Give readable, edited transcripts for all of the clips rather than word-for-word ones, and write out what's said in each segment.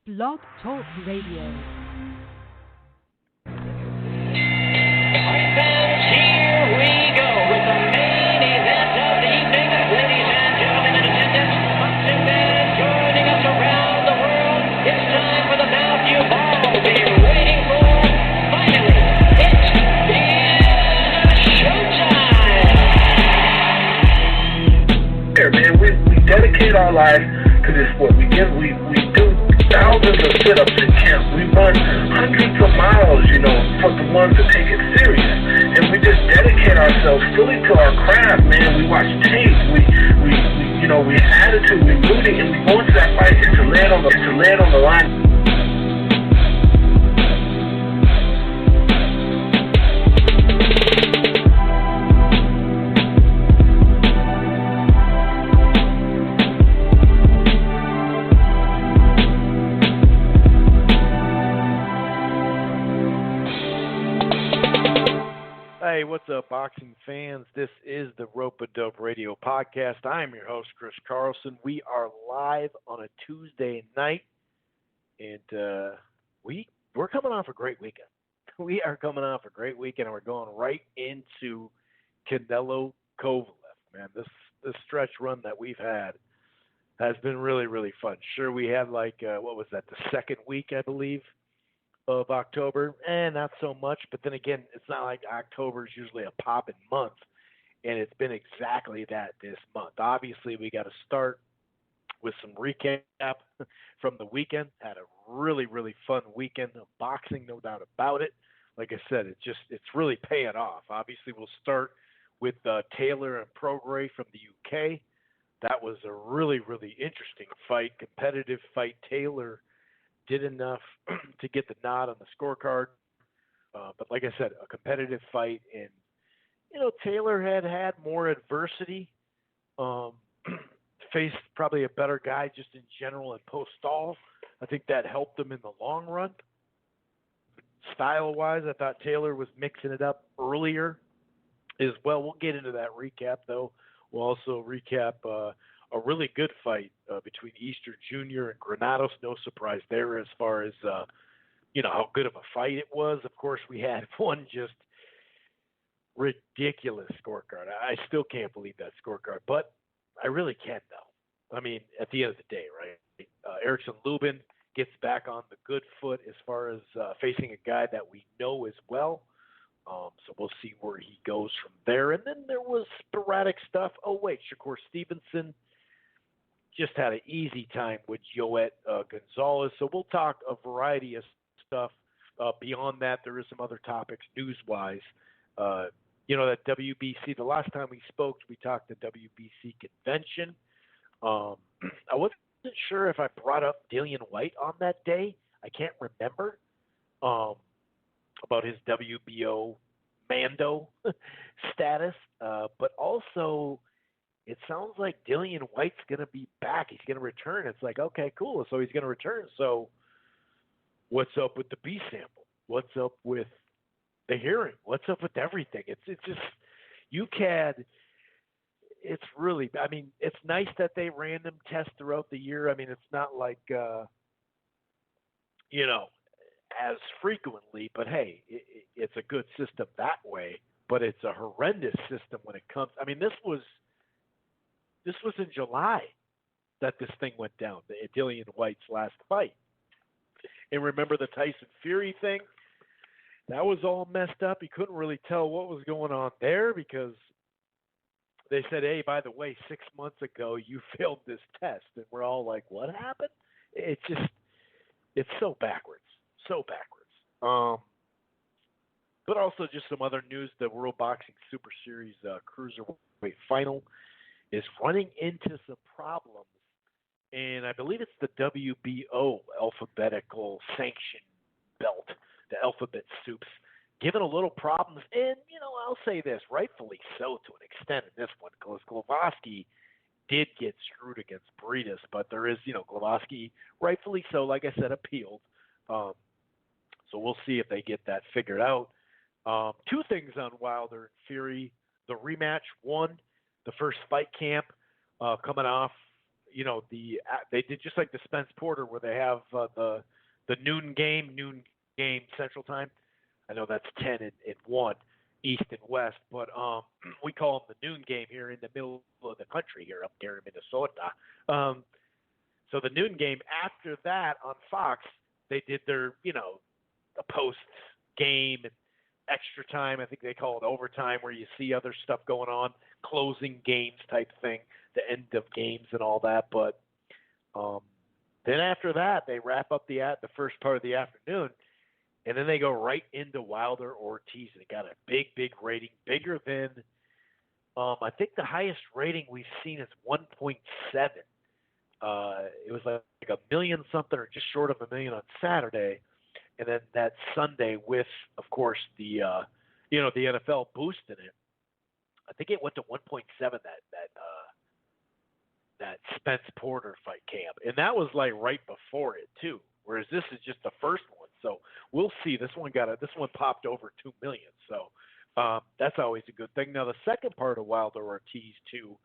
Blog Talk Radio. Dedicate our lives to this sport. We do thousands of sit-ups in camp. We run hundreds of miles, for the ones that take it serious. And we just dedicate ourselves fully to our craft, man. We watch tape. We have attitude, we rooting, and we go into that fight and to land on the line. Hey, what's up, boxing fans? This is the Rope-A-Dope Radio Podcast. I'm your host, Chris Carlson. We are live on a Tuesday night, and we're coming off a great weekend. We are coming off a great weekend, and we're going right into Canelo Kovalev. Man, this stretch run that we've had has been really, really fun. Sure, we had the second week, I believe, of October, not so much, but then again, it's not like October is usually a poppin' month, and it's been exactly that this month. Obviously, we got to start with some recap from the weekend. Had a really, really fun weekend of boxing, no doubt about it. Like I said, it's really paying off. Obviously, we'll start with Taylor and Prograis from the UK. That was a really, really interesting fight, competitive fight. Taylor did enough to get the nod on the scorecard. But like I said, a competitive fight. And, Taylor had more adversity, faced probably a better guy just in general in post-stall. I think that helped him in the long run. Style-wise, I thought Taylor was mixing it up earlier as well. We'll get into that recap, though. We'll also recap a really good fight between Easter Jr. and Granados. No surprise there as far as, how good of a fight it was. Of course, we had one just ridiculous scorecard. I still can't believe that scorecard, but I really can't, though. I mean, at the end of the day, right? Erickson Lubin gets back on the good foot as far as facing a guy that we know as well. So we'll see where he goes from there. And then there was sporadic stuff. Oh, wait, Shakur Stevenson just had an easy time with Yoet Gonzalez. So we'll talk a variety of stuff. Beyond that, there is some other topics news-wise. That WBC, the last time we spoke, we talked the WBC convention. I wasn't sure if I brought up Dillian Whyte on that day. I can't remember about his WBO Mando status. But also, it sounds like Dillian Whyte's going to be back. He's going to return. It's like, okay, cool. So he's going to return. So what's up with the B sample? What's up with the hearing? What's up with everything? It's just, it's really, I mean, it's nice that they random test throughout the year. I mean, it's not like, as frequently, but hey, it's a good system that way, but it's a horrendous system when it comes. I mean, this was in July that this thing went down, the Dillian Whyte's last fight. And remember the Tyson Fury thing? That was all messed up. You couldn't really tell what was going on there because they said, hey, by the way, 6 months ago you failed this test. And we're all like, what happened? It's so backwards. So backwards. But also just some other news, the World Boxing Super Series Cruiserweight Final is running into some problems. And I believe it's the WBO alphabetical sanction belt, the alphabet soups, given a little problems. And, I'll say this, rightfully so to an extent in this one, because Glowacki did get screwed against Breedis, but there is, Glowacki, rightfully so, like I said, appealed. So we'll see if they get that figured out. Two things on Wilder and Fury. The rematch, one, the first fight camp coming off, they did just like the Spence Porter where they have the noon game Central Time. I know that's 10 and 1 East and West, but we call them the noon game here in the middle of the country here up there in Minnesota. So the noon game after that on Fox, they did their a post game and extra time. I think they call it overtime, where you see other stuff going on, closing games type thing, the end of games and all that. But then after that, they wrap up the first part of the afternoon, and then they go right into Wilder Ortiz. They got a big rating, bigger than I think the highest rating we've seen is 1.7. It was like a million something, or just short of a million on Saturday. And then that Sunday, with, of course, the NFL boosting it, I think it went to 1.7 that Spence Porter fight camp, and that was like right before it too. Whereas this is just the first one, so we'll see. This one popped over 2 million, so that's always a good thing. Now the second part of Wilder Ortiz too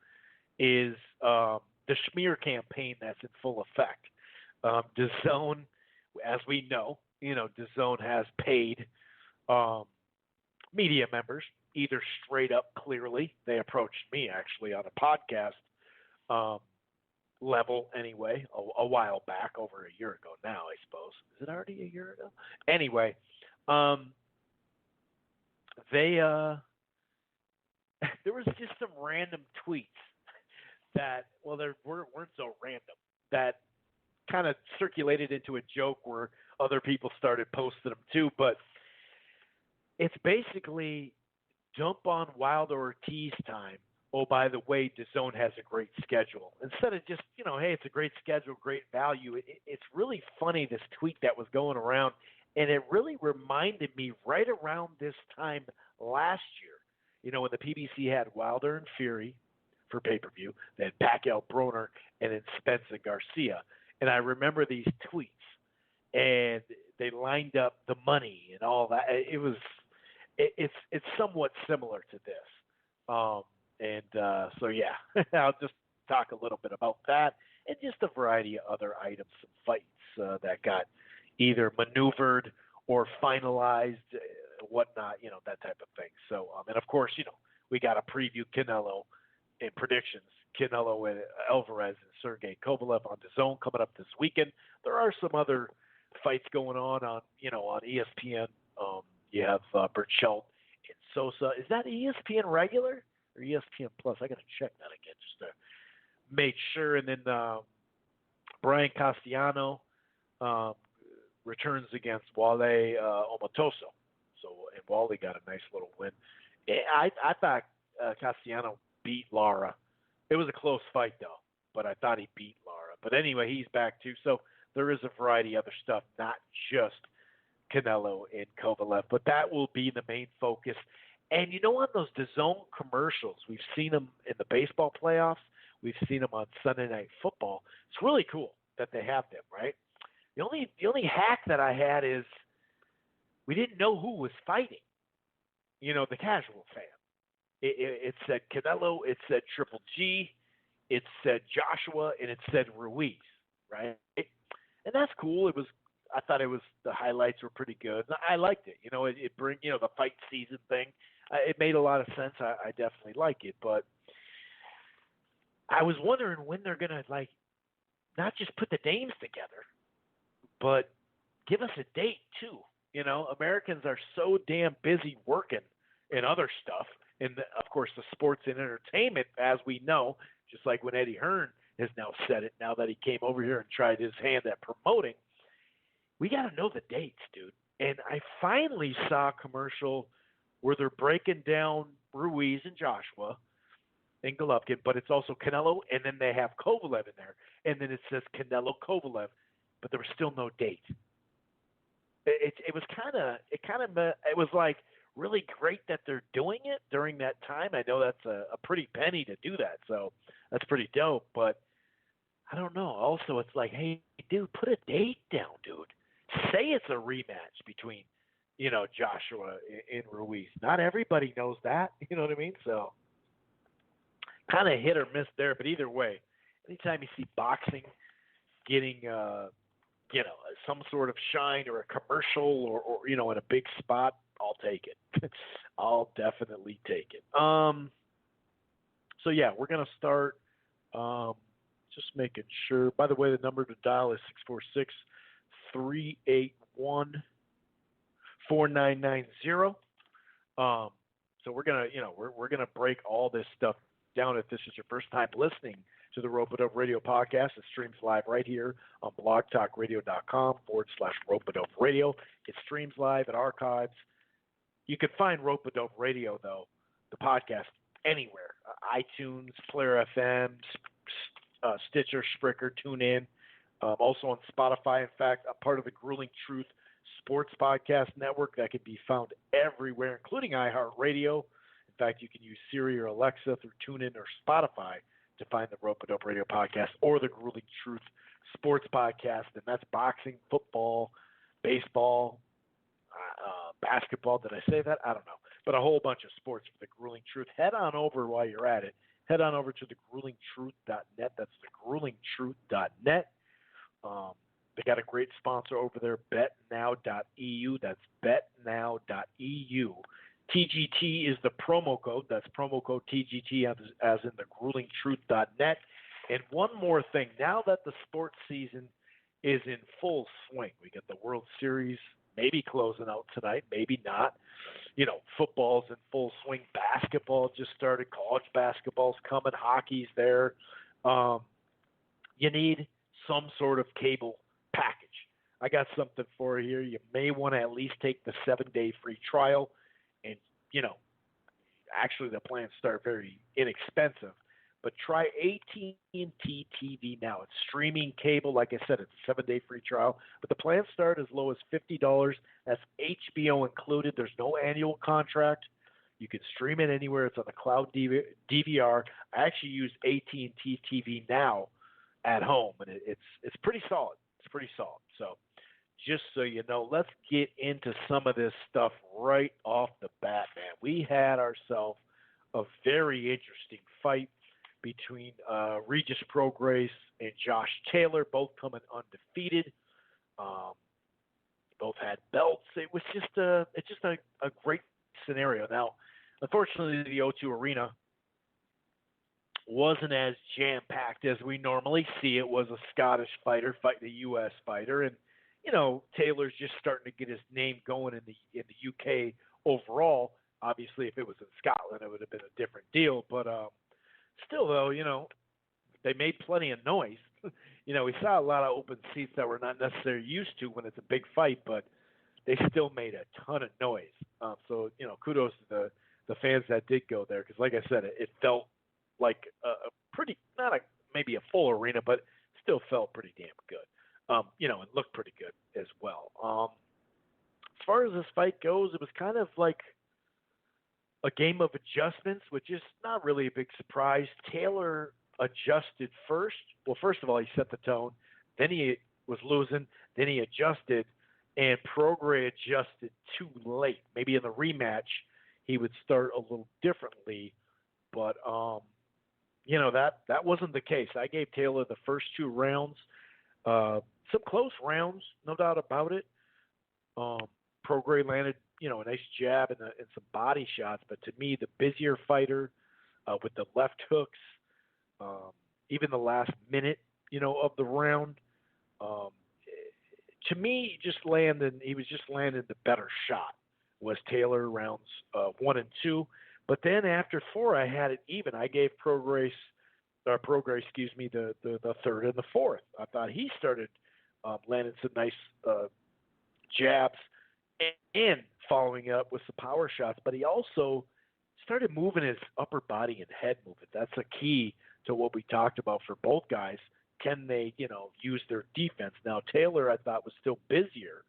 is the Schmear campaign that's in full effect. DAZN, as we know, DAZN has paid media members either straight up clearly. They approached me actually on a podcast level anyway, a while back, over a year ago now, I suppose. Is it already a year ago? Anyway, they there was just some random tweets that, well, they weren't so random, that kind of circulated into a joke where other people started posting them too, but it's basically jump on Wilder Ortiz time. Oh, by the way, DAZN has a great schedule. Instead of just, hey, it's a great schedule, great value. It's really funny, this tweet that was going around, and it really reminded me right around this time last year, when the PBC had Wilder and Fury for pay-per-view, they had Pacquiao, Broner, and then Spence and Garcia. And I remember these tweets, and they lined up the money and all that. It's somewhat similar to this. So yeah, I'll just talk a little bit about that and just a variety of other items, some fights that got either maneuvered or finalized, whatnot, that type of thing. So, and of course, we got to preview Canelo and predictions. Canelo and Alvarez and Sergey Kovalev on DAZN coming up this weekend. There are some other fights going on ESPN. You have Burchell and Sosa. Is that ESPN regular or ESPN Plus? I got to check that again just to make sure. And then Brian Castellano returns against Wale Omatoso. So, and Wale got a nice little win. I thought Castellano beat Lara. It was a close fight, though, but I thought he beat Lara. But anyway, he's back, too. So there is a variety of other stuff, not just Canelo and Kovalev, but that will be the main focus. And, on those DAZN commercials, we've seen them in the baseball playoffs. We've seen them on Sunday Night Football. It's really cool that they have them, right? The only hack that I had is we didn't know who was fighting, the casual fan. It said Canelo, it said Triple G, it said Joshua, and it said Ruiz, right? And that's cool. I thought the highlights were pretty good. I liked it. It bring the fight season thing. It made a lot of sense. I definitely like it, but I was wondering when they're gonna not just put the names together, but give us a date too. Americans are so damn busy working and other stuff. And, of course, the sports and entertainment, as we know, just like when Eddie Hearn has now said it, now that he came over here and tried his hand at promoting, we got to know the dates, dude. And I finally saw a commercial where they're breaking down Ruiz and Joshua and Golovkin, but it's also Canelo, and then they have Kovalev in there. And then it says Canelo Kovalev, but there was still no date. It was like, really great that they're doing it during that time. I know that's a pretty penny to do that, so that's pretty dope. But I don't know. Also, it's like, hey, dude, put a date down, dude. Say it's a rematch between, Joshua and Ruiz. Not everybody knows that. You know what I mean? So kind of hit or miss there. But either way, anytime you see boxing getting, some sort of shine or a commercial or in a big spot, I'll take it. I'll definitely take it. So yeah, we're gonna start. Just making sure. By the way, the number to dial is 646-381-4990. So we're gonna, we're gonna break all this stuff down. If this is your first time listening to the Rope-A-Dope Radio podcast, it streams live right here on blogtalkradio.com/Rope-A-Dope Radio. It streams live at archives. You can find Rope-A-Dope Radio, though, the podcast, anywhere. iTunes, Player FM, Stitcher, Spreaker, TuneIn. Also on Spotify. In fact, I'm part of the Grueling Truth Sports Podcast Network that can be found everywhere, including iHeartRadio. In fact, you can use Siri or Alexa through TuneIn or Spotify to find the Rope-A-Dope Radio podcast or the Grueling Truth Sports Podcast, and that's boxing, football, baseball, basketball. Did I say that? I don't know. But a whole bunch of sports for the Grueling Truth. Head on over while you're at it. Head on over to thegruelingtruth.net. That's thegruelingtruth.net. They got a great sponsor over there, betnow.eu. That's betnow.eu. TGT is the promo code. That's promo code TGT as in thegruelingtruth.net. And one more thing. Now that the sports season is in full swing, we got the World Series maybe closing out tonight, maybe not. Football's in full swing. Basketball just started. College basketball's coming. Hockey's there. You need some sort of cable package. I got something for you here. You may want to at least take the 7-day free trial. And, actually the plans start very inexpensive. But try AT&T TV now. It's streaming cable. Like I said, it's a 7-day free trial. But the plans start as low as $50. That's HBO included. There's no annual contract. You can stream it anywhere. It's on the cloud DVR. I actually use AT&T TV now at home, and it's pretty solid. It's pretty solid. So just so you know, let's get into some of this stuff right off the bat, man. We had ourselves a very interesting fight between Regis Prograis and Josh Taylor, both coming undefeated. Both had belts. It was just a great scenario. Now, unfortunately, the O2 Arena wasn't as jam-packed as we normally see. It was a Scottish fighter fighting a U.S. fighter, and Taylor's just starting to get his name going in the UK overall. Obviously, if it was in Scotland, it would have been a different deal. But still, though, they made plenty of noise. We saw a lot of open seats that we're not necessarily used to when it's a big fight, but they still made a ton of noise. So kudos to the fans that did go there, because, like I said, it felt like a pretty, maybe a full arena, but still felt pretty damn good. And looked pretty good as well. As far as this fight goes, it was kind of like a game of adjustments, which is not really a big surprise. Taylor adjusted first. Well, first of all, he set the tone. Then he was losing. Then he adjusted, and Prograis adjusted too late. Maybe in the rematch, he would start a little differently, but that wasn't the case. I gave Taylor the first 2 rounds. Some close rounds, no doubt about it. Prograis landed, a nice jab and some body shots, but to me, the busier fighter with the left hooks, even the last minute, of the round, to me, he was just landing the better shot was Taylor rounds 1 and 2. But then after 4, I had it even. I gave Prograis, the 3rd and the 4th. I thought he started landing some nice jabs and following up with some power shots, but he also started moving his upper body and head movement. That's a key to what we talked about for both guys. Can they, use their defense? Now, Taylor, I thought, was still busier,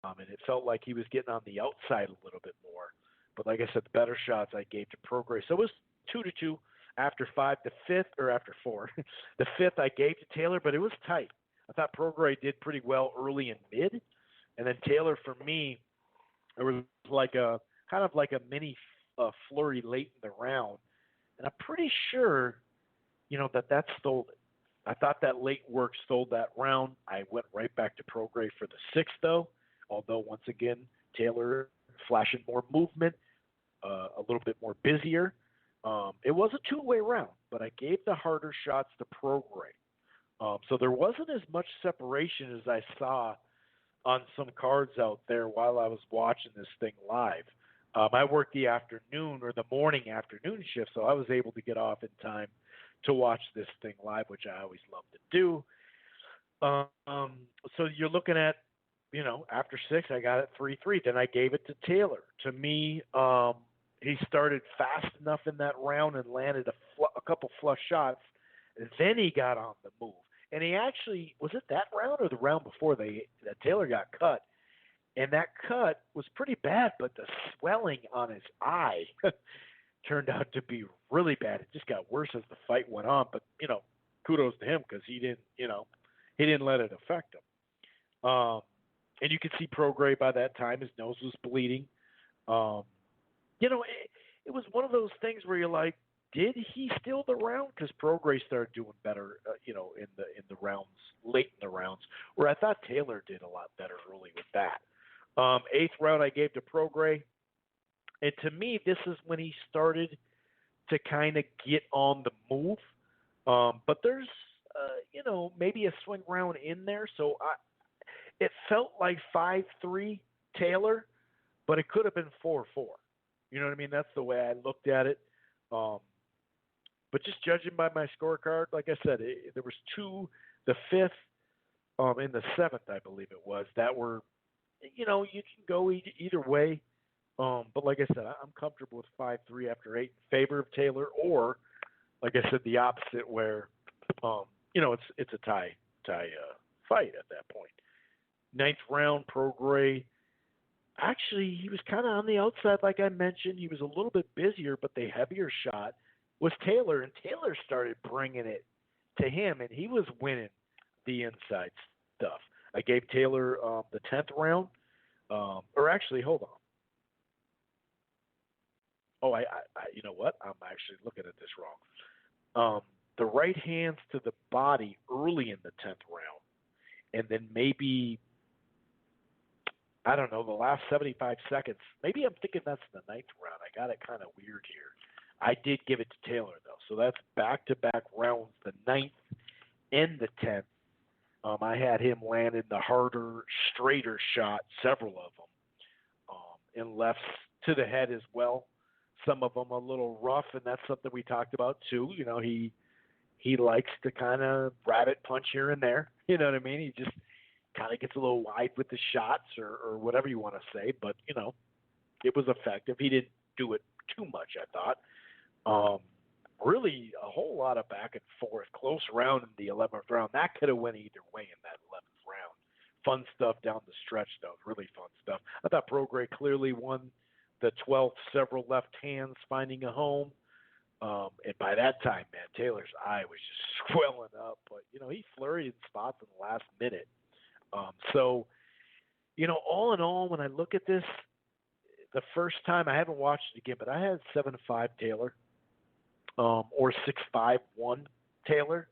and it felt like he was getting on the outside a little bit more. But like I said, the better shots I gave to Prograis. So it was 2-2 after 5. The 5th, or after 4, the 5th I gave to Taylor, but it was tight. I thought Prograis did pretty well early and mid, and then Taylor, for me, there was kind of like a mini flurry late in the round, and I'm pretty sure, that stole it. I thought that late work stole that round. I went right back to Prograis for the sixth, though. Although once again, Taylor flashing more movement, a little bit more busier. It was a two-way round, but I gave the harder shots to Prograis. So there wasn't as much separation as I saw on some cards out there while I was watching this thing live. I worked the afternoon or the morning afternoon shift, so I was able to get off in time to watch this thing live, which I always love to do. So you're looking at, after six, I got it 3-3. Then I gave it to Taylor. To me, he started fast enough in that round and landed a couple flush shots. And then he got on the move. And he actually, was it that round or the round before that Taylor got cut? And that cut was pretty bad, but the swelling on his eye turned out to be really bad. It just got worse as the fight went on. But, kudos to him because he didn't let it affect him. And you could see Prograis by that time. His nose was bleeding. It was one of those things where you're like, did he steal the round? Because Prograis started doing better, in the rounds, late in the rounds, where I thought Taylor did a lot better early with that. Eighth round I gave to Prograis. And to me, this is when he started to kind of get on the move. But there's, maybe a swing round in there. So it felt like 5-3 Taylor, but it could have been 4-4. You know what I mean? That's the way I looked at it. But just judging by my scorecard, like I said, there was two, the fifth and the seventh, I believe it was, that were, you can go either way. But like I said, I'm comfortable with 5-3 after 8 in favor of Taylor, or like I said, the opposite where, it's a tie fight at that point. Ninth round, Prograis. Actually, he was kind of on the outside, like I mentioned. He was a little bit busier, but the heavier shot was Taylor, and Taylor started bringing it to him, and he was winning the inside stuff. I gave Taylor the 10th round, or actually, hold on. Oh, I you know what? I'm actually looking at this wrong. The right hands to the body early in the 10th round, and then maybe, I don't know, the last 75 seconds. Maybe I'm thinking that's the 9th round. I got it kind of weird here. I did give it to Taylor, though. So that's back-to-back rounds, the 9th and the 10th. I had him landing the harder, straighter shot, several of them, and lefts to the head as well. Some of them a little rough, and that's something we talked about, too. He likes to kind of rabbit punch here and there. You know what I mean? He just kind of gets a little wide with the shots or whatever you want to say. But, it was effective. He didn't do it too much, I thought. Really a whole lot of back and forth. Close round in the 11th round. That could have went either way in that 11th round. Fun stuff down the stretch, though. Really fun stuff. I thought Prograis clearly won the 12th, several left hands finding a home. And by that time, man, Taylor's eye was just swelling up. But, he flurried in spots in the last minute. So, all in all, when I look at this, the first time, I haven't watched it again, but I had 7-5 Taylor, or 6-5-1 Taylor.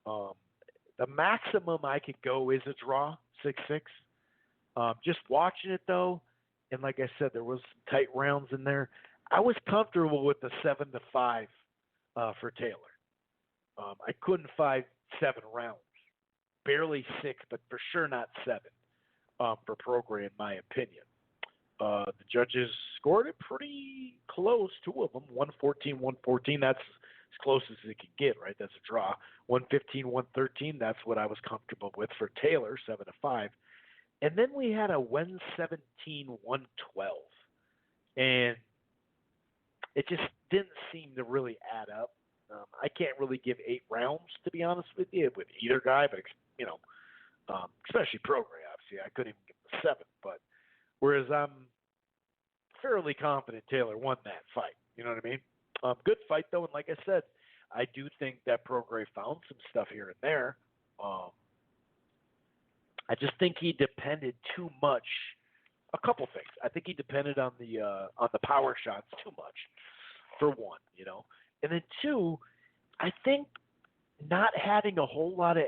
The maximum I could go is a draw, 6-6. Just watching it, though, and like I said, there was some tight rounds in there. I was comfortable with the 7-5 for Taylor. I couldn't fight 7 rounds. Barely 6, but for sure not 7 for Prograis, in my opinion. The judges scored it pretty close, 2 of them, 114-114. That's as close as it could get, right? That's a draw. 115-113, that's what I was comfortable with for Taylor, 7-5. And then we had a 117-112. And it just didn't seem to really add up. I can't really give 8 rounds, to be honest with you, with either guy, but, especially Prograis, obviously. I couldn't even give him a 7. But whereas I'm fairly confident Taylor won that fight. You know what I mean? Good fight, though, and like I said, I do think that Prograis found some stuff here and there. I just think he depended too much. A couple things. I think he depended on the power shots too much, for one, and then 2, I think not having a whole lot of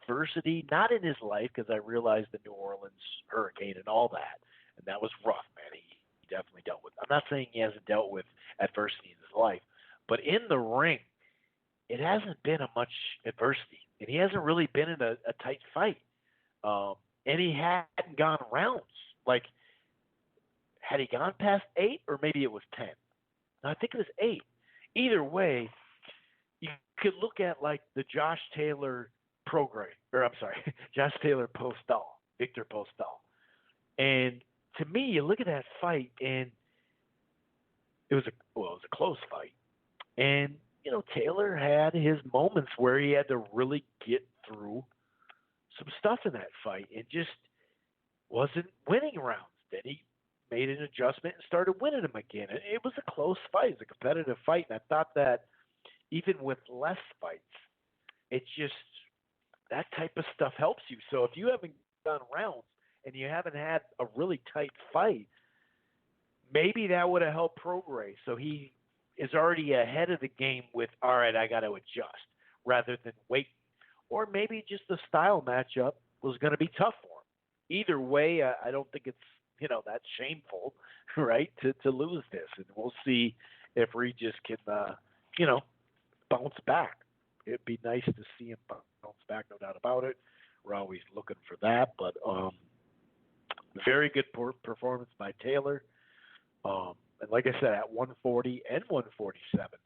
adversity, not in his life, because I realized the New Orleans hurricane and all that, and that was rough, man. He definitely dealt with. I'm not saying he hasn't dealt with adversity in his life, but in the ring, it hasn't been a much adversity, and he hasn't really been in a tight fight. And he hadn't gone rounds. Like, had he gone past 8, or maybe it was 10? No, I think it was 8. Either way, you could look at like the Josh Taylor Prograis, or I'm sorry, Josh Taylor Postal, Victor Postal. And to me, you look at that fight, and it was a close fight. And Taylor had his moments where he had to really get through some stuff in that fight and just wasn't winning rounds. Then he made an adjustment and started winning them again. And it was a close fight. It was a competitive fight. And I thought that even with less fights, it's just that type of stuff helps you. So if you haven't done rounds and you haven't had a really tight fight, maybe that would have helped Prograis. So he is already ahead of the game with, all right, I got to adjust rather than wait. Or maybe just the style matchup was going to be tough for him. Either way, I don't think it's, that's shameful, right, to lose this. And we'll see if Regis can, bounce back. It'd be nice to see him bounce back, no doubt about it. We're always looking for that. But very good performance by Taylor. And like I said, at 140 and 147,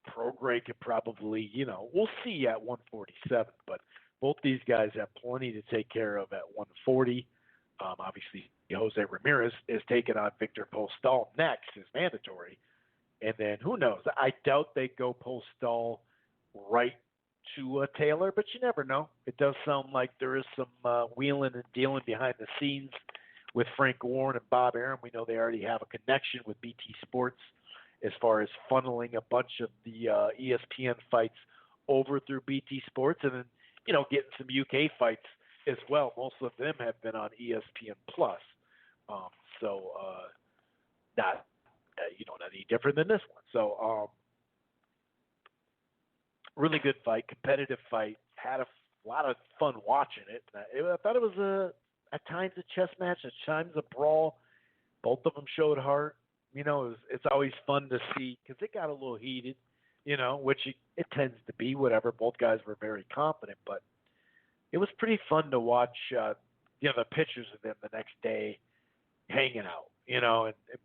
Prograis could probably, we'll see at 147, but both these guys have plenty to take care of at 140. Obviously, Jose Ramirez is taking on Victor Postal next, is mandatory. And then who knows? I doubt they go Postal right to Taylor, but you never know. It does sound like there is some wheeling and dealing behind the scenes with Frank Warren and Bob Arum. We know they already have a connection with BT Sports as far as funneling a bunch of the ESPN fights over through BT Sports, and then, getting some UK fights as well. Most of them have been on ESPN Plus. Not any different than this one. So, really good fight, competitive fight. Had a lot of fun watching it. I thought it was at times a chess match, at times a brawl. Both of them showed heart. It's always fun to see because it got a little heated, which it tends to be, whatever. Both guys were very confident, but it was pretty fun to watch, the pictures of them the next day hanging out, and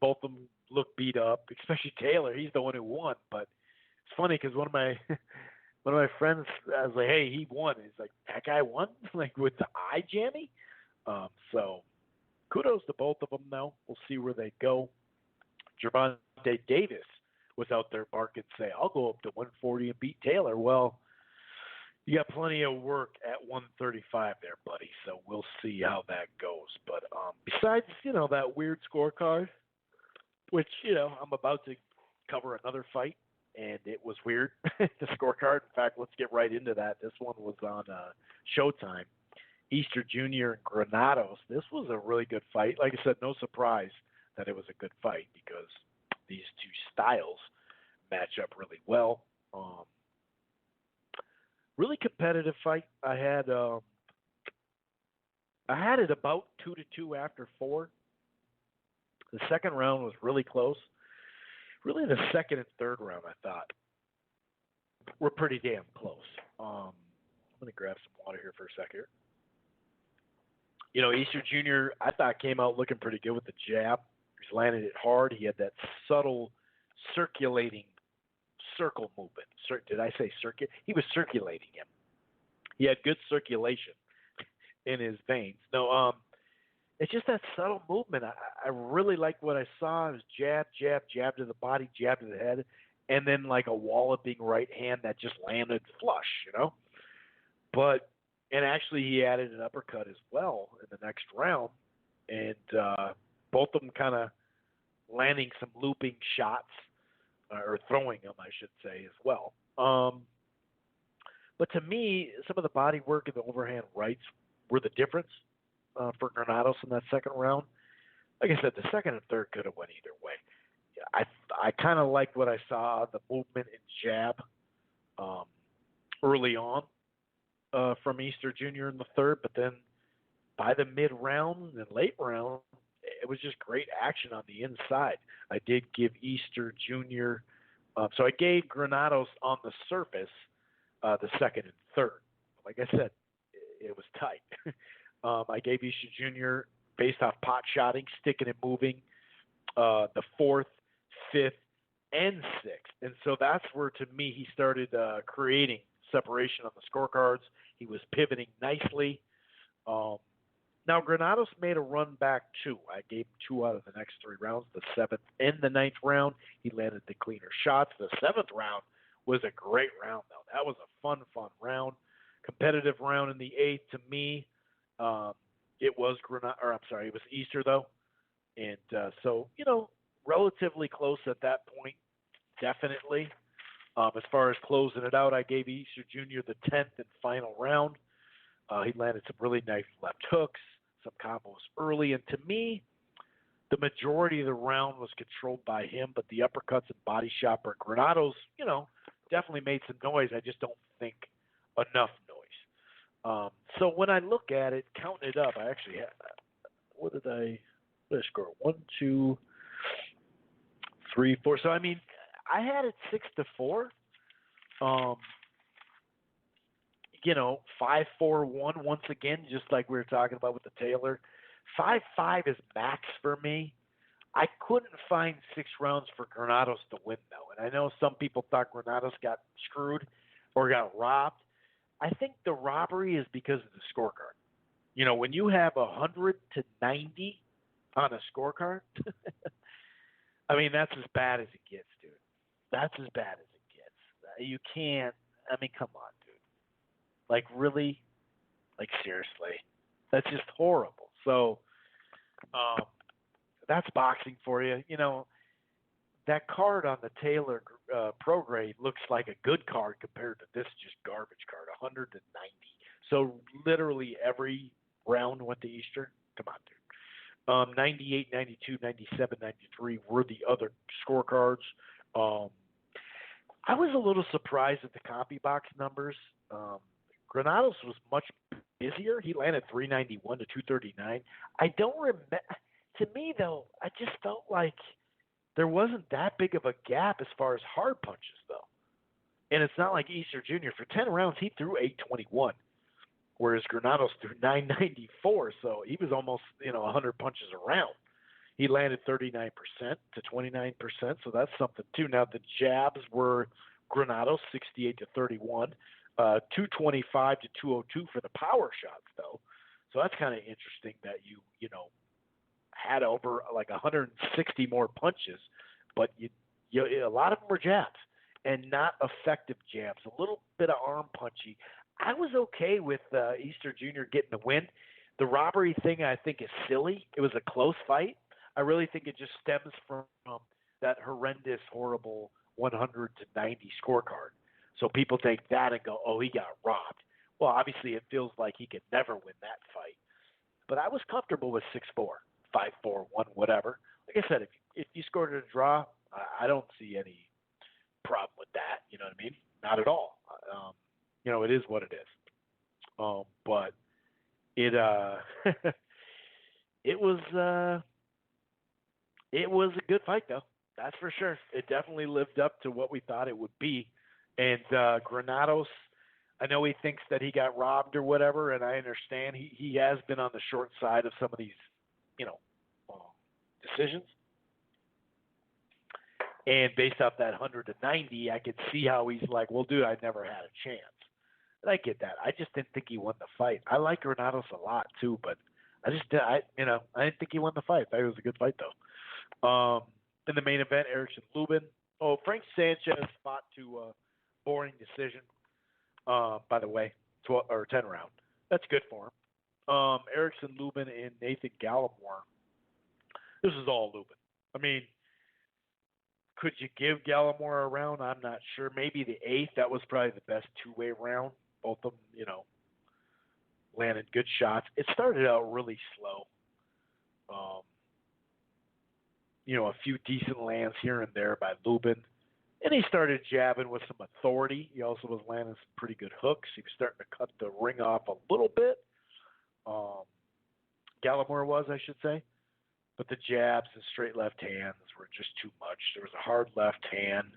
both of them looked beat up, especially Taylor. He's the one who won, but it's funny because one of my friends, I was like, hey, he won. He's like, that guy won? Like with the eye jammy? So kudos to both of them, though. We'll see where they go. Gervonta Davis was out there barking, say, I'll go up to 140 and beat Taylor. Well, you got plenty of work at 135 there, buddy. So we'll see how that goes. But besides, that weird scorecard, which, I'm about to cover another fight, and it was weird, the scorecard. In fact, let's get right into that. This one was on Showtime. Easter Jr. and Granados. This was a really good fight. Like I said, no surprise that it was a good fight because these two styles match up really well. Really competitive fight. I had it about 2-2 after 4. The second round was really close. Really, the second and third round, I thought, were pretty damn close. I'm going to grab some water here for a second. Easter Jr., I thought, came out looking pretty good with the jab. He's landed it hard. He had that subtle circulating circle movement. Did I say circuit? He was circulating him. He had good circulation in his veins. No, it's just that subtle movement. I really liked what I saw. It was jab, jab, jab to the body, jab to the head, and then like a walloping right hand that just landed flush, And actually he added an uppercut as well in the next round. And both of them kind of landing some looping shots, or throwing them, I should say, as well. But to me, some of the body work and the overhand rights were the difference for Granados in that second round. Like I said, the second and third could have went either way. I kind of liked what I saw, the movement and jab. early on from Easter Jr. in the third, but then by the mid-round and late round, it was just great action on the inside. I did give Easter Jr. So I gave Granados on the surface the second and third. Like I said, it was tight. I gave Easter Jr. based off pot shotting, sticking and moving, the fourth, fifth, and sixth. And so that's where, to me, he started creating separation on the scorecards. He was pivoting nicely. Now, Granados made a run back, too. I gave him 2 out of the next 3 rounds, the 7th and the 9th round. He landed the cleaner shots. The 7th round was a great round, though. That was a fun round. Competitive round in the 8th. To me, it was it was Easter, though. And so, relatively close at that point, definitely. As far as closing it out, I gave Easter Jr. the 10th and final round. He landed some really nice left hooks, some combos early. And to me, the majority of the round was controlled by him, but the uppercuts and body shot by Granados, definitely made some noise. I just don't think enough noise. So when I look at it, counting it up, I actually had, what did I score? 1, 2, 3, 4. So, I mean, I had it 6-4. 5-4-1 once again, just like we were talking about with the Taylor. 5-5 is max for me. I couldn't find 6 rounds for Granados to win, though. And I know some people thought Granados got screwed or got robbed. I think the robbery is because of the scorecard. When you have 100-90 on a scorecard, I mean, that's as bad as it gets, dude. That's as bad as it gets. You can't, come on, dude. Like, really? Like, seriously. That's just horrible. So, that's boxing for you. That card on the Taylor Prograis looks like a good card compared to this just garbage card, 100-90. So, literally every round went to Easter. Come on, dude. 98, 92, 97, 93 were the other scorecards. I was a little surprised at the copy box numbers. Granados was much busier. He landed 391 to 239. I don't remember. To me, though, I just felt like there wasn't that big of a gap as far as hard punches, though. And it's not like Easter Jr. For 10 rounds, he threw 821, whereas Granados threw 994. So he was almost 100 punches a round. He landed 39% to 29%, so that's something too. Now the jabs were Granados 68 to 31. 225 to 202 for the power shots, though. So that's kind of interesting that you had over like 160 more punches, but you a lot of them were jabs and not effective jabs. A little bit of arm punchy. I was okay with Easter Jr. getting the win. The robbery thing I think is silly. It was a close fight. I really think it just stems from that horrendous, horrible 100-90 scorecard. So people take that and go, oh, he got robbed. Well, obviously it feels like he could never win that fight. But I was comfortable with 6-4, 5-4, 1, whatever. Like I said, if you scored a draw, I don't see any problem with that. You know what I mean? Not at all. It is what it is. But it it was a good fight, though. That's for sure. It definitely lived up to what we thought it would be. And Granados, I know he thinks that he got robbed or whatever, and I understand he has been on the short side of some of these, decisions. And based off that 100-90, I could see how he's like, well, dude, I never had a chance. And I get that. I just didn't think he won the fight. I like Granados a lot too, but I didn't think he won the fight. I thought it was a good fight though. In the main event, Erickson Lubin. Oh, Frank Sanchez fought to boring decision. By the way, 10 round. That's good for him. Erickson Lubin and Nathan Gallimore. This is all Lubin. I mean, could you give Gallimore a round? I'm not sure. Maybe the 8th. That was probably the best two-way round. Both of them, landed good shots. It started out really slow. A few decent lands here and there by Lubin. And he started jabbing with some authority. He also was landing some pretty good hooks. He was starting to cut the ring off a little bit. Gallimore was, I should say. But the jabs and straight left hands were just too much. There was a hard left hand,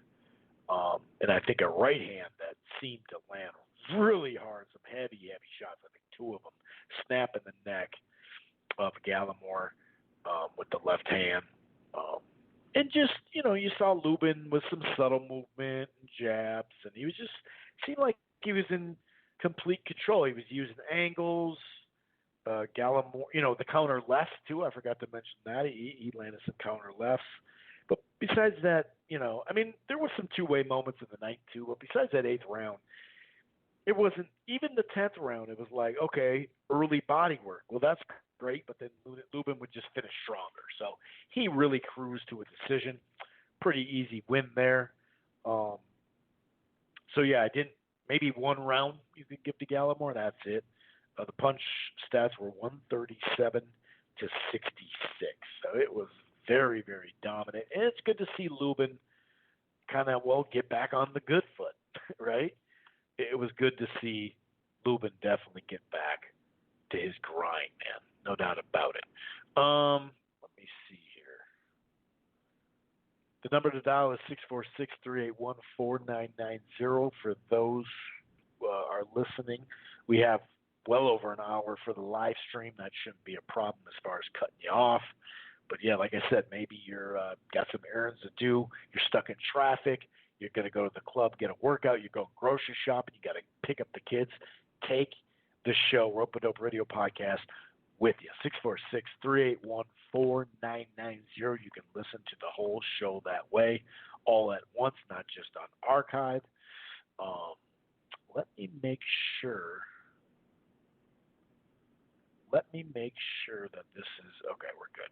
and I think a right hand that seemed to land really hard. Some heavy shots. I think two of them snapping the neck of Gallimore with the left hand. And just, you saw Lubin with some subtle movement and jabs, and he was just seemed like he was in complete control. He was using angles. Gallimore, the counter left too. I forgot to mention that. He landed some counter lefts. But besides that, there were some two-way moments in the night too. But besides that 8th round, it wasn't even the 10th round. It was like, okay, early body work. Well, that's great, but then Lubin would just finish stronger. So he really cruised to a decision. Pretty easy win there. So yeah, I didn't. Maybe one round you could give to Gallimore. That's it. The punch stats were 137 to 66. So it was very, very dominant. And it's good to see Lubin kind of, get back on the good foot, right? It was good to see Lubin definitely get back to his grind, man. No doubt about it. Let me see here. The number to dial is 646-381-4990 for those who are listening. We have well over an hour for the live stream. That shouldn't be a problem as far as cutting you off. But yeah, like I said, maybe you're got some errands to do. You're stuck in traffic. You're going to go to the club, get a workout. You're going grocery shopping. You got to pick up the kids. Take the show, Rope A Dope Radio Podcast, with you. 646-381-4990. You can listen to the whole show that way, all at once, not just on archive. Let me make sure. Let me make sure that this is okay. We're good.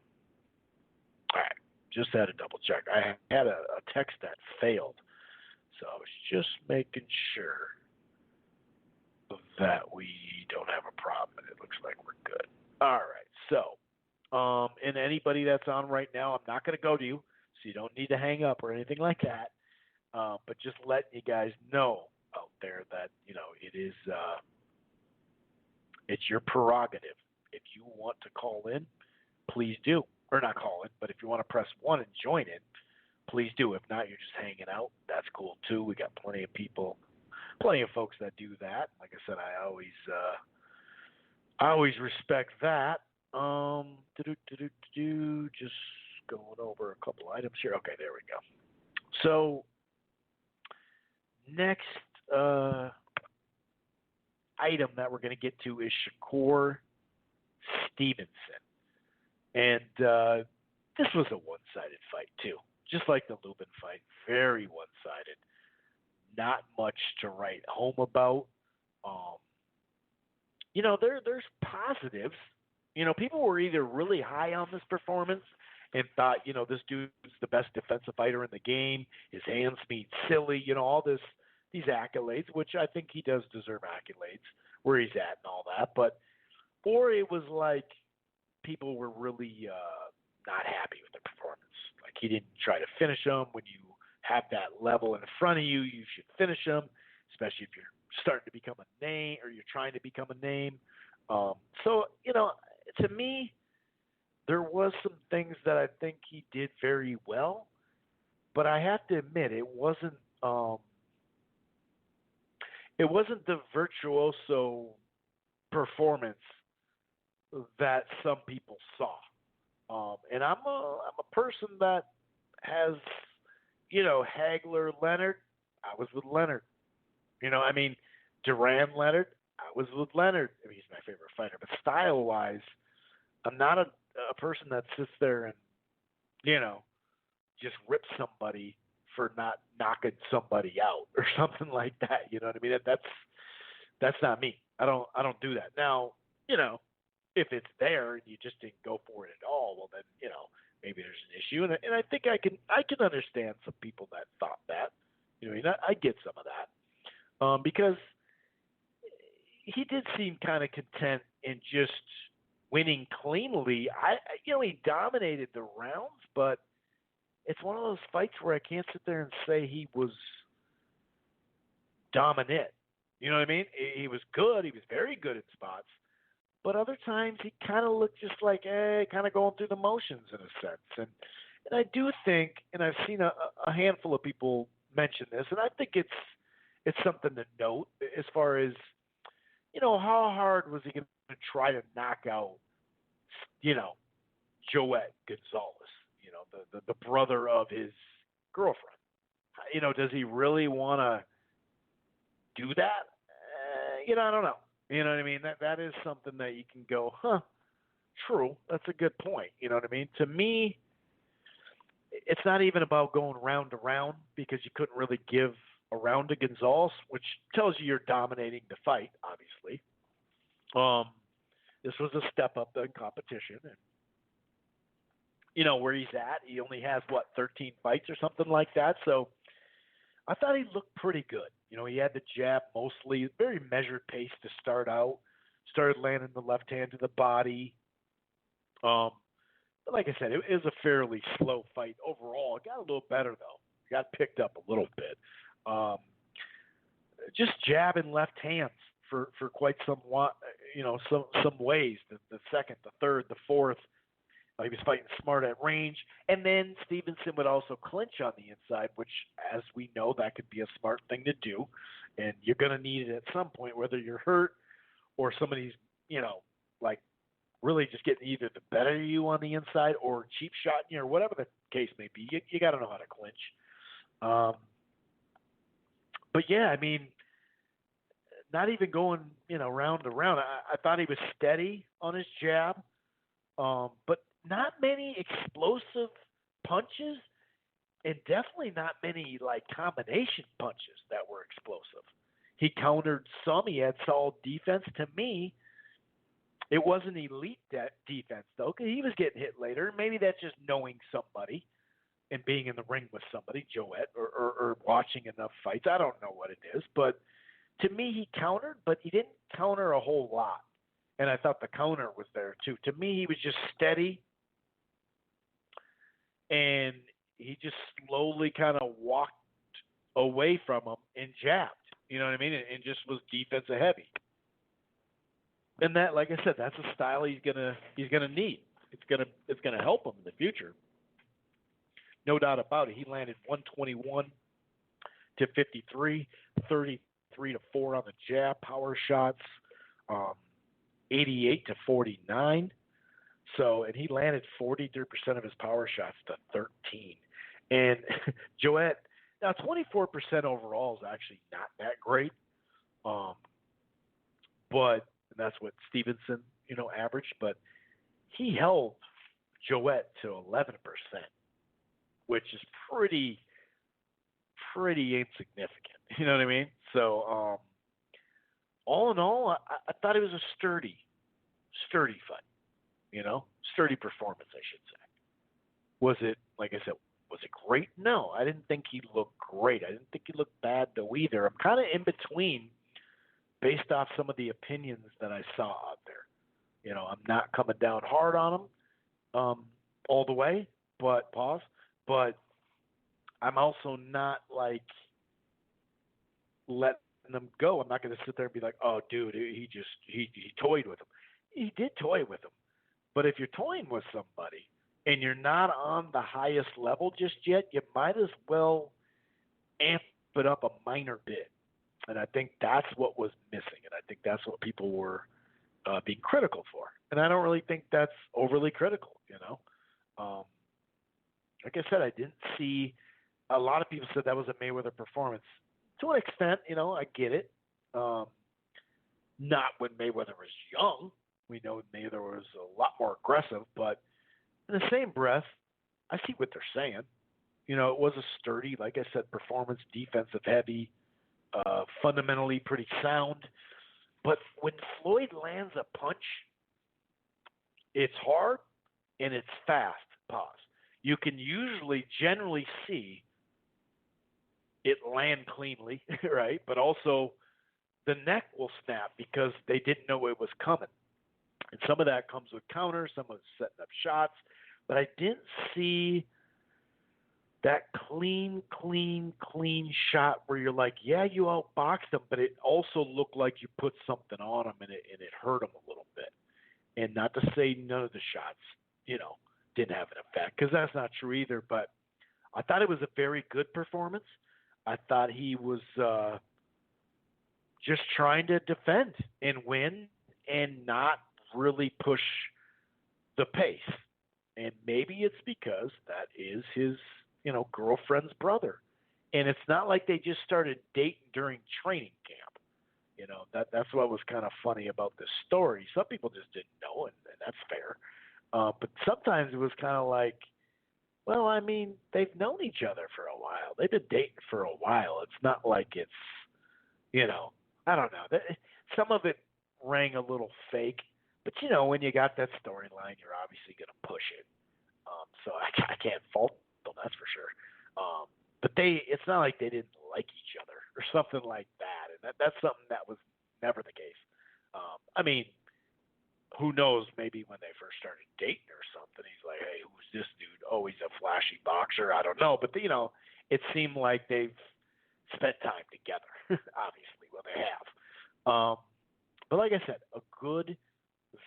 All right. Just had to double check. I had a text that failed, so I was just making sure that we don't have a problem, and it looks like we're good. All right. So, and anybody that's on right now, I'm not going to go to you, so you don't need to hang up or anything like that. But just letting you guys know out there that it is it's your prerogative. If you want to call in, please do. Or not call in, but if you want to press 1 and join in, please do. If not, you're just hanging out. That's cool too. We got plenty of people, plenty of folks that do that. Like I said, I always respect that. Just going over a couple items here. Okay, there we go. So next item that we're going to get to is Shakur Stevenson. And this was a one-sided fight, too. Just like the Lubin fight, very one-sided. Not much to write home about. There's positives. People were either really high on this performance and thought, this dude's the best defensive fighter in the game. His hands mean silly, all these accolades, which I think he does deserve accolades, where he's at and all that. Or it was like, people were really not happy with the performance. Like, he didn't try to finish them. When you have that level in front of you, you should finish them, especially if you're starting to become a name or you're trying to become a name. So, to me, there was some things that I think he did very well, but I have to admit it wasn't the virtuoso performance that some people saw. And I'm a person that has, Hagler, Leonard. I was with Leonard. Duran, Leonard. I was with Leonard. He's my favorite fighter. But style-wise, I'm not a person that sits there and, just rips somebody for not knocking somebody out or something like that. You know what I mean? That's not me. I don't do that. Now, if it's there and you just didn't go for it at all, well then, maybe there's an issue. And I think I can understand some people that thought that. I get some of that. Because he did seem kind of content in just winning cleanly. He dominated the rounds, but it's one of those fights where I can't sit there and say he was dominant. You know what I mean? He was good. He was very good in spots. But other times he kind of looked just like, kind of going through the motions in a sense. And I do think, and I've seen a handful of people mention this, and I think it's something to note as far as, how hard was he going to try to knock out, Joet Gonzalez, the brother of his girlfriend. Does he really want to do that? I don't know. You know what I mean? That is something that you can go, true. That's a good point. You know what I mean? To me, it's not even about going round to round because you couldn't really give a round to Gonzalez, which tells you you're dominating the fight, obviously. This was a step up in competition. And, where he's at, he only has, 13 fights or something like that. So I thought he looked pretty good. He had the jab mostly, very measured pace to start out. Started landing the left hand to the body. But like I said, it was a fairly slow fight overall. It got a little better though. It got picked up a little bit. Just jabbing left hands for quite some ways. The second, the third, the fourth. He was fighting smart at range. And then Stevenson would also clinch on the inside, which, as we know, that could be a smart thing to do. And you're going to need it at some point, whether you're hurt or somebody's, really just getting either the better of you on the inside or cheap shotting you or whatever the case may be. You got to know how to clinch. But, yeah, I mean, not even going, round to round. I thought he was steady on his jab, but not many explosive punches, and definitely not many combination punches that were explosive. He countered some. He had solid defense. To me, it wasn't elite defense though, because he was getting hit later. Maybe that's just knowing somebody and being in the ring with somebody, Joet, or watching enough fights. I don't know what it is, but to me, he countered, but he didn't counter a whole lot. And I thought the counter was there too. To me, he was just steady. And he just slowly kind of walked away from him and jabbed. You know what I mean? And just was defensive heavy. And that, like I said, that's a style he's gonna need. It's gonna help him in the future. No doubt about it. He landed 121 to 53, 33 to 4 on the jab, power shots, 88 to 49. So, and he landed 43% of his power shots to 13. And Joet, now 24% overall is actually not that great. But that's what Stevenson, averaged. But he held Joet to 11%, which is pretty insignificant. You know what I mean? So, all in all, I thought it was a sturdy fight. Sturdy performance, I should say. Was it, like I said, was it great? No, I didn't think he looked great. I didn't think he looked bad, though, either. I'm kind of in between based off some of the opinions that I saw out there. I'm not coming down hard on him all the way, but I'm also not, letting them go. I'm not going to sit there and be like, oh, dude, he toyed with him. He did toy with him. But if you're toying with somebody and you're not on the highest level just yet, you might as well amp it up a minor bit. And I think that's what was missing. And I think that's what people were being critical for. And I don't really think that's overly critical, Like I said, I didn't see – a lot of people said that was a Mayweather performance. To an extent, I get it. Not when Mayweather was young. We know Mayweather was a lot more aggressive, but in the same breath, I see what they're saying. It was a sturdy, like I said, performance, defensive heavy, fundamentally pretty sound. But when Floyd lands a punch, it's hard and it's fast, pause. You can generally see it land cleanly, right? But also the neck will snap because they didn't know it was coming. And some of that comes with counters, some of it's setting up shots. But I didn't see that clean shot where you're like, yeah, you outboxed him, but it also looked like you put something on him and it hurt him a little bit. And not to say none of the shots, didn't have an effect, because that's not true either. But I thought it was a very good performance. I thought he was just trying to defend and win and not really push the pace. And maybe it's because that is his, girlfriend's brother. And it's not like they just started dating during training camp. That's what was kind of funny about this story. Some people just didn't know, and that's fair. But sometimes it was kind of like, well, I mean, they've known each other for a while. They've been dating for a while. It's not like it's, I don't know. Some of it rang a little fake. But, when you got that storyline, you're obviously going to push it. So I can't fault them, that's for sure. But it's not like they didn't like each other or something like that. And that's something that was never the case. I mean, who knows, maybe when they first started dating or something, he's like, hey, who's this dude? Oh, he's a flashy boxer. I don't know. But, it seemed like they've spent time together, obviously. Well, they have. But like I said, a good,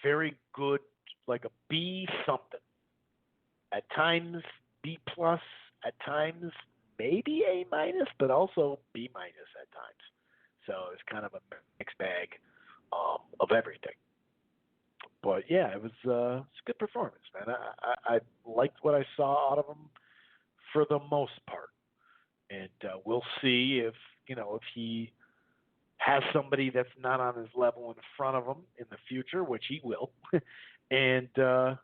very good, like a B something. At times, B plus. At times, maybe A minus, but also B minus at times. So it's kind of a mixed bag of everything. But yeah, it was a good performance, man. I liked what I saw out of him for the most part, and we'll see if he has somebody that's not on his level in front of him in the future, which he will. And I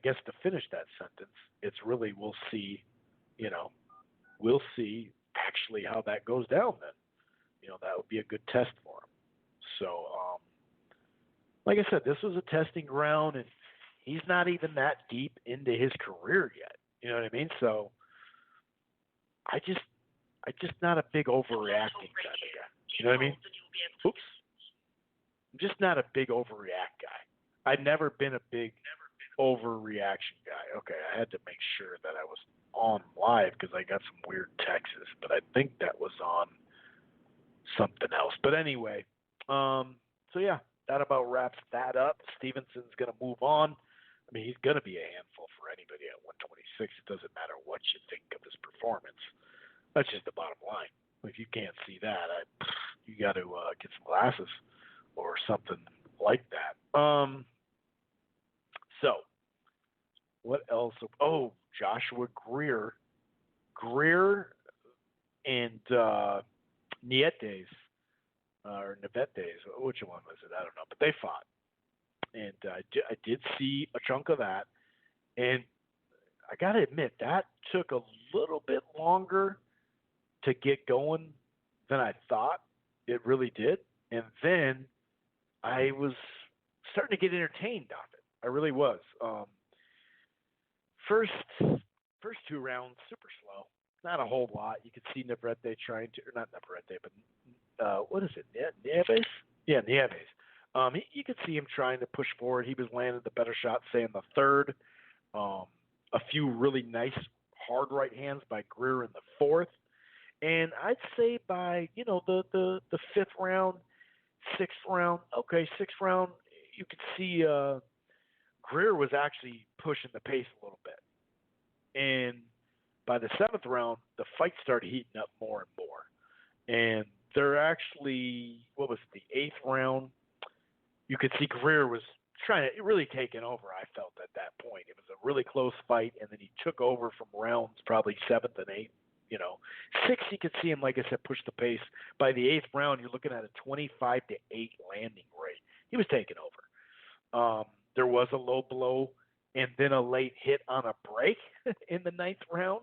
guess to finish that sentence, it's really we'll see actually how that goes down then. That would be a good test for him. So, like I said, this was a testing ground, and he's not even that deep into his career yet. You know what I mean? So, I just not a big overreacting kind of guy. You know what I mean? Oops. I'm just not a big overreact guy. I've never been a big overreaction guy. Okay, I had to make sure that I was on live because I got some weird texts, but I think that was on something else. But anyway, so yeah, that about wraps that up. Stevenson's going to move on. I mean, he's going to be a handful for anybody at 126. It doesn't matter what you think of his performance. That's just the bottom line. If you can't see that, you got to get some glasses or something like that. So, what else? Oh, Joshua Greer and Nietes, or Nevetes, which one was it? I don't know, but they fought. And I did see a chunk of that. And I got to admit, that took a little bit longer to get going than I thought. It really did. And then I was starting to get entertained off it. I really was. First two rounds, super slow. Not a whole lot. You could see Navarrete trying to, or not Navarrete, but what is it? Nieves? Yeah, Nieves. You could see him trying to push forward. He was landing the better shot, say in the third. A few really nice hard right hands by Greer in the fourth. And I'd say by, the fifth round, sixth round, you could see Greer was actually pushing the pace a little bit. And by the seventh round, the fight started heating up more and more. And they're actually, what was it, the eighth round? You could see Greer was trying to really taking over, I felt, at that point. It was a really close fight, and then he took over from rounds probably seventh and eighth. Six, you could see him, like I said, push the pace. By the eighth round, you're looking at a 25-8 landing rate. He was taking over. There was a low blow and then a late hit on a break in the ninth round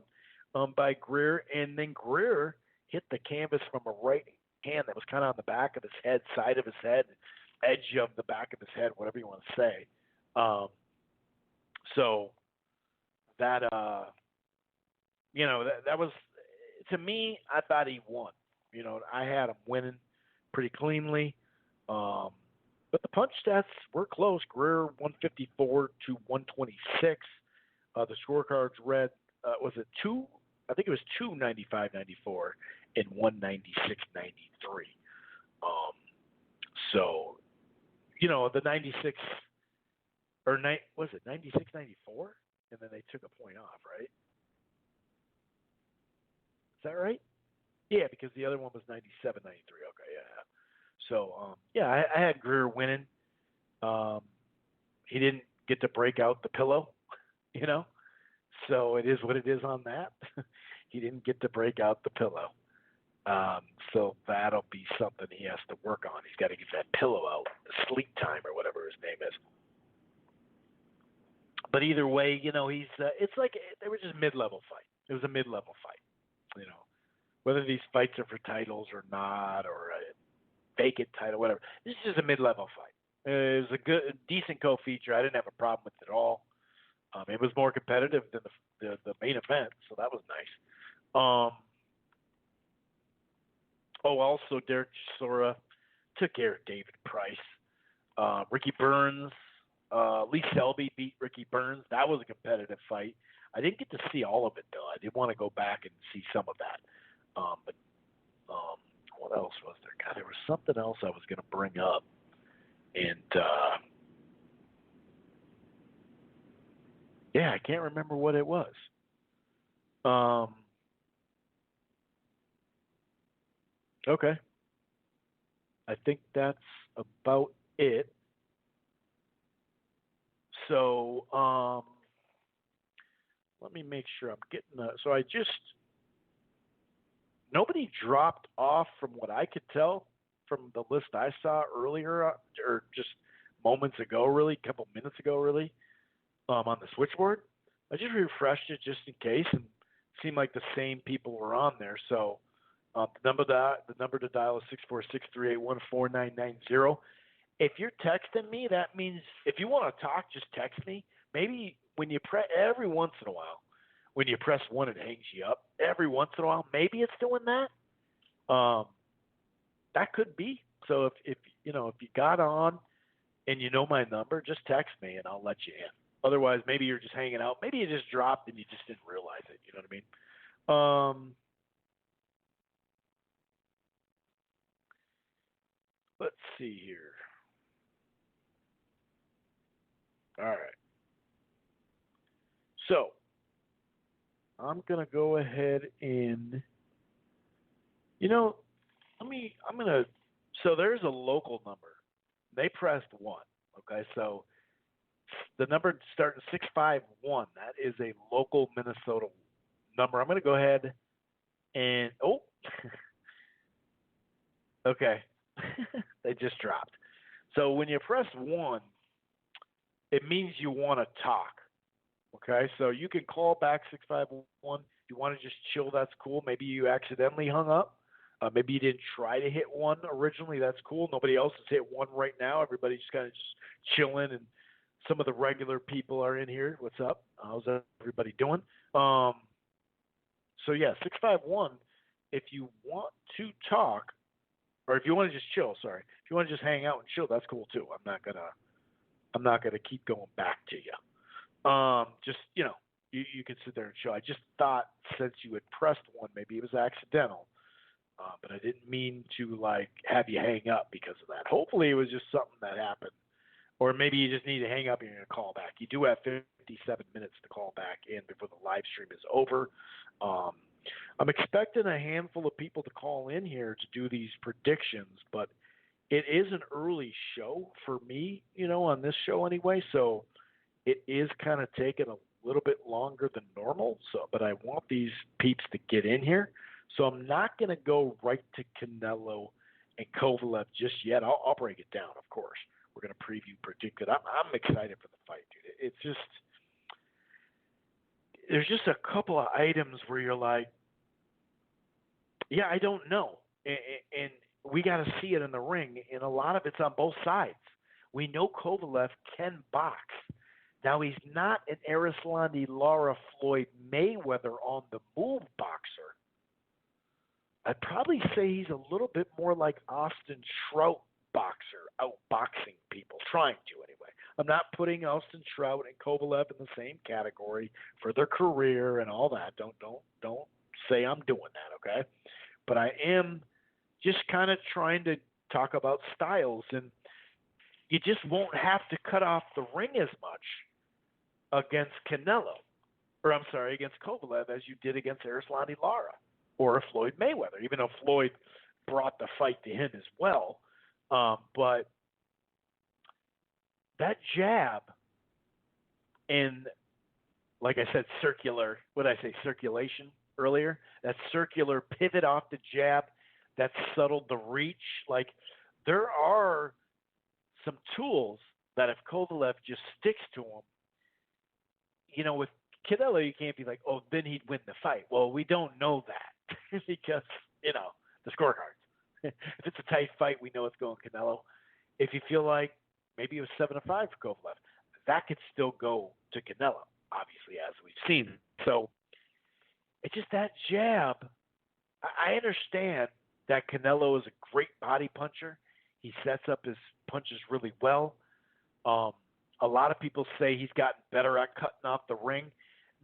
by Greer. And then Greer hit the canvas from a right hand that was kind of on the back of his head, side of his head, edge of the back of his head, whatever you want to say. So that, that was, to me, I thought he won. I had him winning pretty cleanly. But the punch stats were close. Greer 154 to 126. The scorecards read was it two? I think it was 295-94 and 196-93. So, the 96 or was it 96-94, and then they took a point off, right? Is that right? Yeah, because the other one was 97-93. Okay, yeah. So, I had Greer winning. He didn't get to break out the pillow, So it is what it is on that. He didn't get to break out the pillow. So that'll be something he has to work on. He's got to get that pillow out, sleep time or whatever his name is. But either way, he's it's like they were just mid-level fight. It was a mid-level fight, Whether these fights are for titles or not, or a vacant title, whatever. This is just a mid-level fight. It was a decent co-feature. I didn't have a problem with it at all. It was more competitive than the main event, so that was nice. Also Derek Chisora took care of David Price. Ricky Burns, Lee Selby beat Ricky Burns. That was a competitive fight. I didn't get to see all of it, though. I did want to go back and see some of that. But what else was there? God, there was something else I was going to bring up. And, I can't remember what it was. Okay. I think that's about it. So, let me make sure I'm getting so nobody dropped off from what I could tell from the list I saw earlier, or just moments ago, really, a couple minutes ago, really, on the switchboard. I just refreshed it just in case, and it seemed like the same people were on there. So the number to dial is 646-381-4990. If you're texting me, that means if you want to talk, just text me. Maybe when you every once in a while, when you press one, it hangs you up. Every once in a while, maybe it's doing that. That could be. So if you got on and you know my number, just text me and I'll let you in. Otherwise, maybe you're just hanging out. Maybe you just dropped and you just didn't realize it. You know what I mean? Let's see here. All right. So I'm going to go ahead and, so there's a local number. They pressed 1. Okay. So the number starting 651, that is a local Minnesota number. I'm going to go ahead and, okay. They just dropped. So when you press 1, it means you want to talk. Okay, so you can call back 651. If you want to just chill, that's cool. Maybe you accidentally hung up. Maybe you didn't try to hit 1 originally. That's cool. Nobody else has hit 1 right now. Everybody's kind of just chilling, and some of the regular people are in here. What's up? How's everybody doing? So, 651, if you want to talk, or if you want to just chill, sorry. If you want to just hang out and chill, that's cool too. I'm not gonna keep going back to you. Just, you can sit there and chill. I just thought since you had pressed 1, maybe it was accidental. But I didn't mean to have you hang up because of that. Hopefully it was just something that happened. Or maybe you just need to hang up and you're going to call back. You do have 57 minutes to call back in before the live stream is over. I'm expecting a handful of people to call in here to do these predictions, but it is an early show for me, on this show anyway. So it is kind of taking a little bit longer than normal. But I want these peeps to get in here. So I'm not going to go right to Canelo and Kovalev just yet. I'll break it down, of course. We're going to predict it. I'm excited for the fight, dude. It's just there's just a couple of items where you're like, yeah, I don't know, and we got to see it in the ring, and a lot of it's on both sides. We know Kovalev can box. Now, he's not an Arislandi Lara Floyd Mayweather on the move boxer. I'd probably say he's a little bit more like Austin Trout boxer, outboxing people, trying to anyway. I'm not putting Austin Trout and Kovalev in the same category for their career and all that. Don't say I'm doing that, okay? But I am just kind of trying to talk about styles, and you just won't have to cut off the ring as much against against Kovalev as you did against Erislandy Lara or Floyd Mayweather, even though Floyd brought the fight to him as well. But that jab and, like I said, circulation earlier, that circular pivot off the jab that settled the reach. Like, there are some tools that if Kovalev just sticks to them, with Canelo, you can't be like, oh, then he'd win the fight. Well, we don't know that because, the scorecards. If it's a tight fight, we know it's going Canelo. If you feel like maybe it was 7-5 for Kovalev, that could still go to Canelo, obviously, as we've seen. So it's just that jab. I understand that Canelo is a great body puncher. He sets up his punches really well. A lot of people say he's gotten better at cutting off the ring.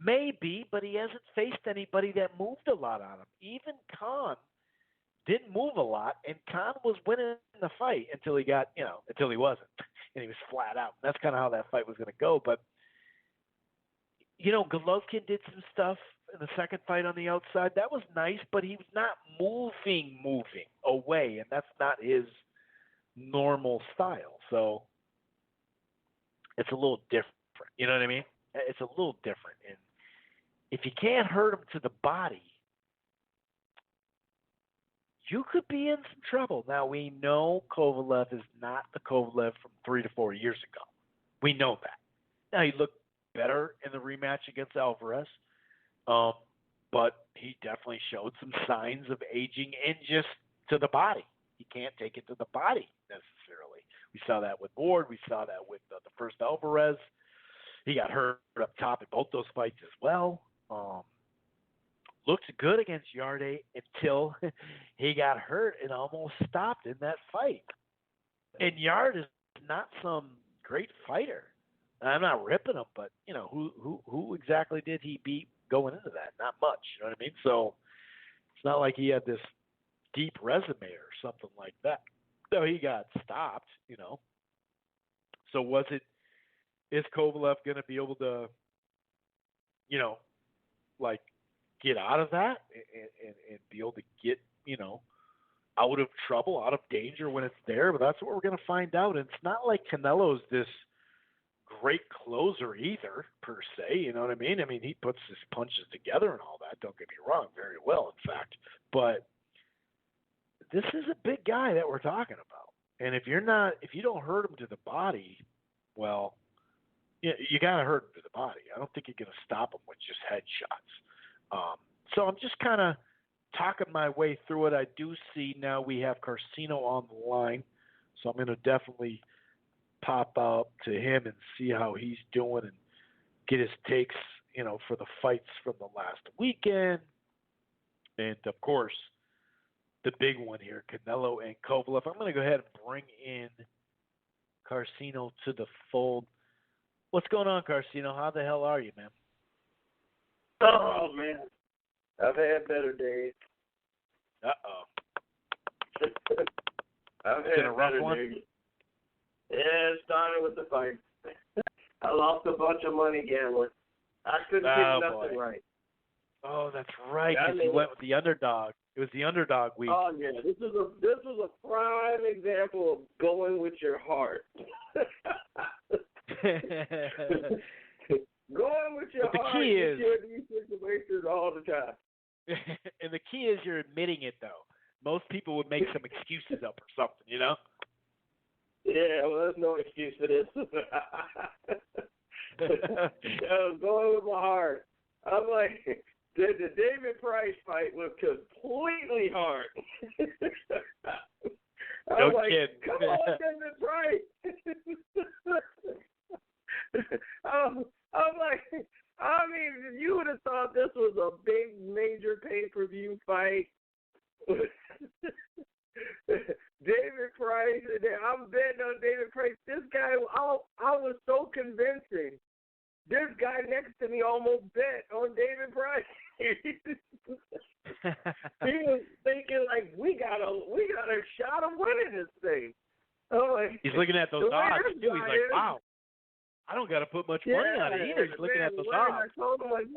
Maybe, but he hasn't faced anybody that moved a lot on him. Even Khan didn't move a lot, and Khan was winning the fight until he got, until he wasn't, and he was flat out. And that's kind of how that fight was going to go. But, Golovkin did some stuff in the second fight on the outside. That was nice, but he was not moving away, and that's not his normal style. So it's a little different. You know what I mean? It's a little different. And if you can't hurt him to the body, you could be in some trouble. Now, we know Kovalev is not the Kovalev from 3 to 4 years ago. We know that. Now, he looked better in the rematch against Alvarez, but he definitely showed some signs of aging and just to the body. He can't take it to the body necessarily. We saw that with Ward. We saw that with the first Alvarez. He got hurt up top in both those fights as well. Looked good against Yarde until he got hurt and almost stopped in that fight. And Yarde is not some great fighter. I'm not ripping him, but who exactly did he beat going into that? Not much. You know what I mean? So it's not like he had this deep resume or something like that. So he got stopped. So is Kovalev going to be able to, get out of that and be able to get, out of trouble, out of danger when it's there? But that's what we're going to find out. And it's not like Canelo's this great closer either, per se. You know what I mean? I mean, he puts his punches together and all that. Don't get me wrong, very well, in fact. But this is a big guy that we're talking about. And if you don't hurt him to the body, well, you got to hurt him to the body. I don't think you're going to stop him with just headshots. So I'm just kind of talking my way through it. I do see now we have Carcino on the line, so I'm going to definitely pop out to him and see how he's doing and get his takes, for the fights from the last weekend. And, of course, the big one here, Canelo and Kovalev. I'm going to go ahead and bring in Carcino to the fold. What's going on, Carcino? How the hell are you, man? Oh, man. I've had better days. Uh-oh. I've had a rough better one? days. Yeah, it started with the fight. I lost a bunch of money gambling. I couldn't get nothing right. Oh, that's right, because you went with the underdog. It was the underdog week. Oh, yeah. This was a prime example of going with your heart. Going with your but the heart key is these situations all the time. And the key is you're admitting it, though. Most people would make some excuses up or something, Yeah, well, there's no excuse for this. I was going with my heart. I'm like, the David Price fight was completely hard. No I'm like, kidding. come on, David Price. I'm like, I mean, you would have thought this was a big, major pay-per-view fight. David Price, I'm betting on David Price. This guy, I was so convincing. This guy next to me almost bet on David Price. He was thinking like we got a shot of winning this thing. Oh, like, he's looking at those odds too. He's like, wow, I don't got to put much money on it either. He's looking at those odds. I told him like,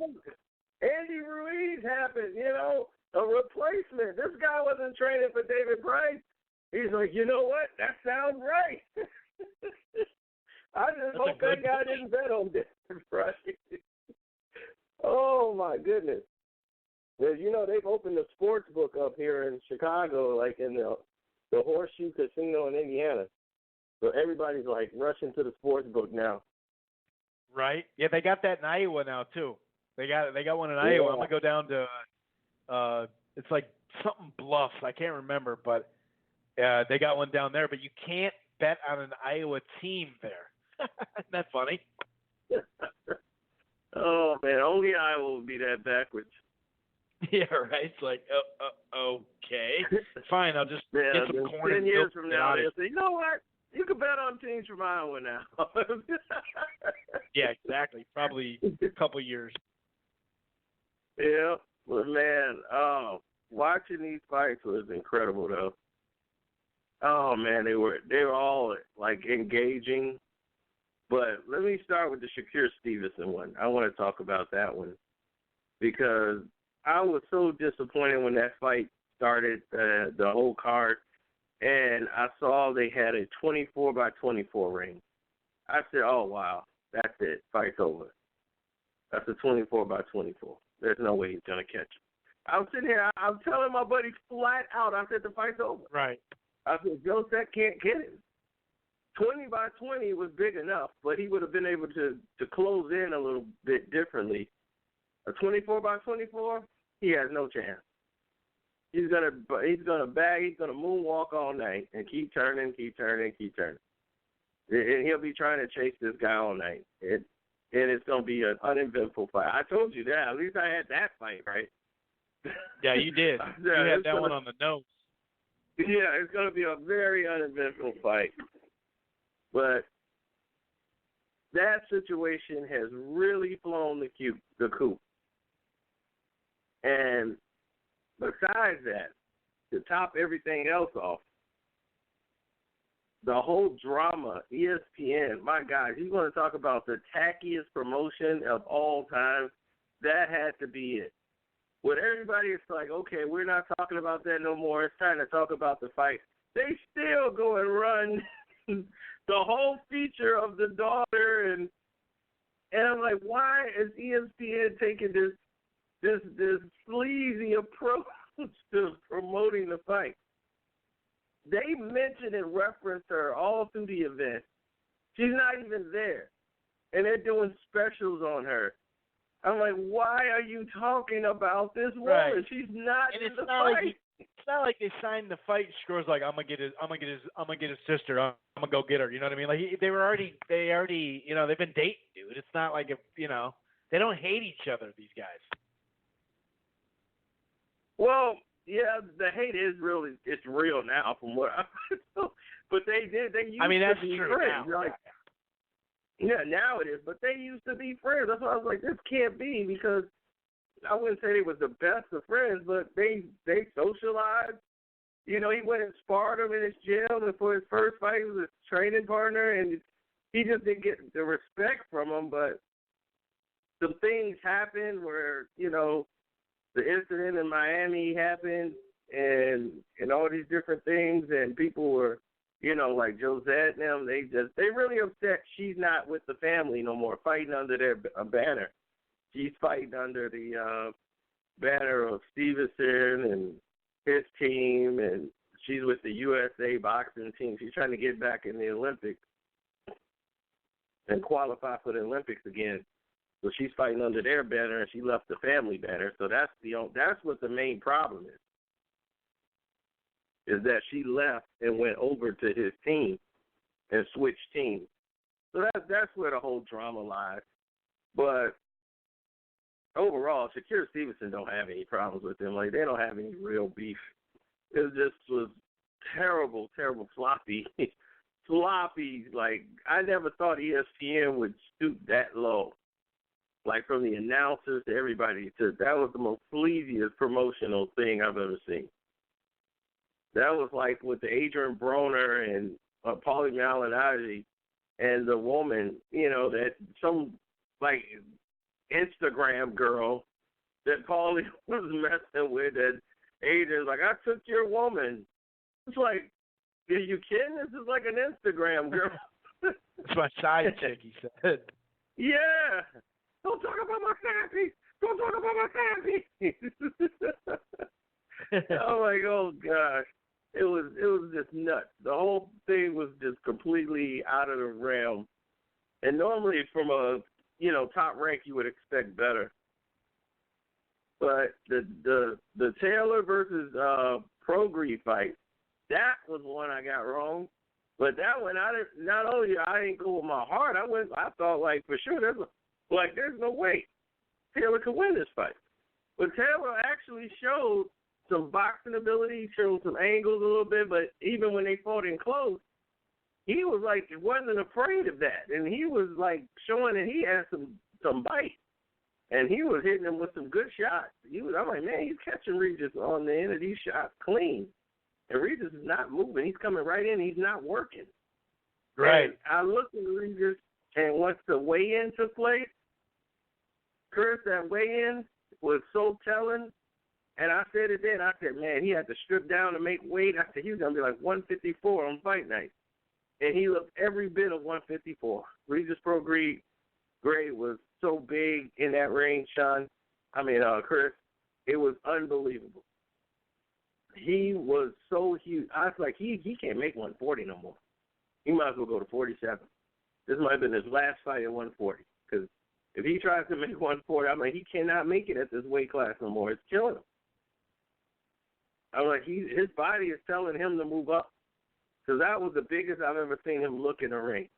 Andy Ruiz happened, a replacement. This guy wasn't training for David Price. He's like, you know what? That sounds right. I just hope that guy didn't bet on David Price. Oh my goodness. Well, they've opened a sports book up here in Chicago, like in the Horseshoe Casino in Indiana. So everybody's like rushing to the sports book now. Right. Yeah, they got that in Iowa now too. They got one in Iowa. I'm gonna go down to it's like something Bluffs. I can't remember, but they got one down there. But you can't bet on an Iowa team there. Isn't that funny? Oh man, only Iowa would be that backwards. Yeah, right. It's like, okay, fine. I'll just get some corn 10 and years from now, they'll say, you know what? You can bet on teams from Iowa now. Yeah, exactly. Probably a couple years. Yeah, but man, watching these fights was incredible though. Oh man, they were all like engaging. But let me start with the Shakur Stevenson one. I want to talk about that one because I was so disappointed when that fight started, the whole card, and I saw they had a 24-by-24 ring. I said, oh, wow, that's it. Fight's over. That's a 24-by-24. There's no way he's going to catch him. I was sitting here, I'm telling my buddy flat out, I said the fight's over. Right. I said, Joseph can't get him. 20-by-20 was big enough, but he would have been able to close in a little bit differently. A 24-by-24, he has no chance. He's gonna bag. He's gonna moonwalk all night and keep turning. And he'll be trying to chase this guy all night. And it's gonna be an uneventful fight. I told you that. At least I had that fight right. Yeah, you did. You had that one on the nose. Yeah, it's gonna be a very uneventful fight. But that situation has really flown the coop. And besides that, to top everything else off, the whole drama, ESPN, my God, you want to talk about the tackiest promotion of all time, that had to be it. When everybody is like, okay, we're not talking about that no more, it's time to talk about the fight, they still go and run the whole feature of the daughter, and I'm like, why is ESPN taking this sleazy approach to promoting the fight? They mentioned and referenced her all through the event. She's not even there, and they're doing specials on her. I'm like, why are you talking about this woman? Right. She's not and in it's the not fight. Like it's not like they signed the fight. Scores like I'm gonna get his sister. I'm gonna go get her. You know what I mean? Like they already they've been dating, dude. It's not like they don't hate each other. These guys. Well, yeah, the hate is it's real now from what I know. But they used that's to be true friends. now. Yeah, now it is. But they used to be friends. That's why I was like, this can't be, because I wouldn't say they was the best of friends, but they socialized. He went and sparred him in his gym, and for his first fight, he was his training partner, and he just didn't get the respect from him. But some things happened where, the incident in Miami happened, and all these different things, and people were, like Josette and them, they really upset she's not with the family no more, fighting under their banner. She's fighting under the banner of Stevenson and his team, and she's with the USA boxing team. She's trying to get back in the Olympics and qualify for the Olympics again. So she's fighting under their banner, and she left the family banner. So that's what the main problem is that she left and went over to his team and switched teams. So that's where the whole drama lies. But overall, Shakur Stevenson don't have any problems with him. Like, they don't have any real beef. It just was terrible, terrible sloppy. Sloppy, like, I never thought ESPN would stoop that low. Like, from the announcers to everybody. That was the most sleaziest promotional thing I've ever seen. That was like with the Adrian Broner and Paulie Malignaggi and the woman, that some, like, Instagram girl that Paulie was messing with, that Adrian's like, I took your woman. It's like, are you kidding? This is like an Instagram girl. It's my side chick, he said. Yeah. Don't talk about my family. Don't talk about my family. I'm like, oh gosh. It was just nuts. The whole thing was just completely out of the realm. And normally from a top rank you would expect better. But the Taylor versus Prograis fight, that was one I got wrong. But that one, I didn't go with my heart. I thought, like, for sure there's no way Taylor could win this fight. But Taylor actually showed some boxing ability, showed some angles a little bit, but even when they fought in close, he was like, wasn't afraid of that. And he was like showing that he had some bite. And he was hitting him with some good shots. I'm like, man, he's catching Regis on the end of these shots clean. And Regis is not moving. He's coming right in. He's not working. Right. And I looked at Regis, and once the weigh-in took place, Chris, that weigh-in was so telling. And I said it then. I said, man, he had to strip down to make weight. I said, he was going to be like 154 on fight night. And he looked every bit of 154. Regis Prograis was so big in that range, Chris. It was unbelievable. He was so huge. I was like, he can't make 140 no more. He might as well go to 47. This might have been his last fight at 140. Because if he tries to make 140, he cannot make it at this weight class no more. It's killing him. I'm like, his body is telling him to move up. Because that was the biggest I've ever seen him look in a ring.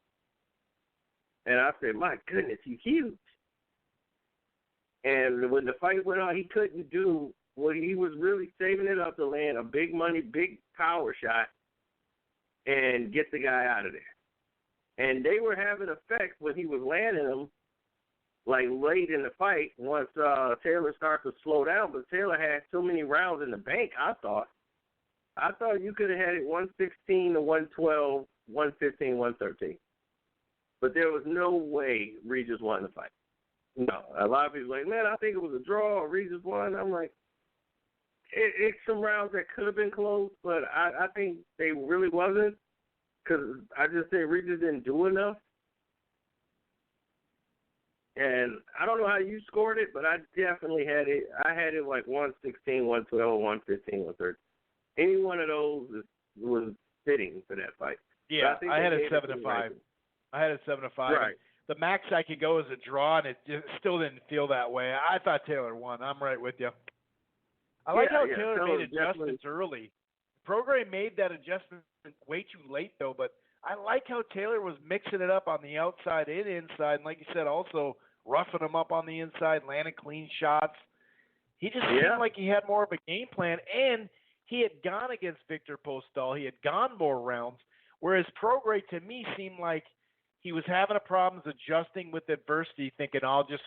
And I said, my goodness, he's huge. And when the fight went on, he couldn't do what he was really saving it up to land a big money, big power shot and get the guy out of there. And they were having effects when he was landing them, like late in the fight, once Taylor started to slow down. But Taylor had so many rounds in the bank, I thought you could have had it 116 to 112, 115, 113. But there was no way Regis won the fight. No. A lot of people were like, man, I think it was a draw or Regis won. I'm like, it's some rounds that could have been close, but I think they really wasn't, because I just said Regis didn't do enough. And I don't know how you scored it, but I definitely had it. I had it like 116, 112, 115, 113. Any one of those was fitting for that fight. Yeah, I had it 7-5. I had it 7-5. Right. The max I could go is a draw, and it still didn't feel that way. I thought Taylor won. I'm right with you. I like how Taylor made adjustments early. Prograis made that adjustment way too late, though, but I like how Taylor was mixing it up on the outside and inside, and like you said, also roughing him up on the inside, landing clean shots. He just seemed like he had more of a game plan, and he had gone against Victor Postol. He had gone more rounds, whereas Prograis, to me, seemed like he was having problems adjusting with adversity, thinking, I'll just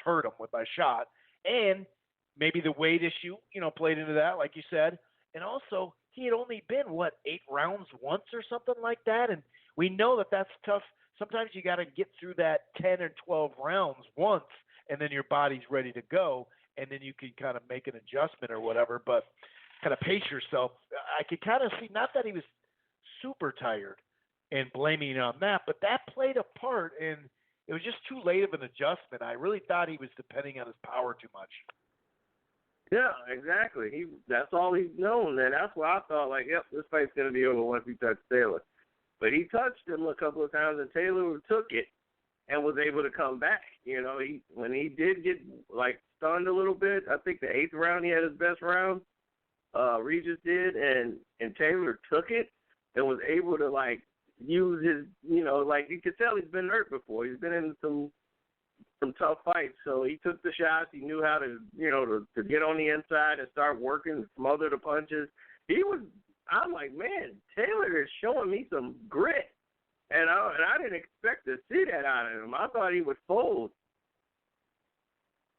hurt him with my shot. And maybe the weight issue, played into that, like you said. And also, he had only been, 8 rounds once or something like that? And we know that that's tough. Sometimes you got to get through that 10 or 12 rounds once, and then your body's ready to go, and then you can kind of make an adjustment or whatever, but kind of pace yourself. I could kind of see, not that he was super tired and blaming it on that, but that played a part, and it was just too late of an adjustment. I really thought he was depending on his power too much. Yeah, exactly. That's all he's known, and that's why I thought, like, yep, this fight's going to be over once he touched Taylor. But he touched him a couple of times, and Taylor took it and was able to come back. When he did get, like, stunned a little bit, I think the 8th round he had his best round, Regis did, and Taylor took it and was able to, like, use his, like, you could tell he's been hurt before. He's been in some tough fights, so he took the shots. He knew how to, to get on the inside and start working, smother the punches. He was I'm like, man, Taylor is showing me some grit. And I didn't expect to see that out of him. I thought he would fold.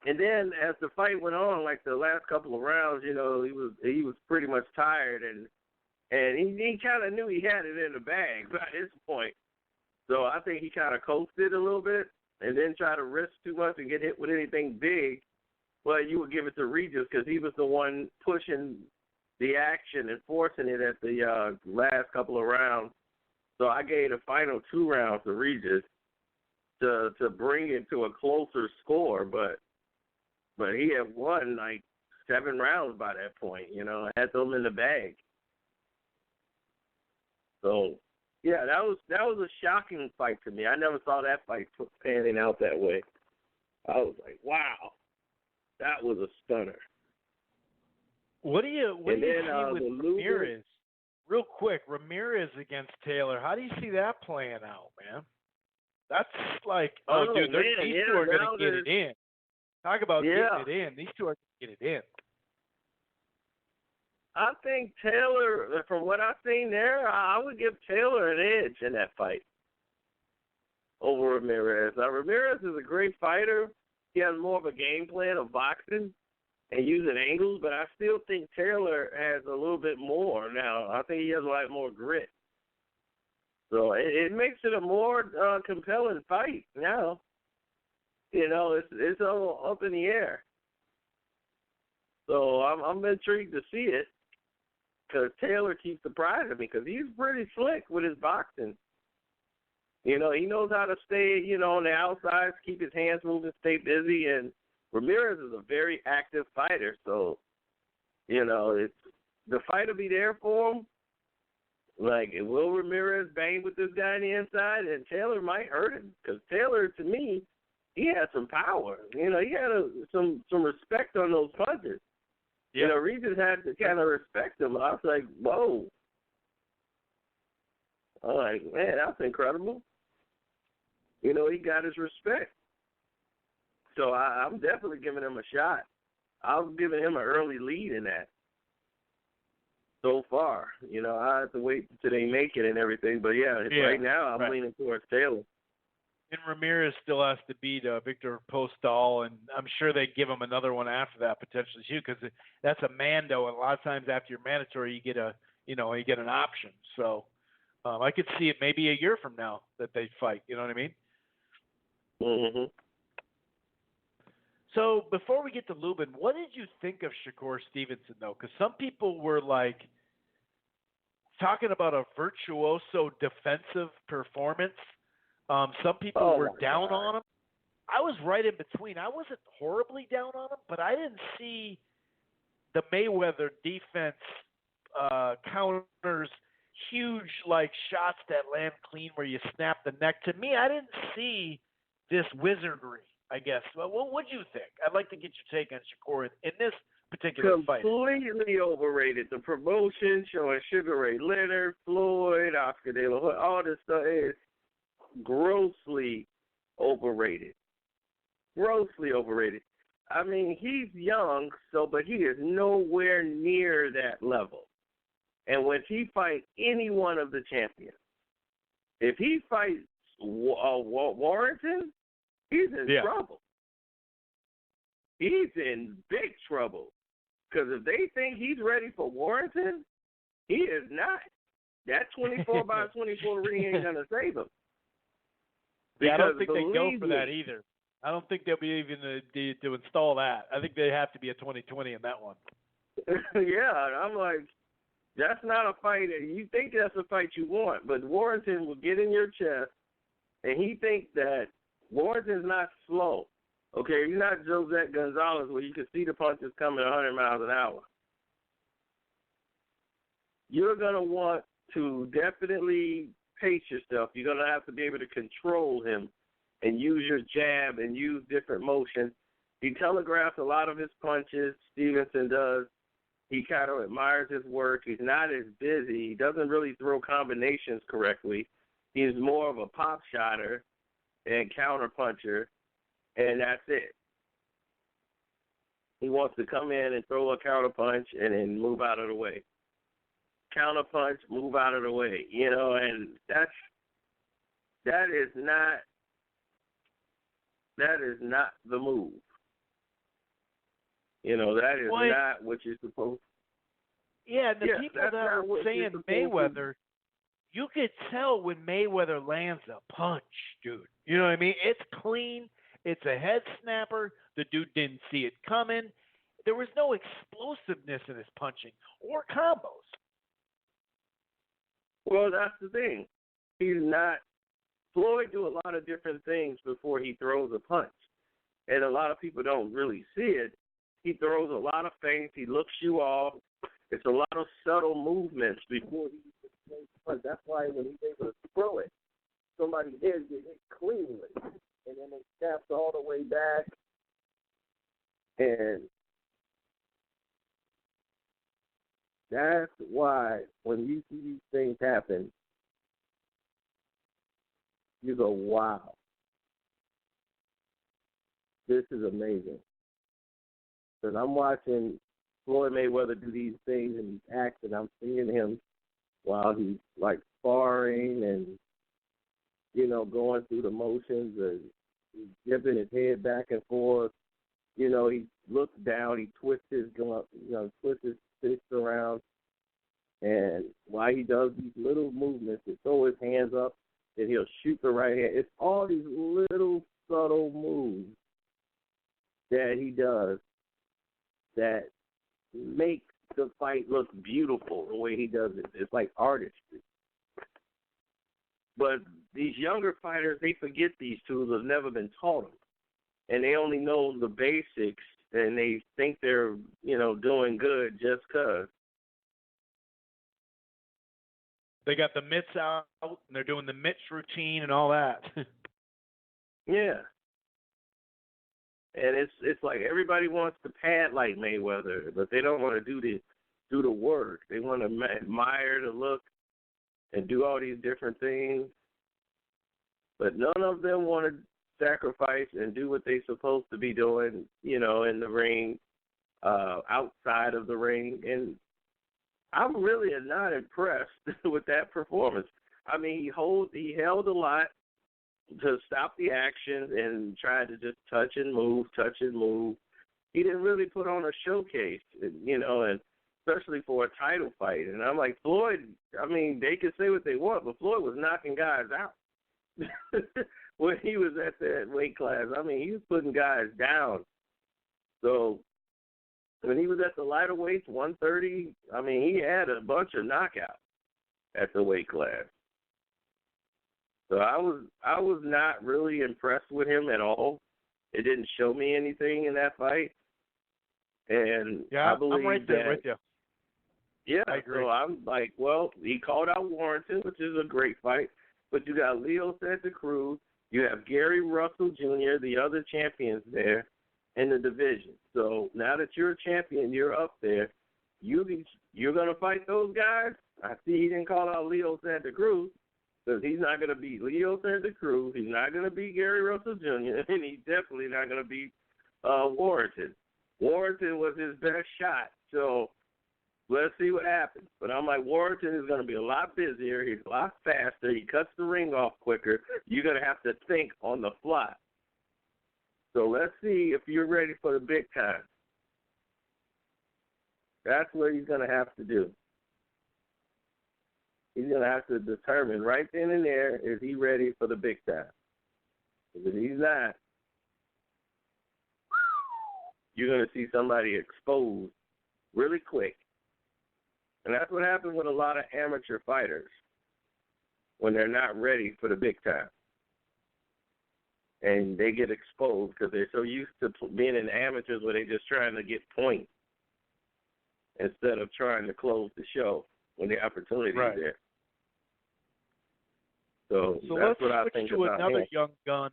And then as the fight went on, like the last couple of rounds, he was pretty much tired, and he kind of knew he had it in the bag by this point. So I think he kind of coasted a little bit and didn't try to risk too much and get hit with anything big. Well, you would give it to Regis because he was the one pushing the action and forcing it at the last couple of rounds. So I gave the final 2 rounds to Regis to bring it to a closer score, but he had won like 7 rounds by that point, had them in the bag. So, yeah, that was a shocking fight to me. I never saw that fight panning out that way. I was like, wow, that was a stunner. What do you see with Ramirez? Lubin? Real quick, Ramirez against Taylor. How do you see that playing out, man? That's like, these two are going to get it in. Talk about getting it in. These two are going to get it in. I think Taylor, from what I've seen there, I would give Taylor an edge in that fight over Ramirez. Now, Ramirez is a great fighter. He has more of a game plan of boxing and using angles, but I still think Taylor has a little bit more now. I think he has a lot more grit. So it makes it a more compelling fight now. It's all up in the air. So I'm intrigued to see it because Taylor keeps surprising me because he's pretty slick with his boxing. He knows how to stay, on the outside, keep his hands moving, stay busy, and Ramirez is a very active fighter. So, the fight will be there for him. Like, will Ramirez bang with this guy on the inside? And Taylor might hurt him because Taylor, to me, he had some power. He had some respect on those punches. Yeah. Regis had to kind of respect him. I was like, whoa. I'm like, man, that's incredible. He got his respect. So I'm definitely giving him a shot. I'm giving him an early lead in that. So far, I have to wait until they make it and everything. But, right now I'm leaning towards Taylor. And Ramirez still has to beat Victor Postal, and I'm sure they give him another one after that potentially too, because that's a Mando, and a lot of times after your mandatory, you get an option. So I could see it maybe a year from now that they fight. You know what I mean? Mhm. So before we get to Lubin, what did you think of Shakur Stevenson though? Because some people were like talking about a virtuoso defensive performance. Some people were down on him. I was right in between. I wasn't horribly down on him, but I didn't see the Mayweather defense counters, huge like shots that land clean where you snap the neck. To me, I didn't see this wizardry, I guess. Well, what would you think? I'd like to get your take on Shakur in this particular fight. Completely overrated. The promotion showing Sugar Ray Leonard, Floyd, Oscar De La Hoya, all this stuff is grossly overrated. Grossly overrated. I mean, he's young, but he is nowhere near that level. And when he fights any one of the champions, if he fights Warrington, he's in trouble. He's in big trouble. Because if they think he's ready for Warrington, he is not. That 24 by 24 ring ain't going to save him. I don't think they go for that either. I don't think they'll be even to install that. I think they have to be a 2020 in that one. Yeah, I'm like, that's not a fight. You think that's a fight you want, but Warrington will get in your chest, and he thinks that Warrington's not slow. Okay, he's not Josette Gonzalez where you can see the punches coming 100 miles an hour. You're going to want to definitely pace yourself. You're going to have to be able to control him and use your jab and use different motions. He telegraphs a lot of his punches. Stevenson does. He kind of admires his work. He's not as busy. He doesn't really throw combinations correctly. He's more of a pop shotter and counter puncher, and that's it. He wants to come in and throw a counter punch and then move out of the way. counterpunch, move out of the way, and that is not the move. That is not what you're supposed to. Yeah, the people that are saying Mayweather, you could tell when Mayweather lands a punch, dude. You know what I mean? It's clean. It's a head snapper. The dude didn't see it coming. There was no explosiveness in his punching or combos. Well, that's the thing. He's not. Floyd do a lot of different things before he throws a punch, and a lot of people don't really see it. He throws a lot of things. He looks you off. It's a lot of subtle movements before he throws a punch. That's why when he's able to throw it, somebody's head gets hit cleanly, and then it snaps all the way back. And that's why when you see these things happen, you go, wow, this is amazing. Because I'm watching Floyd Mayweather do these things and he's acting. I'm seeing him while he's like sparring and, going through the motions and he's dipping his head back and forth. He looks down, he twists his fists around. And while he does these little movements, he'll throw his hands up and he'll shoot the right hand. It's all these little subtle moves that he does that make the fight look beautiful the way he does it. It's like artistry. But these younger fighters, they forget these tools. Have never been taught them. And they only know the basics, and they think they're, doing good just because. They got the mitts out, and they're doing the mitts routine and all that. Yeah. And it's like everybody wants to pad like Mayweather, but they don't want to do the work. They want to admire the look and do all these different things. But none of them want to sacrifice and do what they're supposed to be doing, in the ring, outside of the ring. And I'm really not impressed with that performance. I mean, he held a lot to stop the action and tried to just touch and move. He didn't really put on a showcase, and especially for a title fight. And I'm like, Floyd, I mean, they can say what they want, but Floyd was knocking guys out when he was at that weight class. I mean, he was putting guys down. So when he was at the lighter weights, 130, I mean, he had a bunch of knockouts at the weight class. So I was not really impressed with him at all. It didn't show me anything in that fight. And yeah, I believe I'm right there with you. Yeah, I agree. So I'm like, well, he called out Warrington, which is a great fight. But you got Leo Santa Cruz, you have Gary Russell Jr., the other champions there in the division. So now that you're a champion, you're up there. You're going to fight those guys? I see he didn't call out Leo Santa Cruz because he's not going to beat Leo Santa Cruz. He's not going to beat Gary Russell Jr., and he's definitely not going to beat Warrington. Warrington was his best shot. So let's see what happens. But I'm like, Warrington is going to be a lot busier. He's a lot faster. He cuts the ring off quicker. You're going to have to think on the fly. So let's see if you're ready for the big time. That's what he's going to have to do. He's going to have to determine right then and there, is he ready for the big time? Because if he's not, you're going to see somebody exposed really quick. And that's what happens with a lot of amateur fighters when they're not ready for the big time. And they get exposed because they're so used to being in amateurs where they're just trying to get points instead of trying to close the show when the opportunity is there. So that's what I think about him. So let's switch to another young gun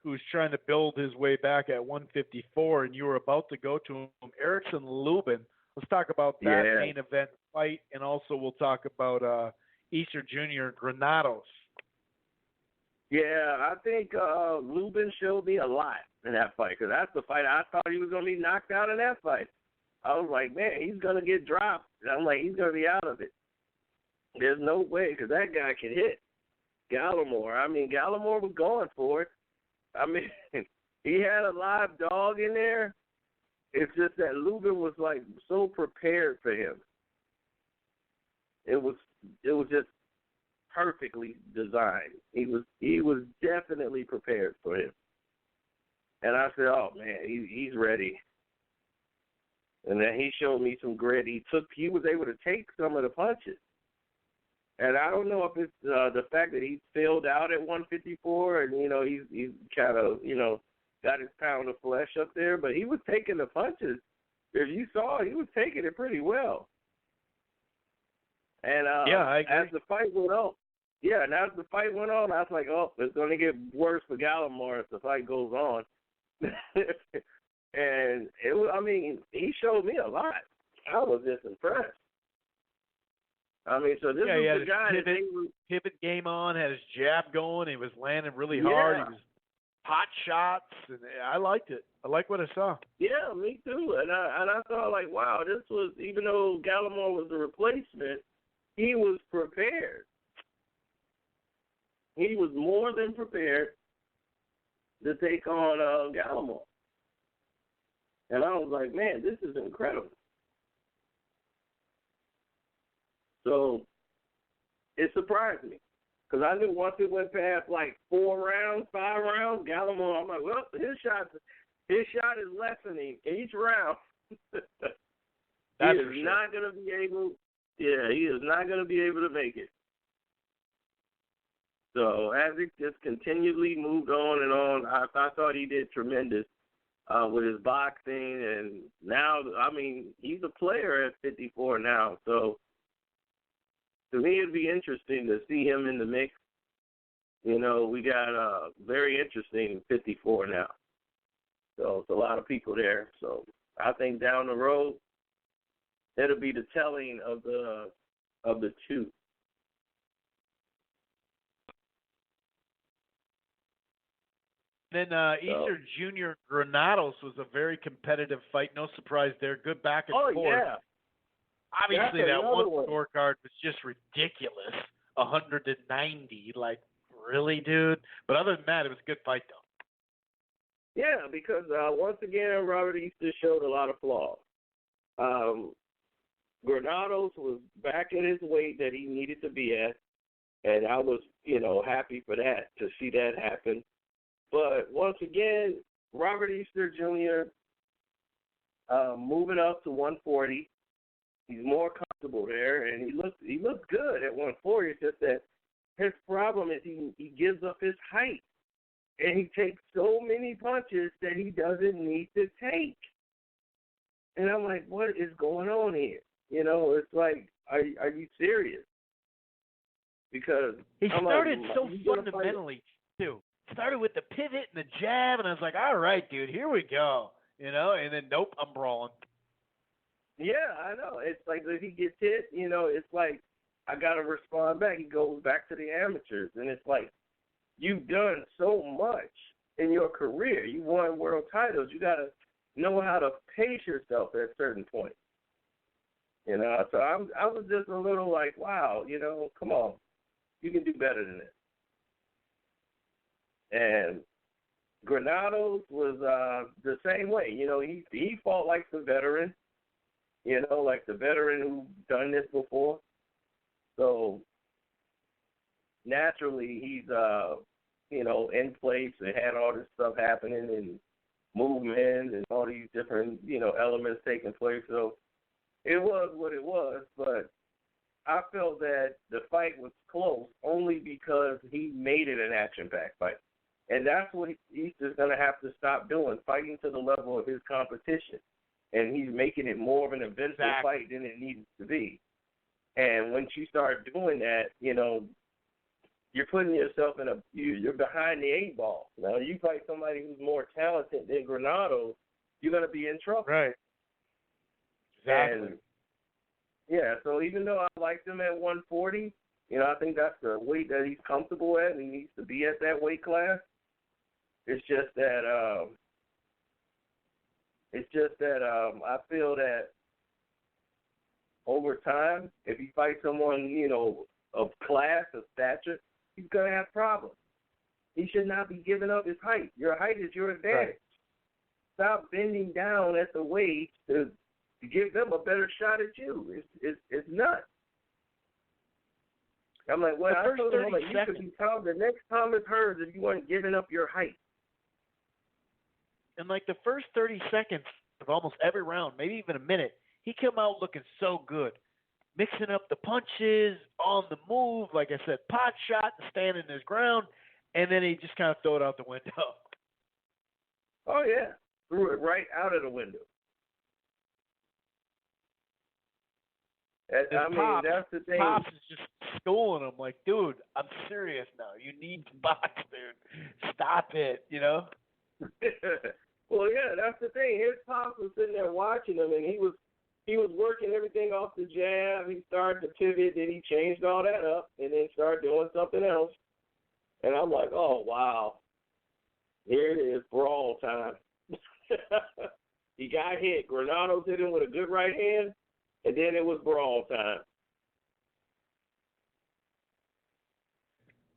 who's trying to build his way back at 154, and you were about to go to him, Erickson Lubin. Let's talk about that main event fight, and also we'll talk about Easter Jr. Granados. Yeah, I think Lubin showed me a lot in that fight because that's the fight I thought he was going to be knocked out in that fight. I was like, man, he's going to get dropped. And I'm like, he's going to be out of it. There's no way, because that guy can hit. Gallimore. I mean, Gallimore was going for it. I mean, he had a live dog in there. It's just that Lubin was like so prepared for him. It was just perfectly designed. He was definitely prepared for him. And I said, oh man, he's ready. And then he showed me some grit. He was able to take some of the punches. And I don't know if it's the fact that he filled out at 154 and, he's kind of, got his pound of flesh up there, but he was taking the punches. If you saw, he was taking it pretty well. And I agree. as the fight went on, I was like, oh, it's going to get worse for Gallimore if the fight goes on. And he showed me a lot. I was just impressed. I mean, so this is the guy that pivot game on, had his jab going. He was landing really hard. He was hot shots, and I liked it. I like what I saw. Yeah, me too. And I thought, like, wow, this was, even though Gallimore was the replacement, he was prepared. He was more than prepared to take on Gallimore. And I was like, man, this is incredible. So it surprised me. Because I knew once it went past like 4 rounds, 5 rounds, Gallimore, I'm like, well, his shot is lessening each round. He is not going to be able to make it. So as it just continually moved on and on, I thought he did tremendous with his boxing. And now, I mean, he's a player at 54 now. So to me, it'd be interesting to see him in the mix. We got very interesting 54 now. So it's a lot of people there. So I think down the road, it'll be the telling of the two. Then Easter Junior Granados was a very competitive fight. No surprise there. Good back and forth. Oh, yeah. Obviously, that one scorecard was just ridiculous. 190. Like, really, dude? But other than that, it was a good fight, though. Yeah, because once again, Robert Easter showed a lot of flaws. Granados was back at his weight that he needed to be at, and I was, happy for that, to see that happen. But once again, Robert Easter Jr. Moving up to 140. He's more comfortable there, and he looks good at 140. It's just that his problem is he gives up his height, and he takes so many punches that he doesn't need to take. And I'm like, what is going on here? It's like, are you serious? Because he started so fundamentally too. Started with the pivot and the jab, and I was like, all right, dude, here we go. And then nope, I'm brawling. Yeah, I know. It's like if he gets hit, it's like I got to respond back. He goes back to the amateurs, and it's like you've done so much in your career. You won world titles. You got to know how to pace yourself at certain points. So I was just a little like, wow, come on. You can do better than this. And Granados was the same way. He fought like the veteran, like the veteran who done this before. So naturally he's, in place and had all this stuff happening and movement and all these different, elements taking place. So it was what it was, but I felt that the fight was close only because he made it an action-packed fight. And that's what Easter's going to have to stop doing, fighting to the level of his competition. And he's making it more of an eventful fight than it needs to be. And once you start doing that, you're putting yourself you're behind the 8 ball. Now, you fight somebody who's more talented than Granados, you're going to be in trouble. Right. Exactly. And, yeah, so even though I liked him at 140, I think that's the weight that he's comfortable at, and he needs to be at that weight class. It's just that I feel that over time, if he fights someone, of class, of stature, he's going to have problems. He should not be giving up his height. Your height is your advantage. Right. Stop bending down at the waist to give them a better shot at you. It's nuts. I'm like, well, I told him, you could be told the next time it's hers if you weren't giving up your height. And like the first 30 seconds of almost every round, maybe even a minute, he came out looking so good, mixing up the punches, on the move, like I said, pot shot, and standing his ground, and then he just kind of threw it out the window. Oh, yeah. Threw it right out of the window. That's the thing. Pops is just schooling him, like, dude, I'm serious now. You need to box, dude. Stop it, Well, yeah, that's the thing. His pops was sitting there watching him, and he was working everything off the jab. He started to pivot, then he changed all that up, and then started doing something else. And I'm like, oh, wow. Here it is, brawl time. He got hit. Granados hit him with a good right hand, and then it was brawl time.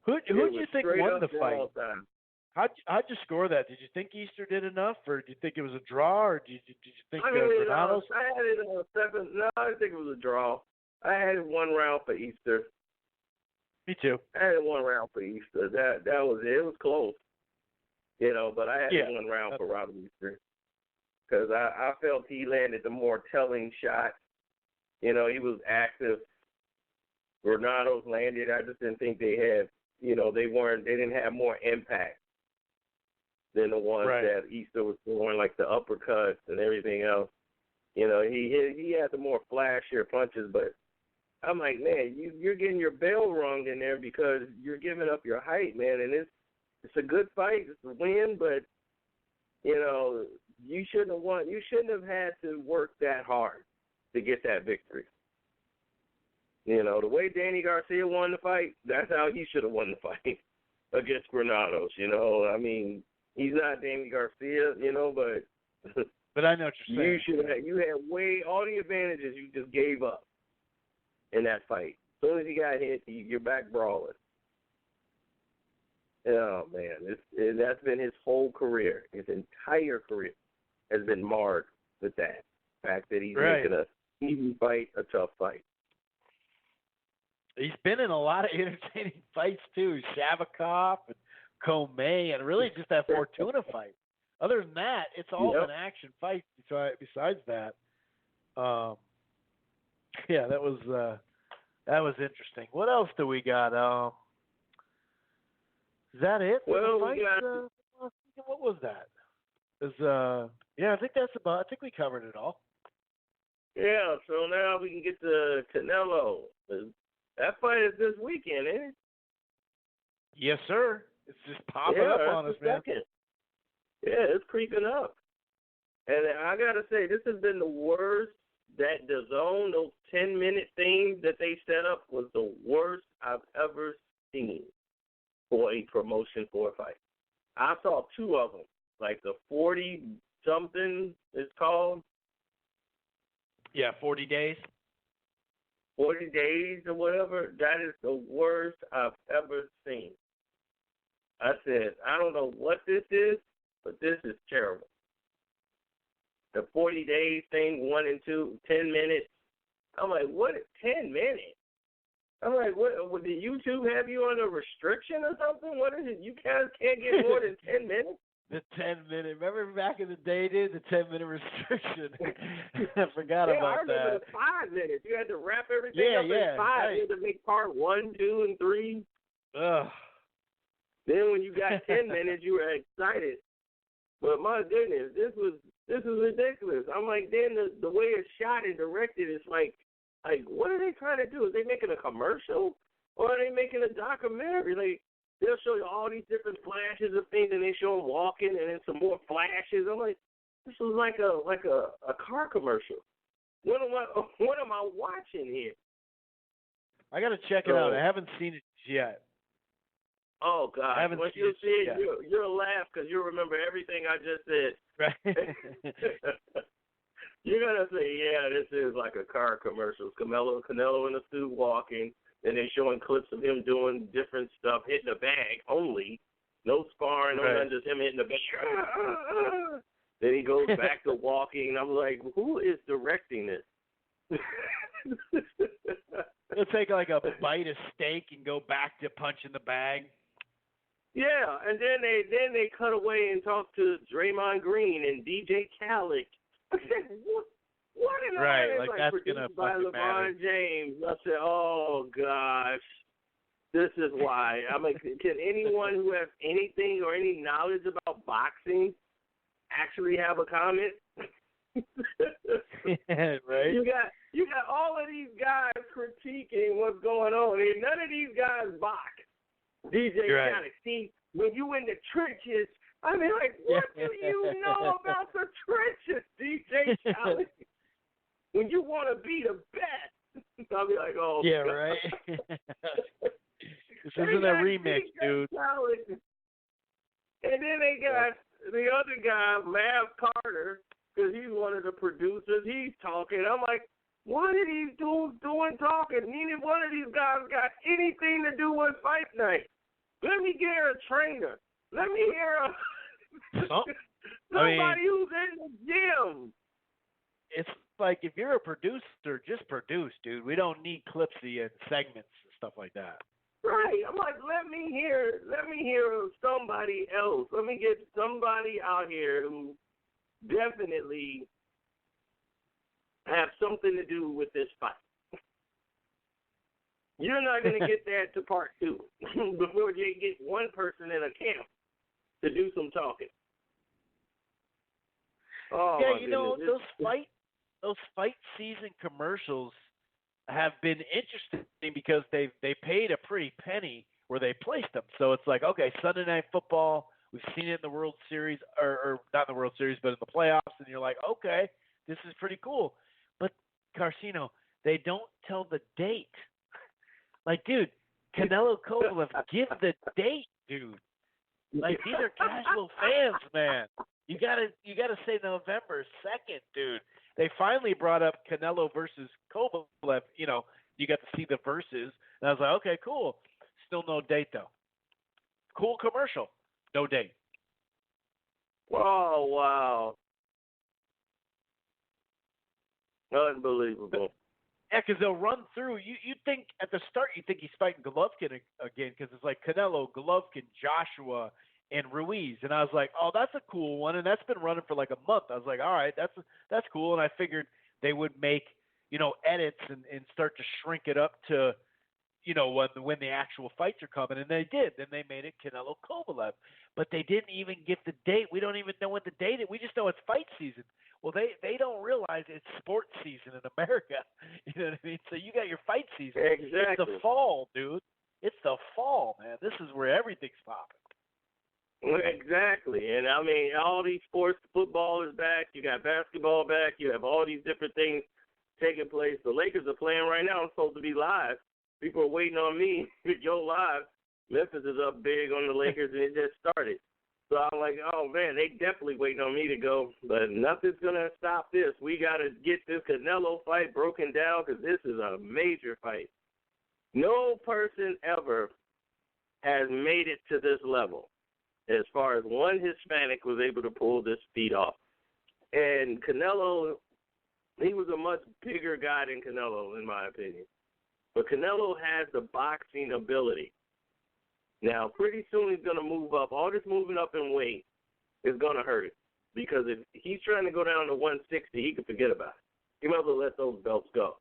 Who'd you think won the fight? Time. How'd you score that? Did you think Easter did enough, or did you think it was a draw, or did you think Granados? I had it on 7. No, I didn't think it was a draw. I had it 1 round for Easter. Me too. I had it 1 round for Easter. That was it. It was close, but I had it 1 round for Robert Easter because I felt he landed the more telling shot. He was active. Granados landed. I just didn't think they had. They didn't have more impact than the ones that Easter was throwing, like the uppercuts and everything else. He had the more flashier punches, but I'm like, man, you're getting your bell rung in there because you're giving up your height, man, and it's a good fight, it's a win, but you shouldn't have won. You shouldn't have had to work that hard to get that victory. The way Danny Garcia won the fight, that's how he should have won the fight against Granados. I mean, he's not Danny Garcia, but But I know what you're saying. You had all the advantages you just gave up in that fight. As soon as he got hit, you're back brawling. Oh, man. That's been his whole career. His entire career has been marred with that. The fact that he's making an easy fight a tough fight. He's been in a lot of entertaining fights, too. Shavakov and Comey, and really just that Fortuna fight. Other than that, it's all an action fight besides that. Yeah, that was interesting. What else do we got? Is that it? Well, what was that? I think that's about. I think we covered it all. Yeah, so now we can get to Canelo. That fight is this weekend, ain't it? Yes, sir. It's just popping up on us, man. Yeah, it's creeping up. And I got to say, this has been the worst. That DAZN, those 10-minute things that they set up was the worst I've ever seen for a promotion for a fight. I saw 2 of them, like the 40-something it's called. Yeah, 40 days. 40 days or whatever. That is the worst I've ever seen. I said, I don't know what this is, but this is terrible. The 40 days thing, 1 and 2, 10 minutes. I'm like, what? 10 minutes? I'm like, what? Did YouTube have you on a restriction or something? What is it? You guys can't get more than 10 minutes? The 10-minute. Remember back in the day, dude, the 10-minute restriction. I forgot about that. I remember the 5 minutes. You had to wrap everything up in 5. Right. You had to make part 1, 2, and 3. Ugh. Then when you got 10 minutes, you were excited. But my goodness, this was ridiculous. I'm like, then the way it's shot and directed is like, what are they trying to do? Is they making a commercial or are they making a documentary? Like, they'll show you all these different flashes of things, and they show them walking, and then some more flashes. I'm like, this was like a car commercial. What am I watching here? I got to check it out. I haven't seen it yet. Oh, God. I haven't Once seen you it see yet. it, you'll laugh because you'll remember everything I just said. Right. You're gonna say, yeah, this is like a car commercial. Canelo in the suit walking, and they're showing clips of him doing different stuff, hitting a bag only, no sparring, no nothing, just him hitting the bag. Then he goes back to walking. I'm like, who is directing this? He'll take like a bite of steak and go back to punching the bag. Yeah, and then they cut away and talk to Draymond Green and DJ Khaled. What in the right, like that's produced gonna by fucking LeBron matter. James. I said, oh gosh, this is why. I mean, can anyone who has anything or any knowledge about boxing actually have a comment? Right. You got all of these guys critiquing what's going on, and none of these guys box. DJ Khaled, see, when you in the trenches, I mean, like, what do you know about the trenches, DJ Khaled? When you want to be the best, I'll be like, oh, yeah, God. right. This isn't a remix, dude. Khaled. And then they got the other guy, Mav Carter, because he's one of the producers. He's talking. I'm like, what are these dudes doing talking? Neither one of these guys got anything to do with fight night. Let me hear a trainer. Let me hear somebody who's in the gym. It's like if you're a producer, just produce, dude. We don't need clips and segments and stuff like that. Right. I'm like, let me hear somebody else. Let me get somebody out here who definitely have something to do with this fight. You're not going to get that to part 2 before you get one person in a camp to do some talking. Oh, yeah, you know, those fight season commercials have been interesting because they paid a pretty penny where they placed them. So it's like, okay, Sunday Night Football, we've seen it in the World Series, or not in the World Series, but in the playoffs, and you're like, okay, this is pretty cool. But, Carcino, they don't tell the date. Like, dude, Canelo Kovalev, give the date, dude. Like, these are casual fans, man. You gotta say November 2nd, dude. They finally brought up Canelo versus Kovalev. You know, you got to see the verses, and I was like, okay, cool. Still no date though. Cool commercial, no date. Oh wow, unbelievable. Yeah, because they'll run through. You think at the start you think he's fighting Golovkin again because it's like Canelo, Golovkin, Joshua, and Ruiz, and I was like, oh, that's a cool one, and that's been running for like a month. I was like, all right, that's cool, and I figured they would make edits and start to shrink it up to when the actual fights are coming, and they did. Then they made it Canelo Kovalev, but they didn't even get the date. We don't even know what the date is. We just know it's fight season. Well, they don't realize it's sports season in America. You know what I mean? So you got your fight season. Exactly. It's the fall, dude. It's the fall, man. This is where everything's popping. Exactly. And, I mean, all these sports, football is back. You got basketball back. You have all these different things taking place. The Lakers are playing right now. I'm supposed to be live. People are waiting on me to go live. Memphis is up big on the Lakers, and it just started. So I'm like, oh, man, they definitely waiting on me to go. But nothing's going to stop this. We got to get this Canelo fight broken down because this is a major fight. No person ever has made it to this level as far as one Hispanic was able to pull this feat off. And Canelo, he was a much bigger guy than Canelo, in my opinion. But Canelo has the boxing ability. Now, pretty soon he's going to move up. All this moving up in weight is going to hurt it. Because if he's trying to go down to 160, he can forget about it. He might as well let those belts go.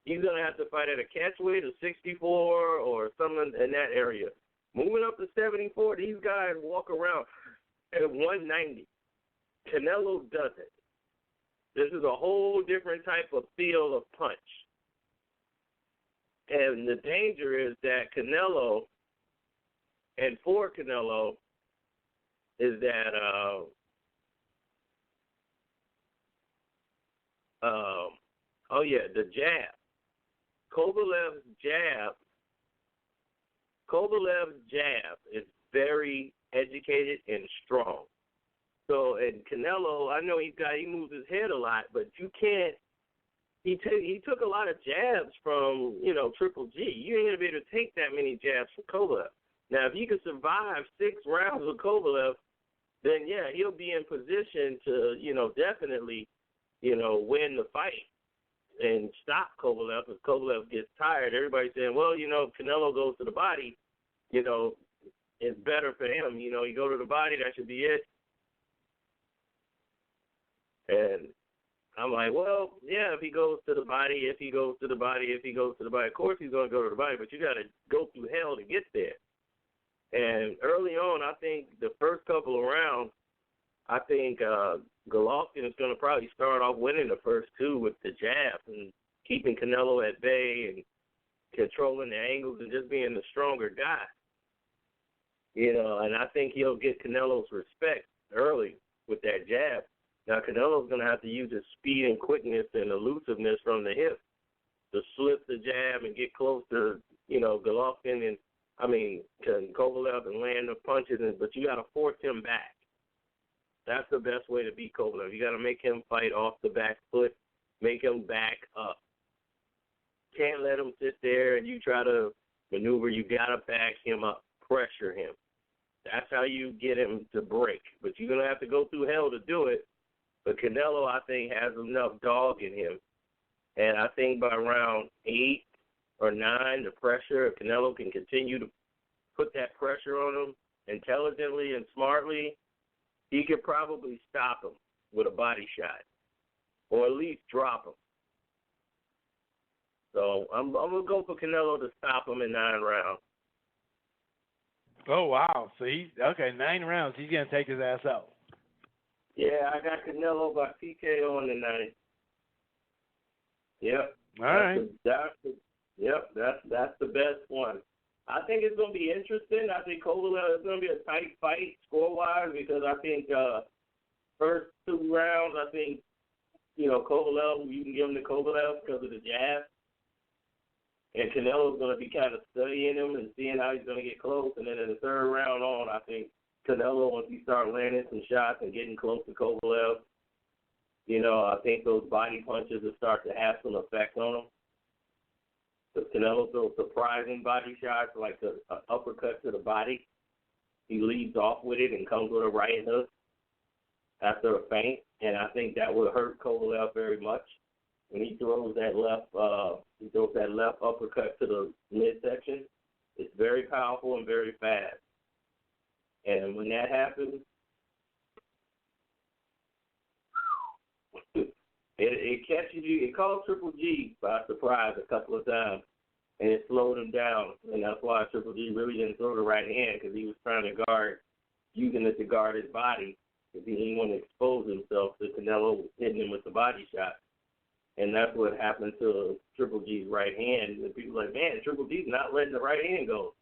He's going to have to fight at a catch weight of 64 or something in that area. Moving up to 74, these guys walk around at 190. Canelo doesn't. This is a whole different type of feel of punch. And the danger is that Canelo, and for Canelo, is that the jab. Kovalev's jab is very educated and strong. So, and Canelo, I know he moves his head a lot, but you can't. He took a lot of jabs from, Triple G. You ain't going to be able to take that many jabs from Kovalev. Now, if you can survive 6 rounds with Kovalev, then, yeah, he'll be in position to, definitely, win the fight and stop Kovalev. If Kovalev gets tired, everybody's saying, well, Canelo goes to the body, it's better for him. You go to the body, that should be it. And I'm like, well, yeah, if he goes to the body, of course he's going to go to the body, but you got to go through hell to get there. And early on, I think the first couple of rounds, I think Golovkin is going to probably start off winning the first 2 with the jabs and keeping Canelo at bay and controlling the angles and just being the stronger guy. And I think he'll get Canelo's respect early with that jab. Now, Canelo's going to have to use his speed and quickness and elusiveness from the hip to slip the jab and get close to, Golovkin and, Kovalev and land the punches, but you got to force him back. That's the best way to beat Kovalev. You got to make him fight off the back foot, make him back up. Can't let him sit there and you try to maneuver. You got to back him up, pressure him. That's how you get him to break. But you're going to have to go through hell to do it. But Canelo, I think, has enough dog in him. And I think by round 8 or 9, the pressure, if Canelo can continue to put that pressure on him intelligently and smartly, he could probably stop him with a body shot or at least drop him. So I'm going to go for Canelo to stop him in 9 rounds. Oh, wow. So 9 rounds. He's going to take his ass out. Yeah, I got Canelo by TKO in the 9th. Yep. All right. That's the best one. I think it's going to be interesting. I think Kovalev is going to be a tight fight score-wise because I think first 2 rounds, I think, Kovalev, you can give him to Kovalev because of the jab. And Canelo's going to be kind of studying him and seeing how he's going to get close. And then in the 3rd round on, I think Canelo, once he start landing some shots and getting close to Kovalev, I think those body punches will start to have some effect on him. Because Canelo throws surprising body shots, like an uppercut to the body. He leads off with it and comes with a right hook after a feint, and I think that will hurt Kovalev very much. When he throws that left uppercut to the midsection, it's very powerful and very fast. And when that happens, it catches you. It caught Triple G by surprise a couple of times, and it slowed him down. And that's why Triple G really didn't throw the right hand, because he was trying to using it to guard his body, because he didn't want to expose himself to Canelo hitting him with the body shot. And that's what happened to Triple G's right hand. And people are like, man, Triple G's not letting the right hand go.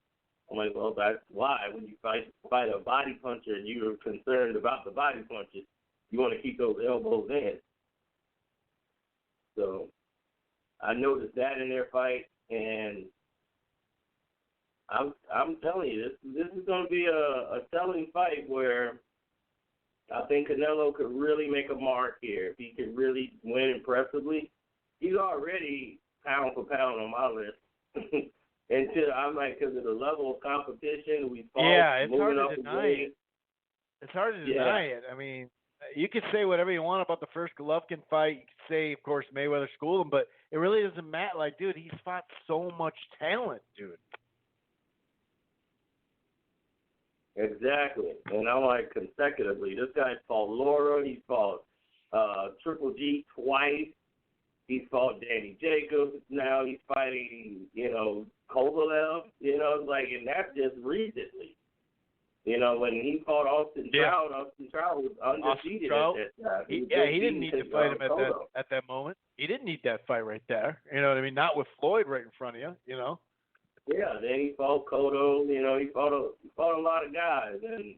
I'm like, well, that's why. When you fight a body puncher and you're concerned about the body punches, you want to keep those elbows in. So I noticed that in their fight, and I'm telling you, this is going to be a telling fight where I think Canelo could really make a mark here. If he could really win impressively, he's already pound for pound on my list. Until I'm like, because of the level of competition, we fought. Yeah, it's hard to deny it. It's hard to deny it. I mean, you could say whatever you want about the first Golovkin fight. You could say, of course, Mayweather schooled him, but it really doesn't matter. Like, dude, he's fought so much talent, dude. Exactly. And I'm like, consecutively, this guy's fought Laura. He's fought Triple G twice. He's fought Danny Jacobs. Now he's fighting, Kovalev. And that's just recently. When he fought Austin Trout, Austin Trout was undefeated at that time. He didn't need to fight him at that moment. He didn't need that fight right there. You know what I mean? Not with Floyd right in front of you, Yeah, then he fought Cotto. He fought a lot of guys. And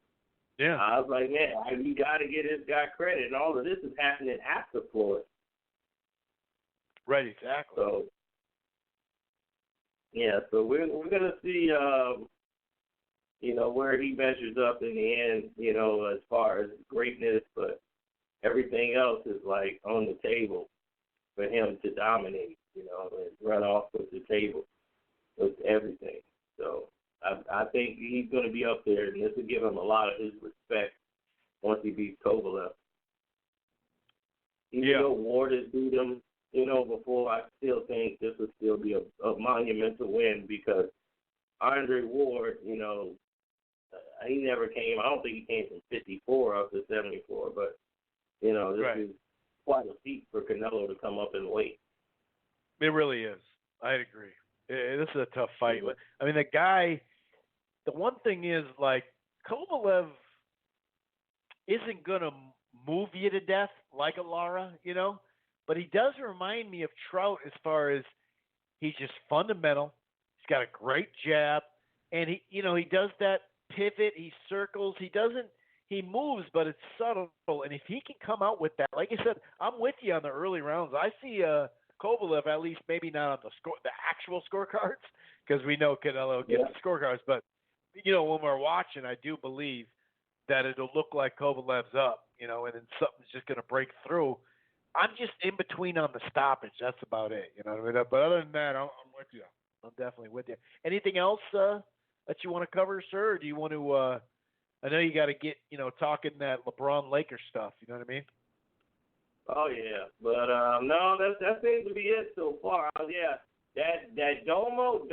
yeah, I was like, man, you got to get this guy credit. And all of this is happening after Floyd. Right, exactly. So, yeah, so we're going to see where he measures up in the end, as far as greatness, but everything else is like on the table for him to dominate, and run off with the table with everything. So I think he's going to be up there, and this will give him a lot of his respect once he beats Kovalev. Even though Ward has beat him, before, I still think this will still be a monumental win because Andre Ward, he never came. I don't think he came from 54 up to 74, but, this is quite a feat for Canelo to come up in weight. It really is. I'd agree. This is a tough fight. I mean, the guy, the one thing is, like, Kovalev isn't going to move you to death like a Lara, but he does remind me of Trout as far as he's just fundamental. He's got a great jab, and he does that pivot. He circles. He moves, but it's subtle. And if he can come out with that, like I said, I'm with you on the early rounds. I see Kovalev, at least maybe not on the actual scorecards, because we know Canelo gets the scorecards. But when we're watching, I do believe that it'll look like Kovalev's up, and then something's just going to break through. I'm just in between on the stoppage. That's about it. You know what I mean? But other than that, I'm with you. I'm definitely with you. Anything else that you want to cover, sir? Or do you want to? I know you got to get talking that LeBron Lakers stuff. You know what I mean? Oh yeah, but no, that seems to be it so far. Yeah, that Dono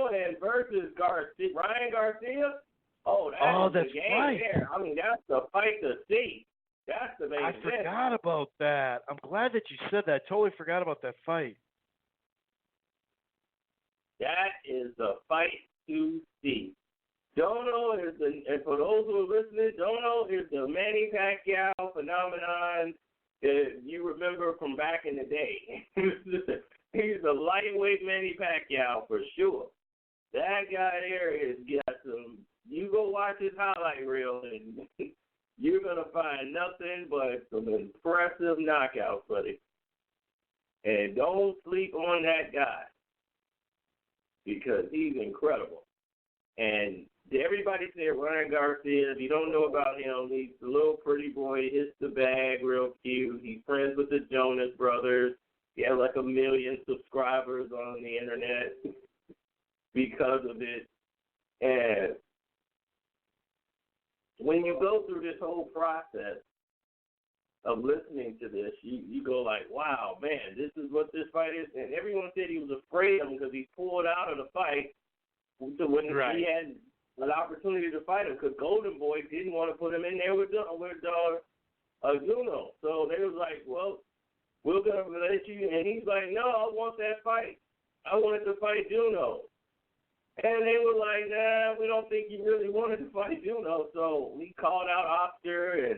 and versus Ryan Garcia. Oh, that's the game right. there. I mean, that's the fight to see. That's the main event. I forgot about that. I'm glad that you said that. I totally forgot about that fight. That is the fight to see. Dono is and for those who are listening, Dono is the Manny Pacquiao phenomenon that you remember from back in the day. He's a lightweight Manny Pacquiao for sure. That guy there has got some. You go watch his highlight reel, and you're gonna find nothing but some impressive knockouts, buddy. And don't sleep on that guy because he's incredible. And everybody said Ryan Garcia, if you don't know about him, he's a little pretty boy, hits the bag real cute. He's friends with the Jonas Brothers. He has like 1 million subscribers on the internet because of it. And when you go through this whole process of listening to this, you go like, wow, man, this is what this fight is. And everyone said he was afraid of him because he pulled out of the fight. So when he had an opportunity to fight him, because Golden Boy didn't want to put him in there with Zuno. So they was like, well, we're going to let you. And he's like, no, I want that fight. I wanted to fight Zuno. And they were like, nah, we don't think you really wanted to fight Zuno. So we called out Oscar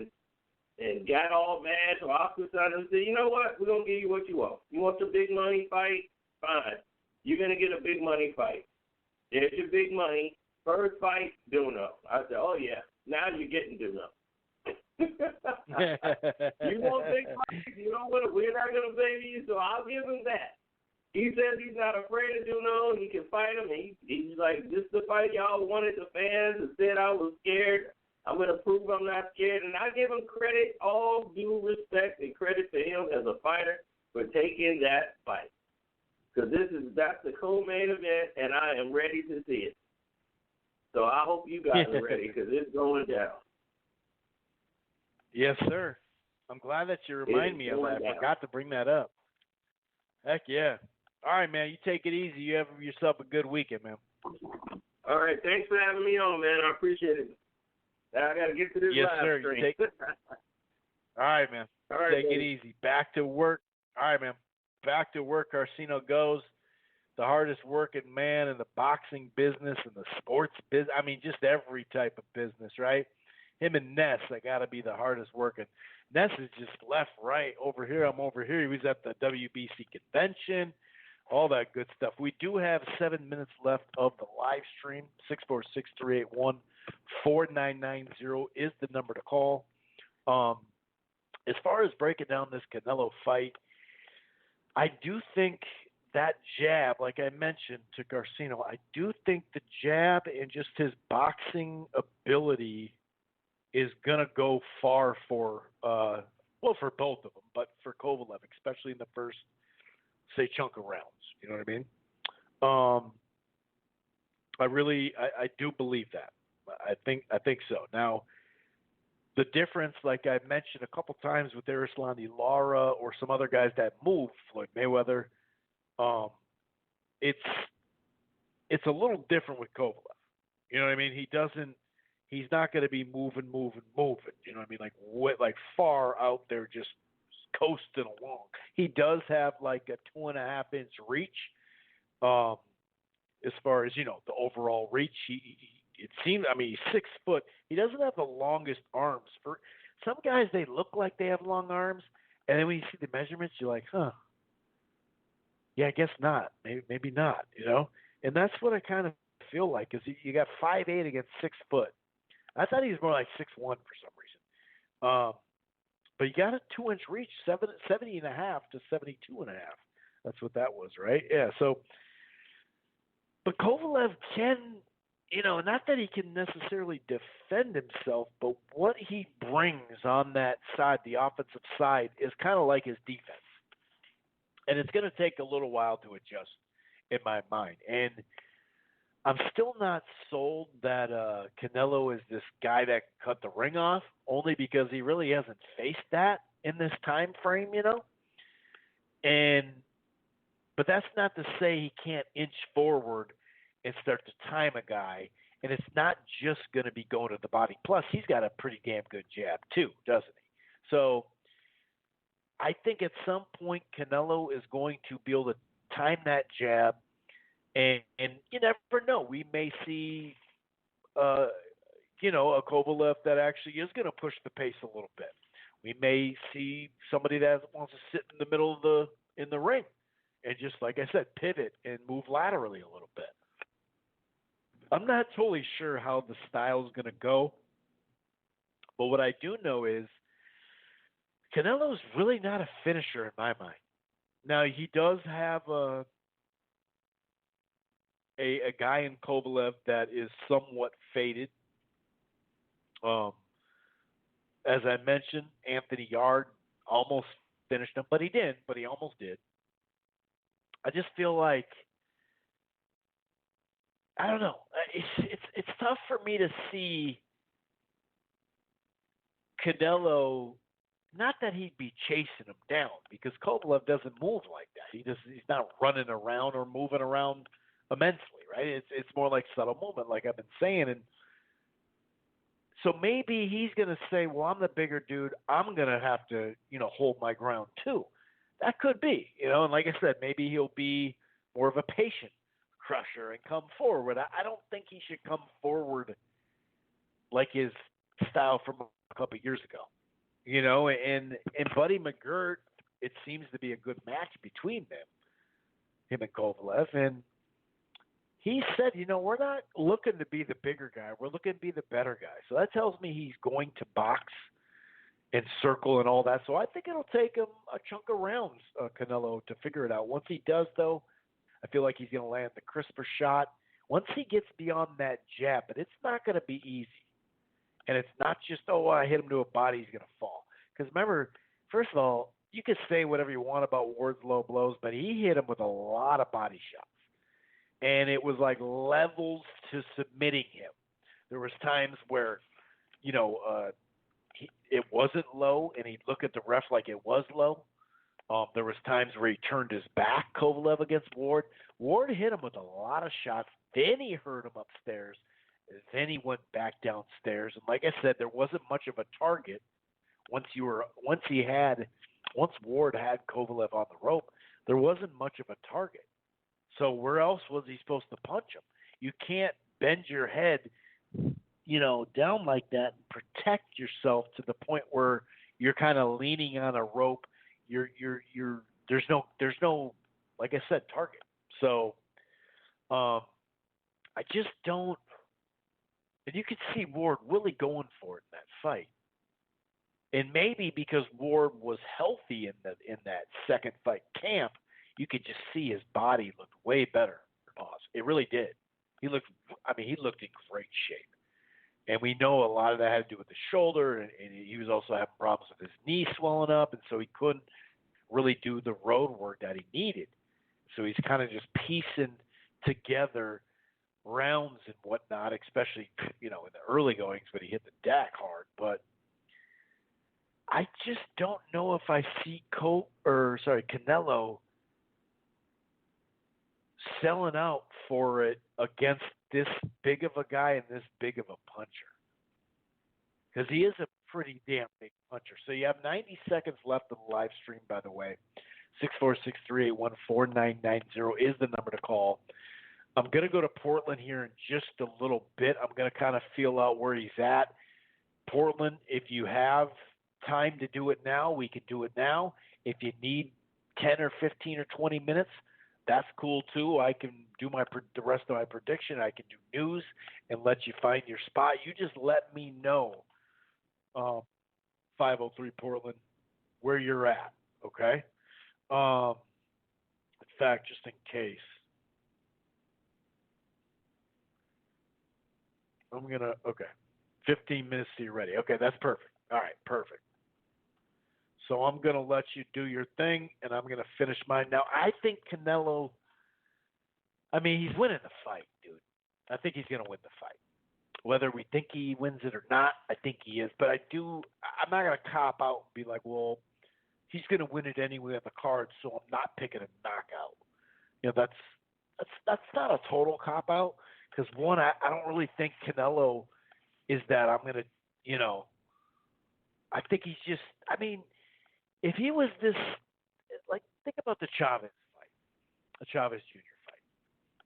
and got all mad. So Oscar started and said, you know what? We're going to give you what you want. You want your big money fight? Fine. You're going to get a big money fight. There's your big money. First fight, Duno. I said, oh, yeah. Now you're getting Duno. You want big fights? You don't want to, we're not going to baby you, so I'll give him that. He says he's not afraid of Duno, and he can fight him. And he's like, this is the fight y'all wanted, the fans, and said I was scared. I'm going to prove I'm not scared. And I give him credit, all due respect and credit to him as a fighter for taking that fight. Because that's the co-main event, and I am ready to see it. So I hope you guys are ready, because it's going down. Yes, sir. I'm glad that you remind me of that. I forgot to bring that up. Heck yeah. All right, man. You take it easy. You have yourself a good weekend, man. All right. Thanks for having me on, man. I appreciate it. Now I got to get to this live stream. All right, man. All right, take it easy. Back to work. All right, man. Back to work, Arsino goes. The hardest working man in the boxing business and the sports business. I mean, just every type of business, right? Him and Ness, they got to be the hardest working. Ness is just left, right, over here. I'm over here. He was at the WBC convention, all that good stuff. We do have 7 minutes left of the live stream. 646-381-4990 is the number to call. As far as breaking down this Canelo fight, I do think that jab, like I mentioned to Garcino, I do think the jab and just his boxing ability is going to go far for, for both of them, but for Kovalev, especially in the first, say, chunk of rounds. You know what I mean? I do believe that. I think so. Now, the difference, like I mentioned a couple times with Erislandy Lara or some other guys that move, Floyd Mayweather, it's a little different with Kovalev. You know what I mean? He's not going to be moving. You know what I mean? Like far out there, just coasting along. He does have like a 2.5 inch reach. As far as, the overall reach, it seems, he's 6 foot. He doesn't have the longest arms. For some guys, they look like they have long arms, and then when you see the measurements, you're like, huh. Yeah, I guess not. Maybe not, And that's what I kind of feel like, is you got 5'8" against 6 foot. I thought he was more like 6'1" for some reason. But you got a 2 inch reach, 70.5 to 72.5. That's what that was, right? Yeah, so. But Kovalev can, not that he can necessarily defend himself, but what he brings on that side, the offensive side, is kind of like his defense. And it's going to take a little while to adjust in my mind. And I'm still not sold that Canelo is this guy that cut the ring off, only because he really hasn't faced that in this time frame, But that's not to say he can't inch forward and start to time a guy. And it's not just going to be going to the body. Plus, he's got a pretty damn good jab too, doesn't he? So I think at some point Canelo is going to be able to time that jab. And you never know. We may see, a Kovalev that actually is going to push the pace a little bit. We may see somebody that wants to sit in the middle of in the ring. And just, like I said, pivot and move laterally a little bit. I'm not totally sure how the style is going to go. But what I do know is Canelo's really not a finisher in my mind. Now, he does have a guy in Kovalev that is somewhat faded. As I mentioned, Anthony Yard almost finished him, but he didn't, but he almost did. I just feel like, I don't know. It's tough for me to see Canelo. Not that he'd be chasing him down, because Kovalev doesn't move like that. He's not running around or moving around immensely, right? It's more like subtle movement, like I've been saying. And so maybe he's going to say, well, I'm the bigger dude. I'm going to have to, hold my ground too. That could be, and like I said, maybe he'll be more of a patient crusher and come forward. I don't think he should come forward like his style from a couple of years ago, and Buddy McGirt, it seems to be a good match between him and Kovalev. And he said, we're not looking to be the bigger guy. We're looking to be the better guy. So that tells me he's going to box and circle and all that. So I think it'll take him a chunk of rounds, Canelo, to figure it out. Once he does, though, I feel like he's going to land the crisper shot. Once he gets beyond that jab, but it's not going to be easy. And it's not just, I hit him to a body, he's going to fall. Because remember, first of all, you can say whatever you want about Ward's low blows, but he hit him with a lot of body shots. And it was like levels to submitting him. There was times where, it wasn't low, and he'd look at the ref like it was low. There was times where he turned his back, Kovalev, against Ward. Ward hit him with a lot of shots. Then he hurt him upstairs. Then he went back downstairs. And like I said, there wasn't much of a target once Ward had Kovalev on the rope. There wasn't much of a target. So where else was he supposed to punch him? You can't bend your head, down like that and protect yourself to the point where you're kind of leaning on a rope. There's no, like I said, target. So, I just don't, and you could see Ward really going for it in that fight. And maybe because Ward was healthy in that second fight camp, you could just see his body looked way better. Pause. It really did. He looked in great shape. And we know a lot of that had to do with the shoulder, and he was also having problems with his knee swelling up, and so he couldn't really do the road work that he needed. So he's kind of just piecing together rounds and whatnot, especially, in the early goings when he hit the deck hard. But I just don't know if I see Canelo selling out for it against this big of a guy and this big of a puncher. Because he is a pretty damn big puncher. So you have 90 seconds left of the live stream, by the way. 646-381-4990 is the number to call. I'm going to go to Portland here in just a little bit. I'm going to kind of feel out where he's at. Portland, if you have time to do it now, we can do it now. If you need 10 or 15 or 20 minutes, that's cool too. I can do the rest of my prediction. I can do news and let you find your spot. You just let me know, 503 Portland, where you're at, okay? In fact, just in case, I'm going to, 15 minutes till you're ready. Okay, that's perfect. All right, perfect. So I'm going to let you do your thing, and I'm going to finish mine. Now, I think Canelo, he's winning the fight, dude. I think he's going to win the fight. Whether we think he wins it or not, I think he is. But I'm not going to cop out and be like, well, he's going to win it anyway on the card, so I'm not picking a knockout. That's not a total cop out because, one, I don't really think Canelo is that. I'm going to, I think he's just, if he was this, think about the Chavez fight, the Chavez Jr. fight,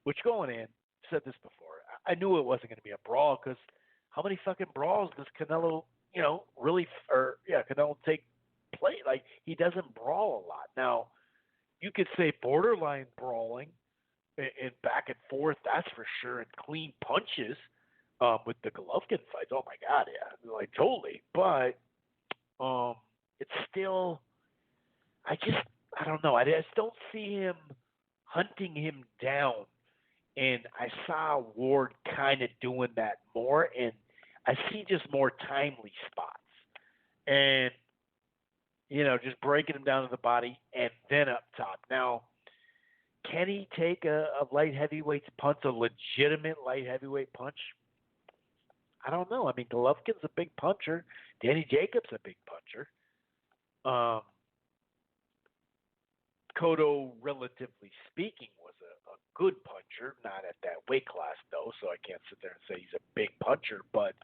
which going in, said this before, I knew it wasn't going to be a brawl because how many fucking brawls does Canelo, Canelo take play? Like, he doesn't brawl a lot. Now, you could say borderline brawling and back and forth, that's for sure, and clean punches with the Golovkin fights. Oh, my God, yeah, totally. But it's still, I don't know. I just don't see him hunting him down. And I saw Ward kind of doing that more, and I see just more timely spots. And, just breaking him down to the body and then up top. Now, can he take a light heavyweight's punch, a legitimate light heavyweight punch? I don't know. Golovkin's a big puncher. Danny Jacobs a big puncher. Cotto, relatively speaking, was a good puncher. Not at that weight class, though, so I can't sit there and say he's a big puncher. But,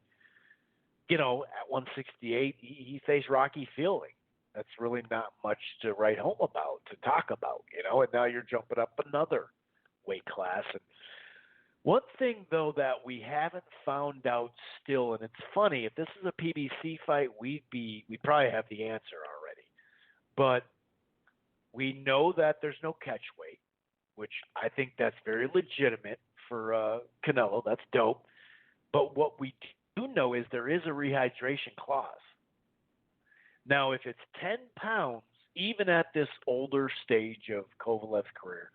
at 168, he faced Rocky Fielding. That's really not much to write home about, to talk about, and now you're jumping up another weight class. And one thing, though, that we haven't found out still, and it's funny, if this is a PBC fight, we'd probably have the answer already. But we know that there's no catch weight, which I think that's very legitimate for Canelo. That's dope. But what we do know is there is a rehydration clause. Now, if it's 10 pounds, even at this older stage of Kovalev's career,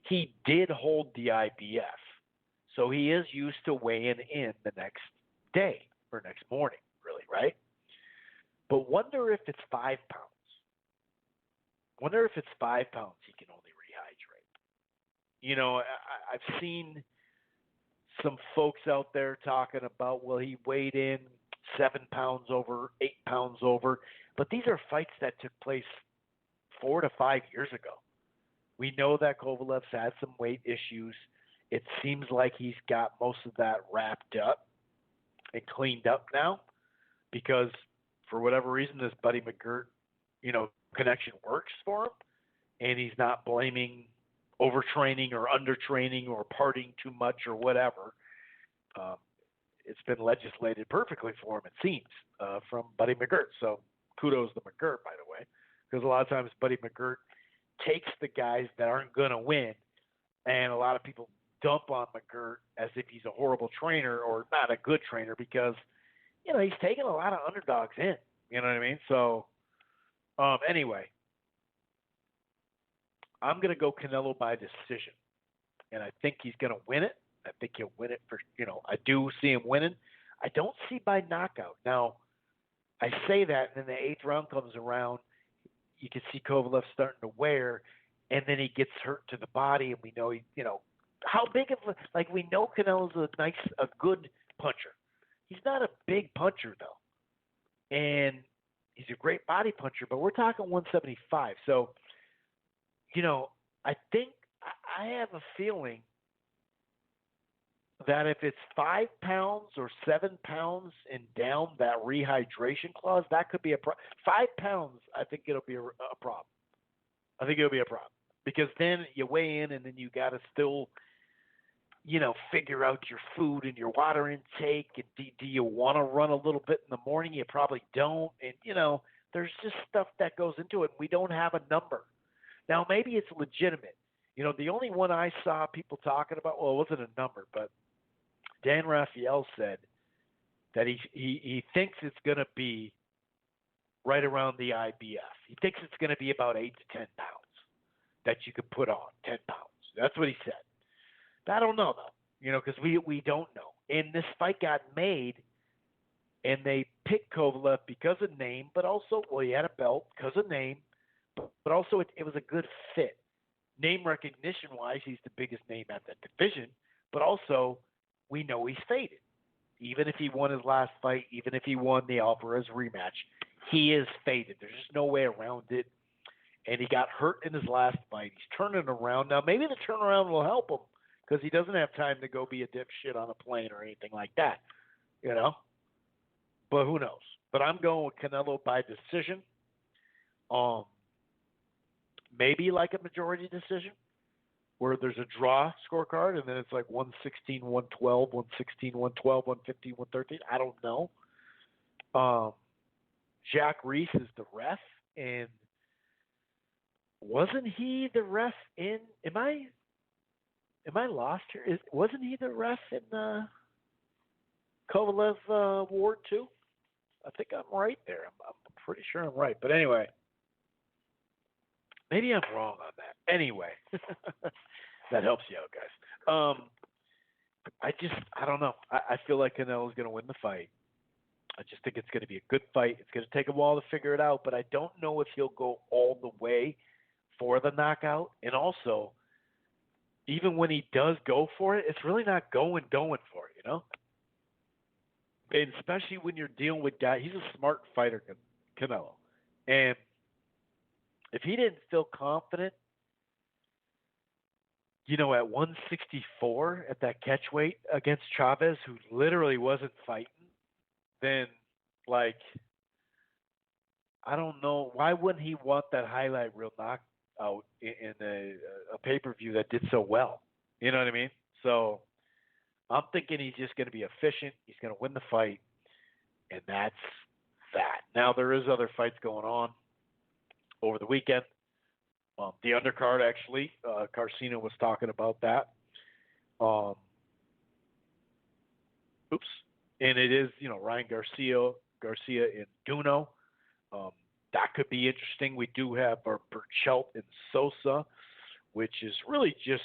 he did hold the IBF. So he is used to weighing in the next day or next morning, really, right? But wonder if it's 5 pounds. Wonder if it's 5 pounds he can only rehydrate. I've seen some folks out there talking about, well, he weighed in 7 pounds over, 8 pounds over. But these are fights that took place 4 to 5 years ago. We know that Kovalev's had some weight issues. It seems like he's got most of that wrapped up and cleaned up now because for whatever reason, this Buddy McGirt, connection works for him, and he's not blaming overtraining or undertraining or partying too much or whatever. It's been legislated perfectly for him, it seems, from Buddy McGirt. So kudos to McGirt, by the way, because a lot of times Buddy McGirt takes the guys that aren't going to win, and a lot of people dump on McGirt as if he's a horrible trainer or not a good trainer because, he's taking a lot of underdogs in. You know what I mean? So, anyway, I'm going to go Canelo by decision, and I think he's going to win it. I think he'll win it I do see him winning. I don't see by knockout. Now, I say that, and then the 8th round comes around. You can see Kovalev starting to wear, and then he gets hurt to the body, and we know how big of we know Canelo's a good puncher. He's not a big puncher though, and he's a great body puncher. But we're talking 175. So, I think I have a feeling that if it's 5 pounds or 7 pounds and down that rehydration clause, that could be a problem. 5 pounds, I think it'll be a problem. I think it'll be a problem because then you weigh in and then you got to still, figure out your food and your water intake. And do you want to run a little bit in the morning? You probably don't. And, there's just stuff that goes into it. We don't have a number. Now, maybe it's legitimate. The only one I saw people talking about, well, it wasn't a number, but Dan Raphael said that he thinks it's going to be right around the IBF. He thinks it's going to be about 8 to 10 pounds that you could put on, 10 pounds. That's what he said. I don't know, though, because we don't know. And this fight got made, and they picked Kovalev because of name, but also, well, he had a belt because of name, but also it was a good fit. Name recognition-wise, he's the biggest name at that division, but also we know he's faded. Even if he won his last fight, even if he won the Alvarez rematch, he is faded. There's just no way around it. And he got hurt in his last fight. He's turning around. Now, maybe the turnaround will help him because he doesn't have time to go be a dipshit on a plane or anything like that, But who knows? But I'm going with Canelo by decision. Maybe like a majority decision where there's a draw scorecard and then it's like 116, 112, 116, 112, 115, 113. I don't know. Jack Reese is the ref, and wasn't he the ref in? Am I lost here? Wasn't he the ref in Kovalev Ward too? I think I'm right there. I'm pretty sure I'm right. But anyway, maybe I'm wrong on that. Anyway, that helps you out, guys. I don't know. I feel like Canelo's going to win the fight. I just think it's going to be a good fight. It's going to take a while to figure it out, but I don't know if he'll go all the way for the knockout. And also, even when he does go for it, it's really not going for it, And especially when you're dealing with guys, he's a smart fighter, Canelo. And if he didn't feel confident, at 164 at that catch weight against Chavez, who literally wasn't fighting, then, I don't know. Why wouldn't he want that highlight reel knockout in a pay-per-view that did so well? You know what I mean? So I'm thinking he's just going to be efficient. He's going to win the fight, and that's that. Now, there is other fights going on over the weekend. The undercard, actually, Carcino was talking about that. And it is, Ryan Garcia in Duno. That could be interesting. We do have our Burchelt and Sosa, which is really just,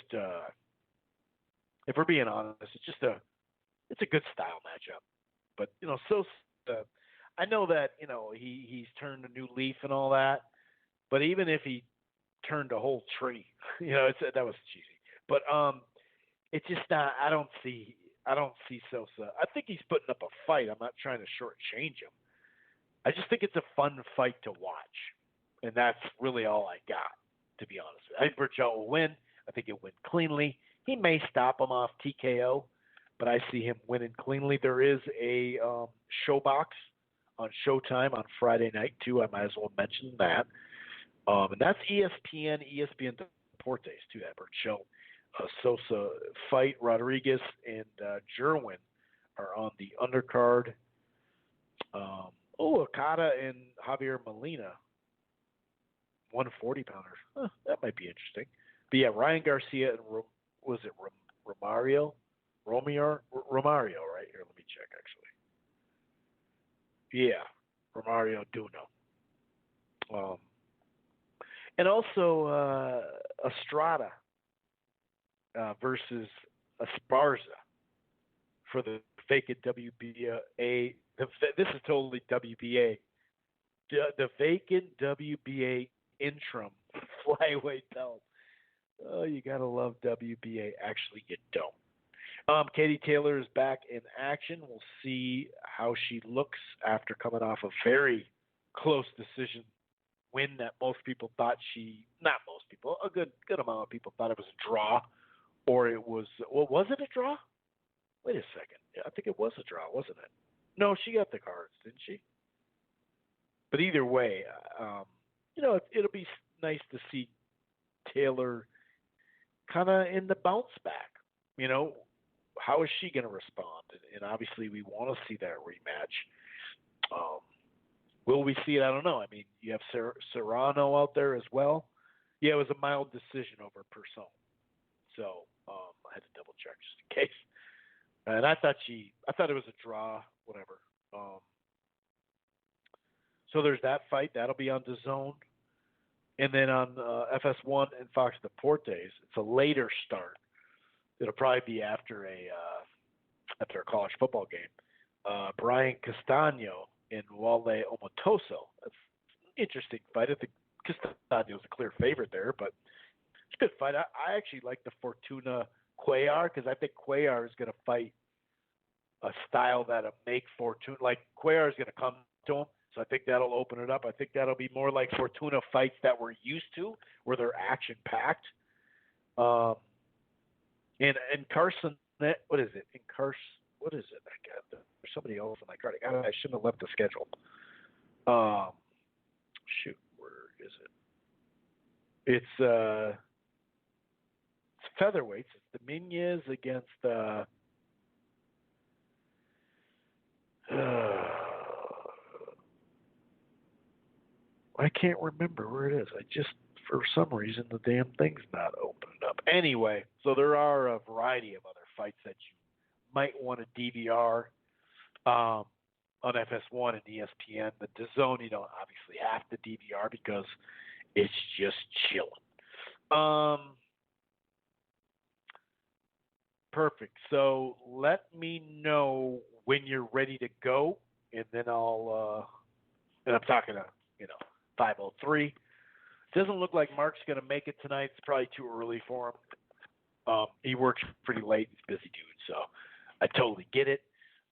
if we're being honest, it's a good style matchup. But, Sosa, I know that, he's turned a new leaf and all that. But even if he turned a whole tree, that was cheesy. But it's just not. I don't see Sosa. I think he's putting up a fight. I'm not trying to shortchange him. I just think it's a fun fight to watch, and that's really all I got, to be honest. I think Burchelt will win. I think he'll win cleanly. He may stop him off TKO, but I see him winning cleanly. There is a Showbox on Showtime on Friday night too. I might as well mention that. And that's ESPN Deportes too. That Burchelt Sosa fight. Rodriguez and Jerwin are on the undercard. Okada and Javier Molina, 140-pounder. That might be interesting. But yeah, Ryan Garcia and Romario, right here. Let me check actually. Yeah, Romario Duno. And also Estrada versus Esparza for the vacant WBA. This is totally WBA. The vacant WBA interim flyweight belt. Oh, you gotta love WBA. Actually, you don't. Katie Taylor is back in action. We'll see how she looks after coming off a very close decision win that most people thought not most people, a good amount of people thought it was a draw, or it was, well, was it a draw? Wait a second. Yeah, I think it was a draw, wasn't it? No, she got the cards, didn't she? But either way, it'll be nice to see Taylor kind of in the bounce back. How is she going to respond? And obviously, we want to see that rematch. Will we see it? I don't know. I mean, you have Serrano out there as well. Yeah, it was a mild decision over Person. So I had to double check just in case. And I thought it was a draw, whatever. So there's that fight. That'll be on DAZN. And then on FS1 and Fox Deportes, it's a later start. It'll probably be after a college football game. Brian Castano and Wale Omotoso. That's an interesting fight. I think Castano's a clear favorite there, but it's a good fight. I actually like the Fortuna Cuellar because I think Cuellar is going to fight a style that'll make Fortuna, like Cuellar is going to come to him. So I think that'll open it up. I think that'll be more like Fortuna fights that we're used to, where they're action packed. And Carson, what is it? What is it? There's somebody else on my card. I shouldn't have left the schedule. Shoot, where is it? It's featherweights. It's Dominguez against I can't remember where it is. For some reason, the damn thing's not opening up. Anyway, so there are a variety of other fights that you might want to DVR on FS1 and ESPN. But DAZN, you don't obviously have to DVR because it's just chilling. Perfect. So let me know when you're ready to go, and then I'll and I'm talking to 503. Doesn't look like Mark's going to make it tonight. It's probably too early for him. He works pretty late. He's a busy dude, so I totally get it.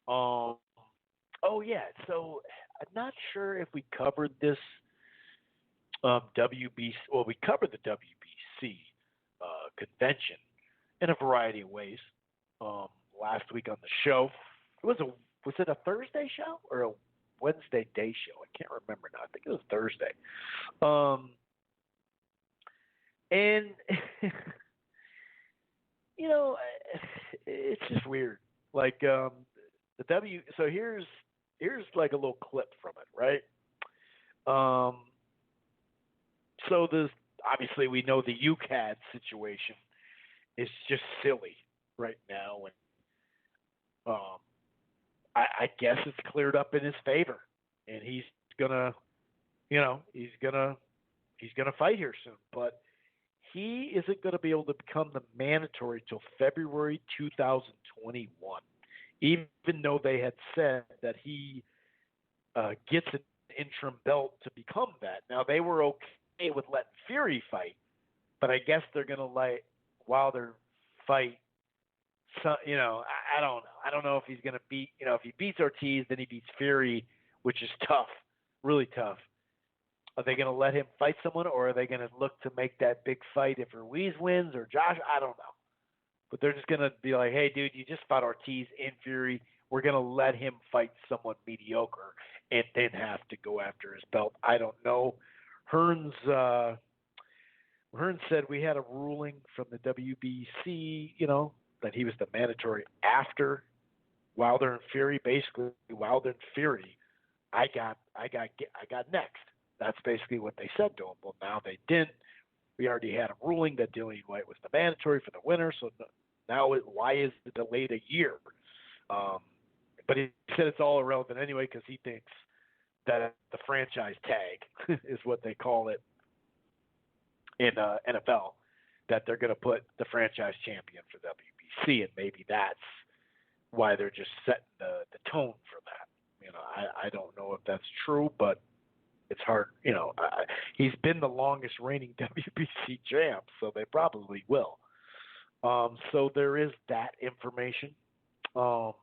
Oh, yeah. So I'm not sure if we covered this WBC. Well, we covered the WBC convention in a variety of ways last week on the show. Was it a Thursday show or a Wednesday day show? I can't remember now. I think it was Thursday. And it's just weird. Like so here's like a little clip from it, right? So this, obviously we know the UCAD situation is just silly right now, and I guess it's cleared up in his favor, and he's gonna fight here soon, but he isn't going to be able to become the mandatory till February 2021, even though they had said that he gets an interim belt to become that. Now, they were okay with letting Fury fight, but I guess they're going to let Wilder fight. So, I don't know. I don't know if he's going to beat, if he beats Ortiz, then he beats Fury, which is tough, really tough. Are they going to let him fight someone, or are they going to look to make that big fight if Ruiz wins or Josh? I don't know. But they're just going to be like, hey, dude, you just fought Ortiz in Fury. We're going to let him fight someone mediocre and then have to go after his belt. I don't know. Hearns said we had a ruling from the WBC, that he was the mandatory after Wilder and Fury. Basically, Wilder and Fury, I got next. That's basically what they said to him. Well, now they didn't. We already had a ruling that Dillian Whyte was the mandatory for the winner, so now why is it delayed a year? But he said it's all irrelevant anyway because he thinks that the franchise tag is what they call it. in NFL that they're going to put the franchise champion for WBC, and maybe that's why they're just setting the tone for that. I don't know if that's true, but it's hard. He's been the longest reigning WBC champ, so they probably will. So there is that information. So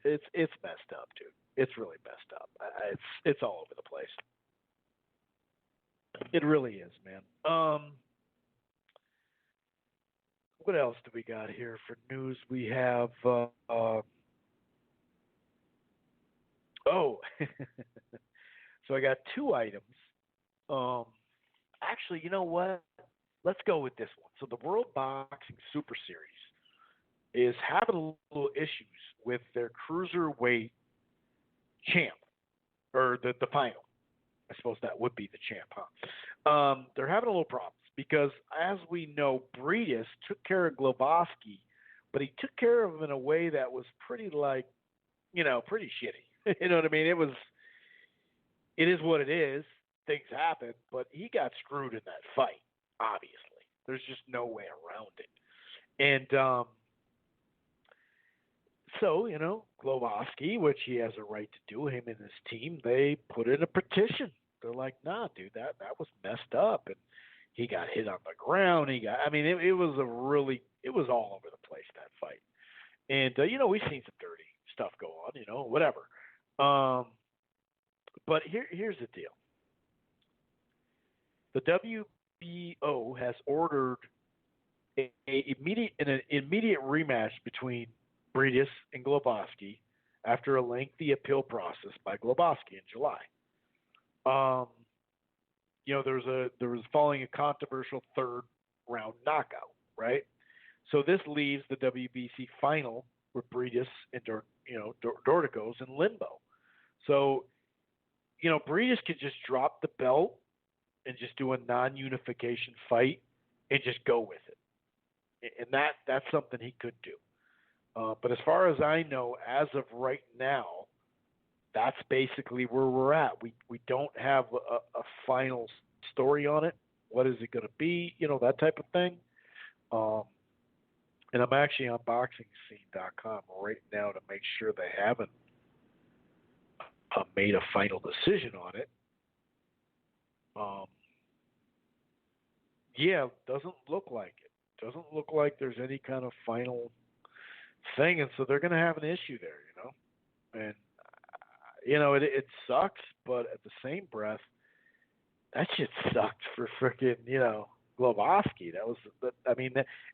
it's messed up, dude. It's really messed up. It's all over the place. It really is, man. What else do we got here for news? We have so I got two items. Actually, you know what? Let's go with this one. So the World Boxing Super Series is having a little issues with their cruiserweight champ, or the final. I suppose that would be the champ, huh? They're having a little problems because, as we know, Breedis took care of Glowacki, but he took care of him in a way that was pretty pretty shitty. You know what I mean? It is what it is. Things happen, but he got screwed in that fight, obviously. There's just no way around it. And so, Glowacki, which he has a right to do, him and his team, they put in a petition. They're like, nah, dude, that was messed up. And he got hit on the ground. It was all over the place, that fight. And, we've seen some dirty stuff go on, whatever. But here's the deal. The WBO has ordered an immediate rematch between Breedis and Glowacki after a lengthy appeal process by Glowacki in July. There was following a controversial third round knockout, right? So this leaves the WBC final with Breedis and Dorticos in limbo. So, Breedis could just drop the belt and just do a non-unification fight and just go with it. And that's something he could do. But as far as I know, as of right now, that's basically where we're at. We don't have a final story on it. What is it going to be? That type of thing. And I'm actually on BoxingScene.com right now to make sure they haven't made a final decision on it. Doesn't look like it. Doesn't look like there's any kind of final thing, and so they're going to have an issue there, And it sucks, but at the same breath, that shit sucked for freaking Glowacki.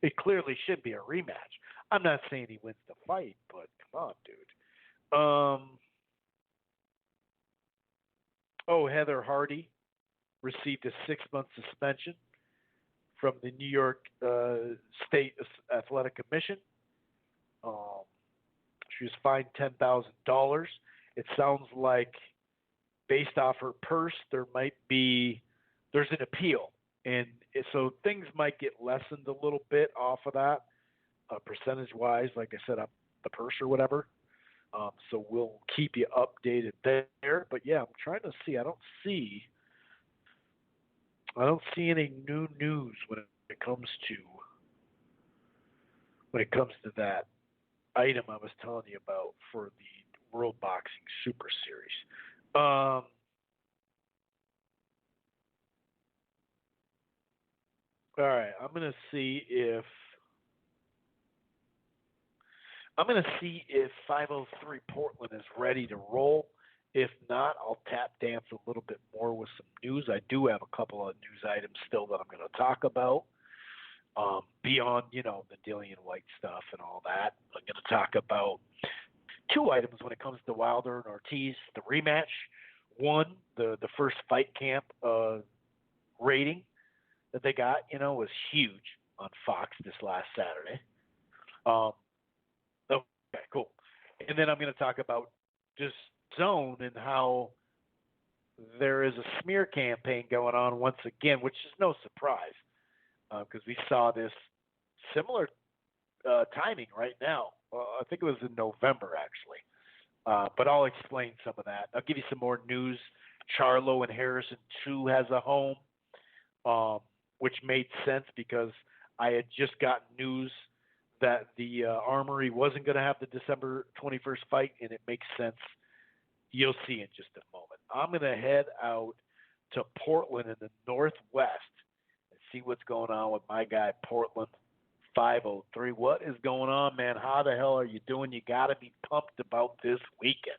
It clearly should be a rematch. I'm not saying he wins the fight, but come on, dude. Heather Hardy received a 6-month suspension from the New York State Athletic Commission. She was fined $10,000. It sounds like, based off her purse, there's an appeal, and so things might get lessened a little bit off of that, percentage-wise. Like I said, up the purse or whatever. So we'll keep you updated there. But yeah, I'm trying to see. I don't see any new news when it comes to that item I was telling you about for the World Boxing Super Series. All right, I'm gonna see if 503 Portland is ready to roll. If not, I'll tap dance a little bit more with some news. I do have a couple of news items still that I'm going to talk about. Beyond, the Dillian Whyte stuff and all that. I'm going to talk about two items when it comes to Wilder and Ortiz, the rematch. One, the first fight camp rating that they got, was huge on Fox this last Saturday. Okay, cool. And then I'm going to talk about just DAZN and how there is a smear campaign going on once again, which is no surprise because we saw this similar timing right now. I think it was in November, actually. But I'll explain some of that. I'll give you some more news. Charlo and Harrison 2 has a home. which made sense because I had just gotten news that the Armory wasn't going to have the December 21st fight, and it makes sense. You'll see in just a moment. I'm going to head out to Portland in the Northwest and see what's going on with my guy, Portland 503. What is going on, man? How the hell are you doing? You got to be pumped about this weekend.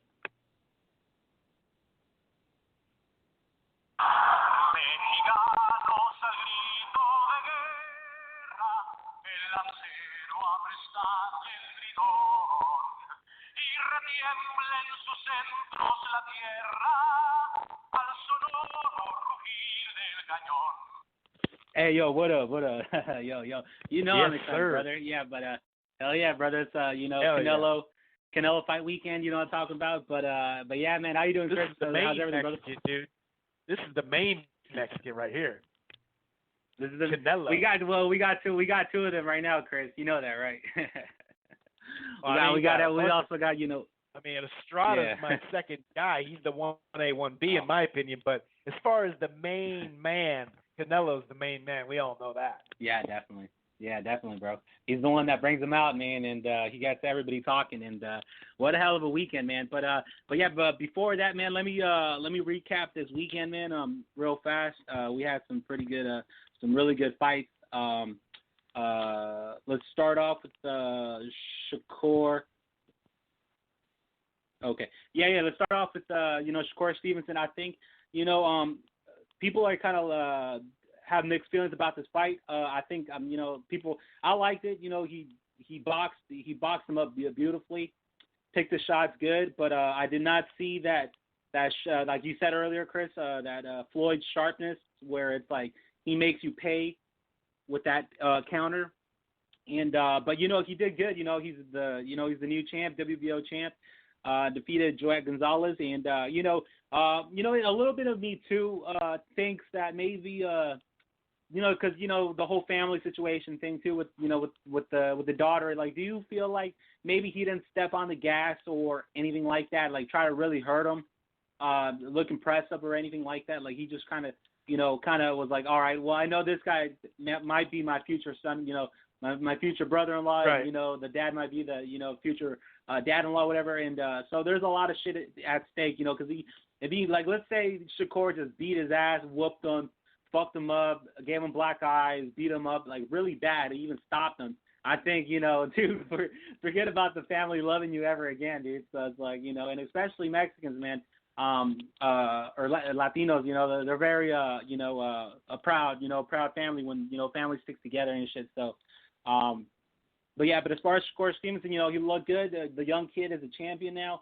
Hey, yo, what up? yo. You know Yes, I'm excited, sir. brother. Yeah, but hell yeah, brother. It's Hell Canelo fight weekend, you know what I'm talking about. But yeah, man, how you doing, This Chris? is the How's main everything, brother? Mexican, dude. This is the main Mexican right here. This is the Canelo. We got two of them right now, Chris. You know that, right? We also got, you know. I mean, Estrada's my second guy. He's the 1A, 1B in my opinion. But as far as the main man, Canelo's the main man. We all know that. Yeah, definitely. Yeah, definitely, bro. He's the one that brings them out, man, and he gets everybody talking. And what a hell of a weekend, man. But before that, man, let me recap this weekend, man. Real fast. We had some really good fights. Let's start off with Shakur. Okay. Yeah. Let's start off with Shakur Stevenson. I think people are kind of have mixed feelings about this fight. I think I liked it. He boxed him up beautifully, picked the shots good, but I did not see that like you said earlier, Chris, that Floyd sharpness where it's like he makes you pay with that counter. And but he did good. He's the the new champ, WBO champ. Defeated Joet Gonzalez, and a little bit of me too thinks that maybe because the whole family situation thing too with the daughter. Like, do you feel like maybe he didn't step on the gas or anything like that? Like, try to really hurt him, look impressive or anything like that? Like, he just kind of was like, all right, well, I know this guy might be my future son. My future brother-in-law, right. And, the dad might be the, future dad-in-law, whatever. And so there's a lot of shit at stake, because if he, like, let's say Shakur just beat his ass, whooped him, fucked him up, gave him black eyes, beat him up, like, really bad, he even stopped him. I think, dude, forget about the family loving you ever again, dude. So it's like, and especially Mexicans, man, or Latinos, they're very, a proud family when, family sticks together and shit. So, but as far as Shakur Stevenson, he looked good. The young kid is a champion now.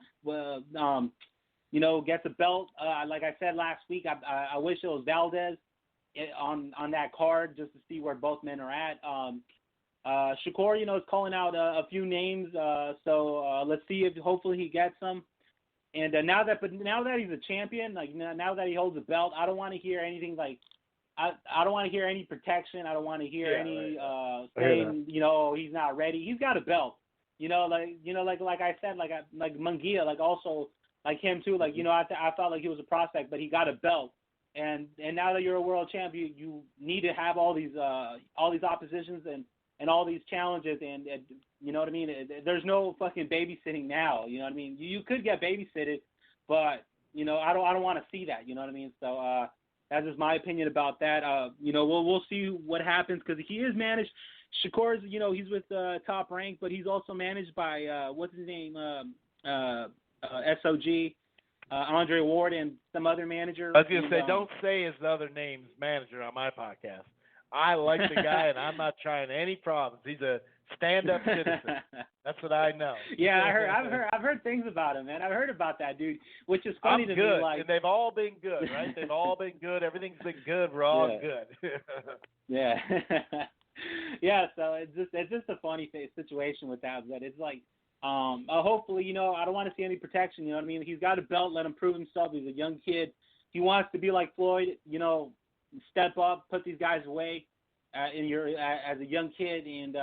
Gets a belt. Like I said last week, I wish it was Valdez on that card just to see where both men are at. Shakur, is calling out a few names. So let's see if hopefully he gets some. And now that he's a champion, like now that he holds a belt, I don't want to hear anything like. I don't want to hear any protection. I don't want to hear any saying, he's not ready. He's got a belt. Like I said, like Munguia, like also like him too. Like I felt like he was a prospect, but he got a belt. And now that you're a world champ, you need to have all these oppositions and all these challenges and you know what I mean. There's no fucking babysitting now. You know what I mean. You could get babysitted, but I don't want to see that. You know what I mean. So. That's just my opinion about that. We'll see what happens because he is managed. Shakur's, he's with Top Rank, but he's also managed by what's his name, SOG, Andre Ward, and some other manager. I was gonna say, don't say his other name's manager on my podcast. I like the guy, and I'm not trying any problems. He's a stand-up citizen. That's what I know. Yeah, I've heard things about him, man. I've heard about that dude, which is funny to good. me. Like, and they've all been good, right? They've all been good. Everything's been good. We're all good. Yeah. Yeah. So it's just a funny situation with that. But it's like, hopefully, I don't want to see any protection. You know what I mean? He's got a belt. Let him prove himself. He's a young kid. He wants to be like Floyd. Step up, put these guys away. As a young kid, and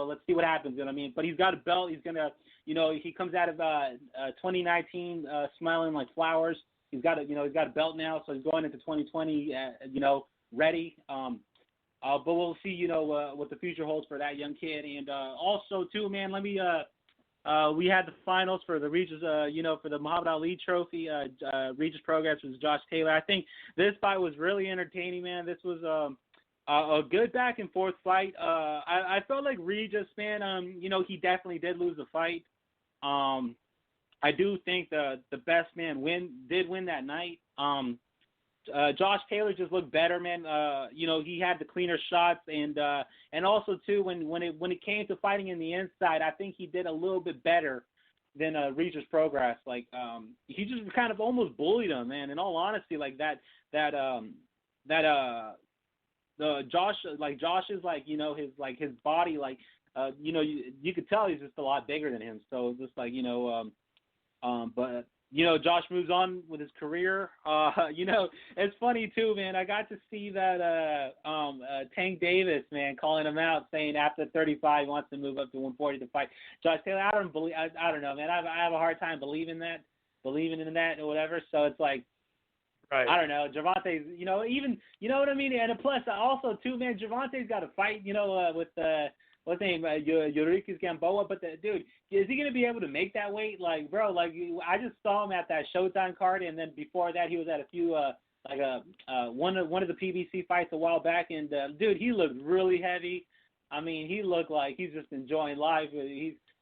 let's see what happens. You know what I mean? But he's got a belt. He's gonna, he comes out of 2019 smiling like flowers. He's got a belt now, so he's going into 2020, ready. But we'll see, you know, what the future holds for that young kid. And also, too, man, let me we had the finals for the Regis, you know, for the Muhammad Ali Trophy. Regis Prograis was Josh Taylor. I think this fight was really entertaining, man. This was a good back and forth fight. I felt like Regis, man, you know, he definitely did lose the fight. I do think the best man did win that night. Josh Taylor just looked better, man. You know, he had the cleaner shots, and also too when it came to fighting in the inside, I think he did a little bit better than Regis Prograis. Like he just kind of almost bullied him, man. In all honesty, like Josh is like, you know, his body, like you know, you could tell he's just a lot bigger than him. So just like, you know, but you know, Josh moves on with his career. You know, it's funny too, man. I got to see that Tank Davis, man, calling him out, saying after 35 he wants to move up to 140 to fight Josh Taylor. I don't know, man. I have a hard time believing in that or whatever. So it's like, right. I don't know. Gervonta's, you know, even, you know what I mean? And plus, also too, man, Gervonta's got to fight, you know, with what's his name, Yurickis Gamboa, but dude, is he gonna be able to make that weight? Like, bro, like I just saw him at that Showtime card, and then before that, he was at a few one of the PBC fights a while back, and dude, he looked really heavy. I mean, he looked like he's just enjoying life.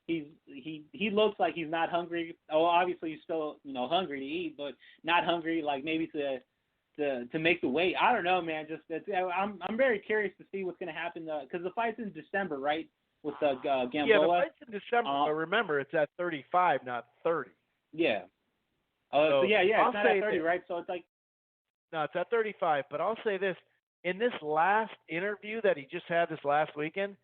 He looks like he's not hungry. Oh, obviously he's still, you know, hungry to eat, but not hungry like maybe to make the weight. I don't know, man. I'm very curious to see what's going to happen because the fight's in December, right? With Gamboa. Yeah, the fight's in December, but remember it's at 35, not 30. Yeah. So yeah, it's not at 30, right? So it's like. No, it's at 35. But I'll say this: in this last interview that he just had this last weekend,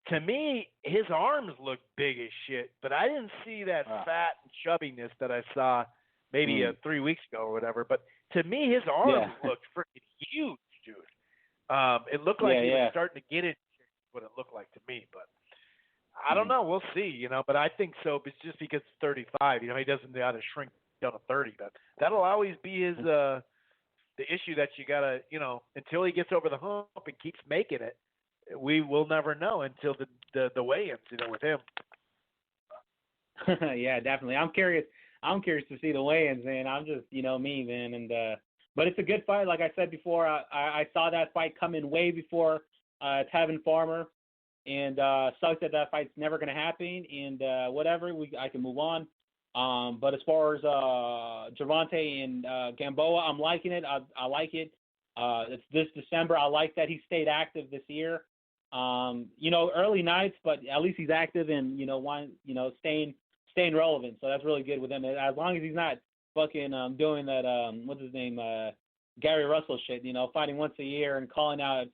to me, his arms look big as shit. But I didn't see that fat and chubbiness that I saw maybe 3 weeks ago or whatever. But to me, his arms looked freaking huge, dude. It looked like he was starting to get it, what it looked like to me. But I don't know. We'll see, you know. But I think so. It's just because it's 35. You know, he doesn't know how to shrink down to 30. But that'll always be his the issue that you got to, you know, until he gets over the hump and keeps making it, we will never know until the weigh-ins, you know, with him. Yeah, definitely. I'm curious to see the weigh-ins, man. I'm just, you know, me, man. And but it's a good fight. Like I said before, I saw that fight come in way before Tevin Farmer, and sucks that fight's never going to happen. And whatever, I can move on. But as far as Gervonta and Gamboa, I'm liking it. I like it. It's this December. I like that he stayed active this year. You know, early nights, but at least he's active and, you know, staying relevant. So that's really good with him. As long as he's not fucking doing that, what's his name, Gary Russell shit, you know, fighting once a year and calling out,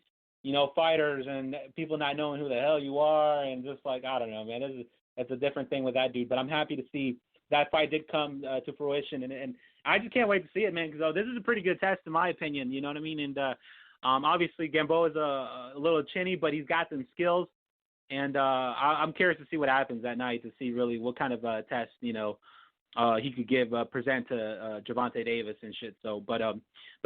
you know, fighters and people not knowing who the hell you are, and just like, I don't know, man. It's a different thing with that dude. But I'm happy to see that fight did come to fruition, and I just can't wait to see it, man, because this is a pretty good test in my opinion, you know what I mean? And obviously Gamboa's a little chinny, but he's got some skills, and I'm curious to see what happens that night, to see really what kind of test, you know, he could present to Gervonta Davis and shit. So, but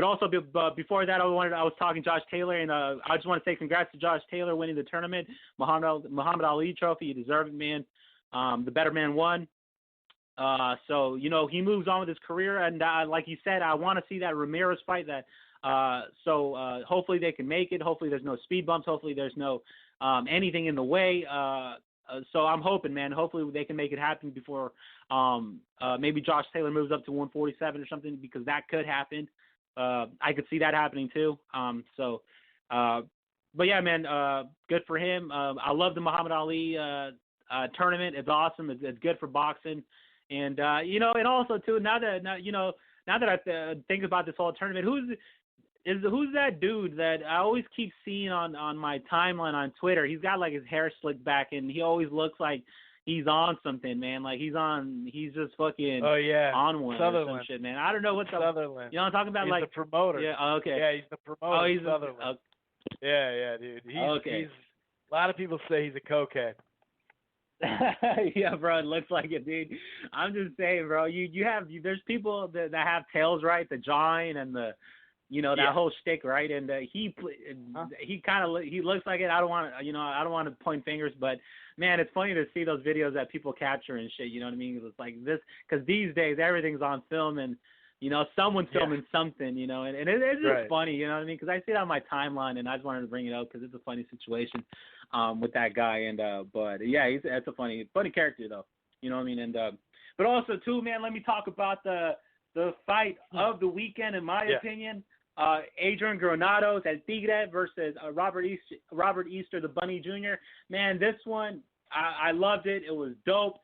also before that, I was talking Josh Taylor, and I just want to say congrats to Josh Taylor winning the tournament, Muhammad Ali Trophy. You deserve it, man. The better man won. So, you know, he moves on with his career, and like you said, I want to see that Ramirez fight. So hopefully they can make it. Hopefully there's no speed bumps. Hopefully there's no anything in the way. So I'm hoping, man. Hopefully they can make it happen before maybe Josh Taylor moves up to 147 or something, because that could happen. I could see that happening too. But yeah, man, good for him. I love the Muhammad Ali tournament. It's awesome. It's good for boxing. And you know, and also too, now that I think about this whole tournament, who's that dude that I always keep seeing on my timeline on Twitter? He's got like his hair slicked back, and he always looks like he's on something, man. Like he's just fucking on one Sutherland. or some shit, man. I don't know what's up. Sutherland. You know what I'm talking about? He's like the promoter. Yeah. Okay. Yeah, he's the promoter. Oh, he's Sutherland. Yeah, dude. He's a lot of people say he's a cokehead. Yeah, bro, it looks like it, dude. I'm just saying, bro. There's people that have tails, right? The giant and the that whole shtick, right? And he looks like it. I don't want to point fingers, but man, it's funny to see those videos that people capture and shit. You know what I mean? It's like this, because these days everything's on film and someone's filming something, and it's just funny, you know what I mean? Because I see it on my timeline, and I just wanted to bring it up because it's a funny situation with that guy. And but yeah, that's a funny character though, you know what I mean? And but also too, man, let me talk about the fight of the weekend, in my opinion. Adrian Granados at Tigre versus Robert Easter, the Bunny Jr. Man, this one, I loved it. It was dope.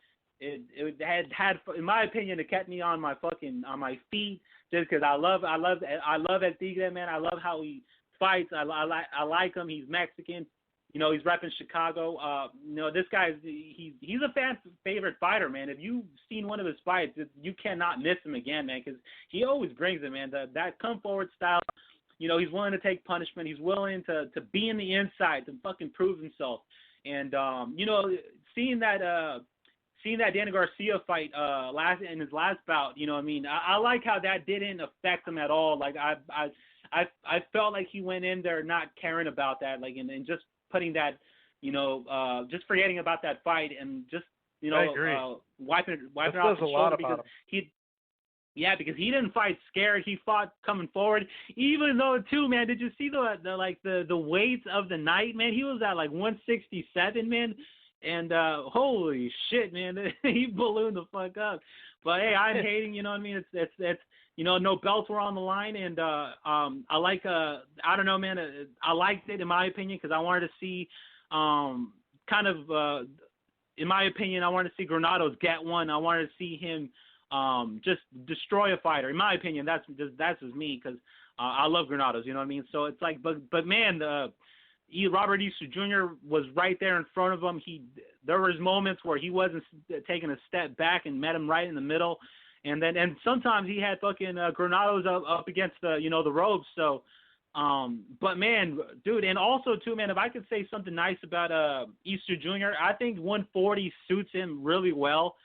It had, in my opinion, it kept me on my feet, just because I love El Tigre, man. I love how he fights. I like him. He's Mexican. He's repping Chicago. This guy's he's a fan favorite fighter, man. If you've seen one of his fights, you cannot miss him again, man, because he always brings it, man. That come forward style. He's willing to take punishment. He's willing to be in the inside to fucking prove himself. And seeing that Daniel Garcia fight in his last bout, you know what I mean? I like how that didn't affect him at all. Like I felt like he went in there not caring about that, like and just putting that, just forgetting about that fight and just wiping it off his shoulder because because he didn't fight scared. He fought coming forward. Even though too, man, did you see the weights of the night, man? He was at like 167, man. And holy shit, man, he ballooned the fuck up. But hey, I'm hating, you know what I mean? It's no belts were on the line, and I like I don't know, man, I liked it in my opinion because I wanted to see in my opinion, I wanted to see Granados get one. I wanted to see him just destroy a fighter. In my opinion, that's just me because I love Granados, you know what I mean? So it's like, but man, Robert Easter Jr. was right there in front of him. There was moments where he wasn't taking a step back and met him right in the middle, and sometimes he had fucking Granados up against the ropes. So, but man, dude, and also too, man, if I could say something nice about Easter Jr., I think 140 suits him really well.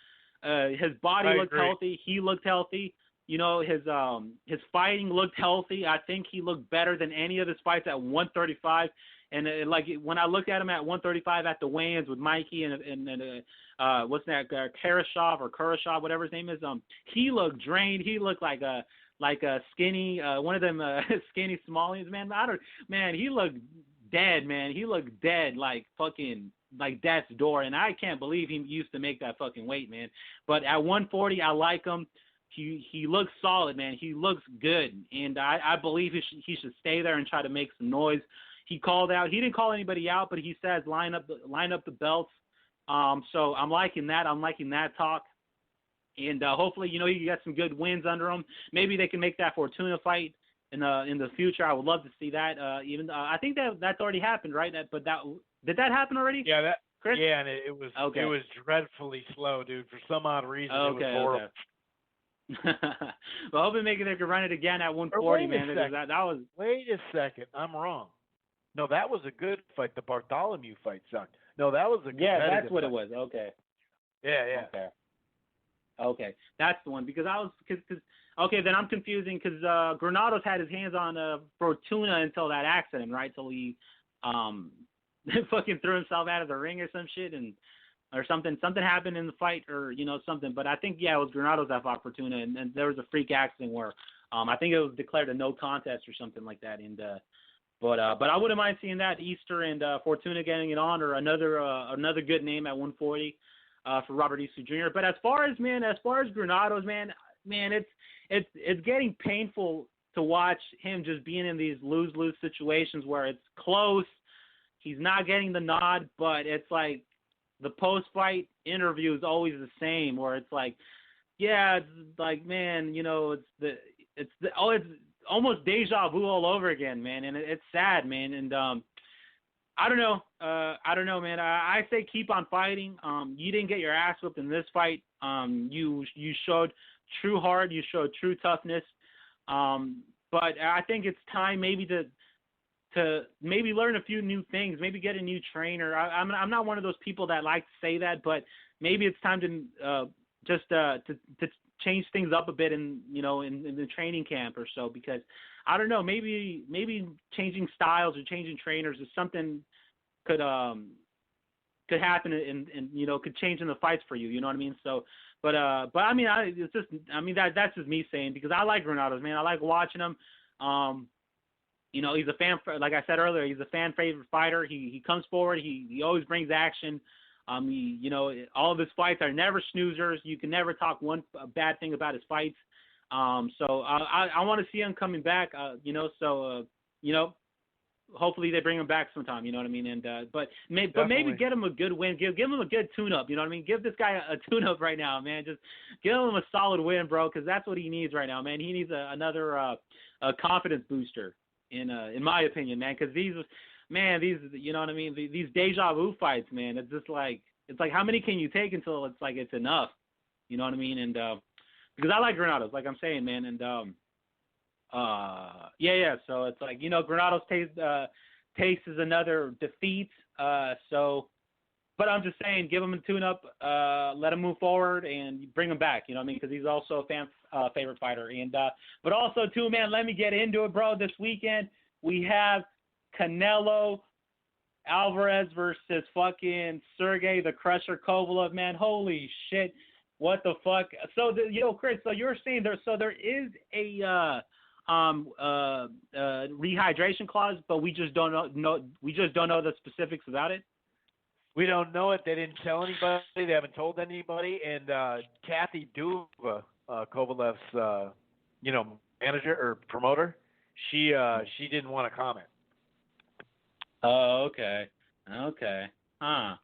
His body looked healthy. He looked healthy. His fighting looked healthy. I think he looked better than any of his fights at 135. And when I looked at him at 135 at the weigh-ins with Mikey and what's that, Kurashov, whatever his name is, he looked drained. He looked like a skinny, one of them skinny Somalians, man. He looked dead, man. He looked dead, like fucking like death's door. And I can't believe he used to make that fucking weight, man. But at 140, I like him. He looks solid, man. He looks good, and I believe he should stay there and try to make some noise. He called out. He didn't call anybody out, but he says line up the belts. So I'm liking that. I'm liking that talk. And hopefully, you get some good wins under him. Maybe they can make that Fortuna fight in the future. I would love to see that. I think that's already happened, right? Did that happen already? Yeah, Chris? Yeah, and it was okay. It was dreadfully slow, dude. For some odd reason, it was horrible. Okay. Well, hopefully maybe they could run it again at 140, man. That was. Wait a second, I'm wrong. No, that was a good fight. The Bartholomew fight sucked. No, that was a good Yeah, that's what fight. It was. Okay. Yeah. Okay, that's the one because okay, then I'm confusing because Granados had his hands on Fortuna until that accident, right? So he fucking threw himself out of the ring or some shit or something happened in the fight or something. But I think it was Granados that fought Fortuna and there was a freak accident where I think it was declared a no contest or something like that. And but I wouldn't mind seeing that Easter and Fortuna getting it on or another good name at 140 for Robert Easter Jr. But as far as Granados, man, it's getting painful to watch him just being in these lose-lose situations where it's close. He's not getting the nod, but it's like the post-fight interview is always the same where it's like, yeah, it's like, man, it's almost deja vu all over again, man, and it's sad, man. And I don't know, man. I say keep on fighting. You didn't get your ass whooped in this fight. You showed true heart. You showed true toughness. But I think it's time maybe to maybe learn a few new things. Maybe get a new trainer. I'm not one of those people that like to say that, but maybe it's time to change things up a bit in the training camp or so, because I don't know, maybe changing styles or changing trainers is something could happen and could change in the fights for you. You know what I mean? So, but I mean, that's just me saying, because I like Granados, man. I like watching him. He's a fan. Like I said earlier, he's a fan favorite fighter. He comes forward. He always brings action. All of his fights are never snoozers. You can never talk one bad thing about his fights. So I want to see him coming back. Hopefully they bring him back sometime. You know what I mean? And but maybe get him a good win. Give him a good tune-up. You know what I mean? Give this guy a tune-up right now, man. Just give him a solid win, bro, because that's what he needs right now, man. He needs another a confidence booster, in my opinion, man. Because these, you know what I mean? These deja vu fights, man. It's just like, how many can you take until it's like it's enough? You know what I mean? And because I like Granados, like I'm saying, man. And So it's like, Granados tastes is another defeat. But I'm just saying, give him a tune-up, let him move forward, and bring him back. You know what I mean? Because he's also a fan favorite fighter. And but also too, man, let me get into it, bro. This weekend we have Canelo Alvarez versus fucking Sergey the Crusher Kovalev, man. Holy shit. What the fuck? So, Chris, so you're saying there is a rehydration clause, but we just don't know the specifics about it? We don't know it. They didn't tell anybody. They haven't told anybody. And Kathy Duva, Kovalev's, manager or promoter, she didn't want to comment. Oh, okay. Huh.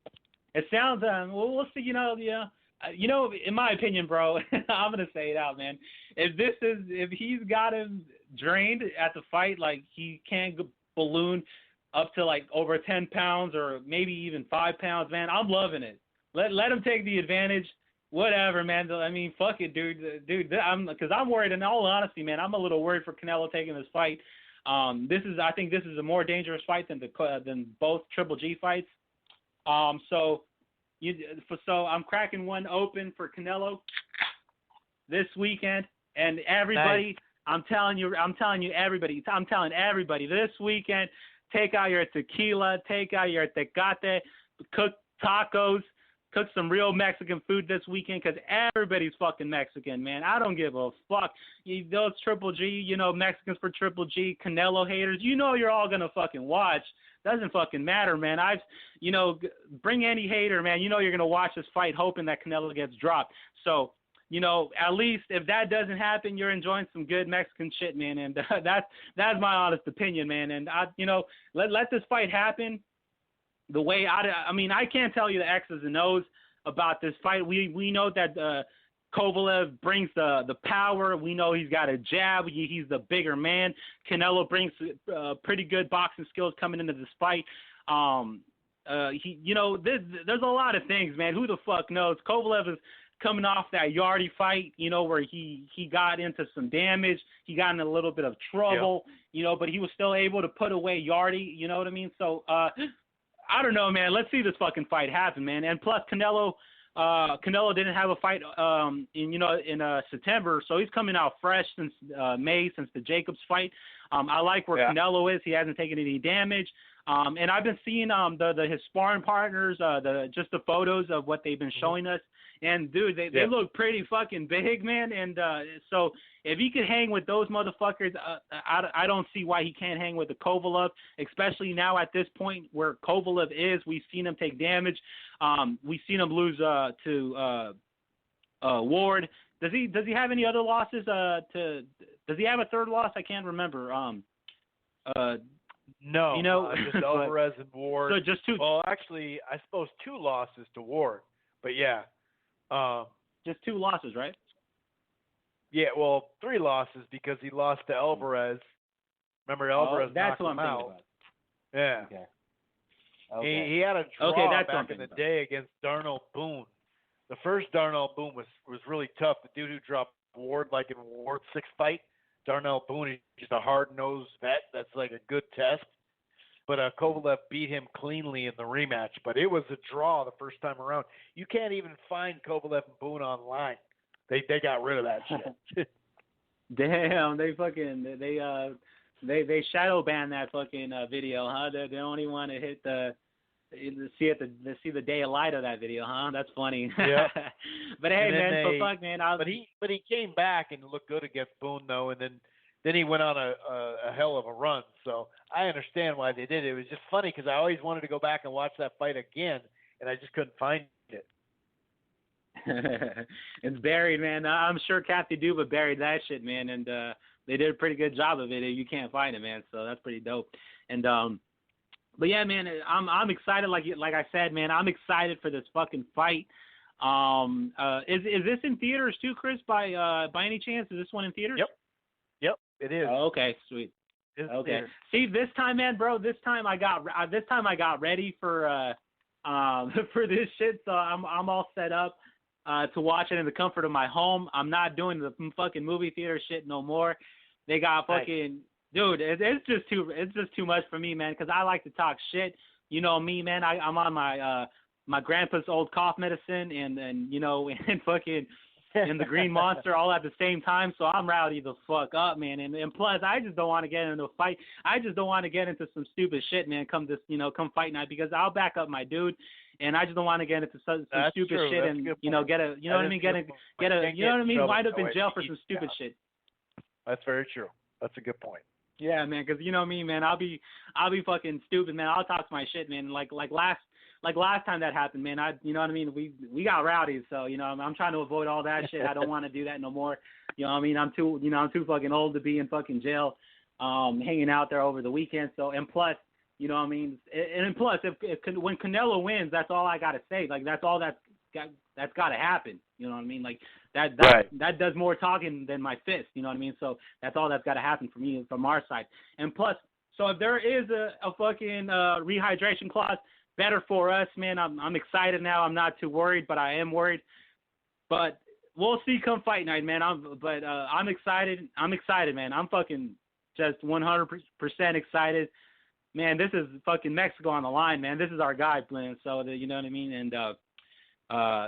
It sounds. We'll see. In my opinion, bro, I'm gonna say it out, man. If he's got him drained at the fight, like he can't balloon up to like over 10 pounds or maybe even 5 pounds, man, I'm loving it. Let him take the advantage. Whatever, man. I mean, fuck it, dude. Because I'm worried. In all honesty, man, I'm a little worried for Canelo taking this fight. I think this is a more dangerous fight than both Triple G fights. So I'm cracking one open for Canelo this weekend, and everybody, nice. I'm telling everybody this weekend, take out your tequila, take out your tecate, cook tacos, cook some real Mexican food this weekend, because everybody's fucking Mexican, man. I don't give a fuck. Those Triple G, Mexicans for Triple G, Canelo haters, you're all going to fucking watch. Doesn't fucking matter, man. Bring any hater, man. You're going to watch this fight hoping that Canelo gets dropped. So, at least if that doesn't happen, you're enjoying some good Mexican shit, man. And that's my honest opinion, man. And let this fight happen. The way I can't tell you the X's and O's about this fight. We know that Kovalev brings the power. We know he's got a jab. He's the bigger man. Canelo brings pretty good boxing skills coming into this fight. There's a lot of things, man. Who the fuck knows? Kovalev is coming off that Yardy fight, where he got into some damage. He got in a little bit of trouble, but he was still able to put away Yardy. You know what I mean? So, I don't know, man. Let's see this fucking fight happen, man. And plus, Canelo didn't have a fight in September, so he's coming out fresh since May, since the Jacobs fight. I like where Canelo is. He hasn't taken any damage. And I've been seeing his sparring partners, just the photos of what they've been showing us. And dude, they look pretty fucking big, man. And so if he could hang with those motherfuckers, I don't see why he can't hang with the Kovalev, especially now at this point where Kovalev is. We've seen him take damage. We've seen him lose to Ward. Does he have any other losses? Does he have a third loss? I can't remember. No, just Alvarez and Ward. So just two. Well, actually, I suppose 2 losses to Ward, but yeah. Just 2 losses, right? Yeah, well, 3 losses because he lost to Alvarez. Remember, Alvarez knocked him out. Yeah. Okay. He had a draw back in the day against Darnell Boone. The first Darnell Boone was really tough. The dude who dropped Ward, like in Ward's 6th fight, Darnell Boone is just a hard-nosed vet. That's like a good test. But Kovalev beat him cleanly in the rematch. But it was a draw the first time around. You can't even find Kovalev and Boone online. They got rid of that shit. Damn, they shadow banned that fucking video, huh? They don't even want to hit see the day of light of that video, huh? That's funny. Yeah. But hey, man, But he came back and looked good against Boone though, and then he went on a hell of a run. So I understand why they did it. It was just funny because I always wanted to go back and watch that fight again, and I just couldn't find it. It's buried, man. I'm sure Kathy Duba buried that shit, man, and they did a pretty good job of it. You can't find it, man. So that's pretty dope. And but yeah, man, I'm excited. Like I said, man, I'm excited for this fucking fight. Is this in theaters too, Chris? By any chance, is this one in theaters? Yep, it is. Oh, okay, sweet. Okay. Theater. See, this time, man, bro. This time I got ready for this shit. So I'm all set up to watch it in the comfort of my home. I'm not doing the fucking movie theater shit no more. They got fucking. Dude, it's just too much for me, man, because I like to talk shit. You know me, man. I'm on my grandpa's old cough medicine and you know and fucking and the Green Monster all at the same time. So I'm rowdy the fuck up, man. And plus, I just don't want to get into a fight. I just don't want to get into some stupid shit, man. Come fight night, because I'll back up my dude. And I just don't want to get into some stupid shit. That's and get a you know what I mean, wind up in jail for some stupid shit. That's very true. That's a good point. Yeah, man, because you know me, man. I'll be fucking stupid, man. I'll talk my shit, man. Like last time that happened, man. You know what I mean. We got rowdy, so you know I'm trying to avoid all that shit. I don't want to do that no more. You know what I mean. I'm too fucking old to be in fucking jail, hanging out there over the weekend. So and plus, you know what I mean. And plus, when Canelo wins, that's all I gotta say. Like that's all that's got to happen. You know what I mean? Like that does more talking than my fist. You know what I mean? So that's all that's got to happen for me from our side. And plus, so if there is a fucking rehydration clause, better for us, man. I'm excited now. I'm not too worried, but I am worried. But we'll see come fight night, man. I'm excited. I'm excited, man. I'm fucking just 100% excited. Man, this is fucking Mexico on the line, man. This is our guy playing. So you know what I mean? And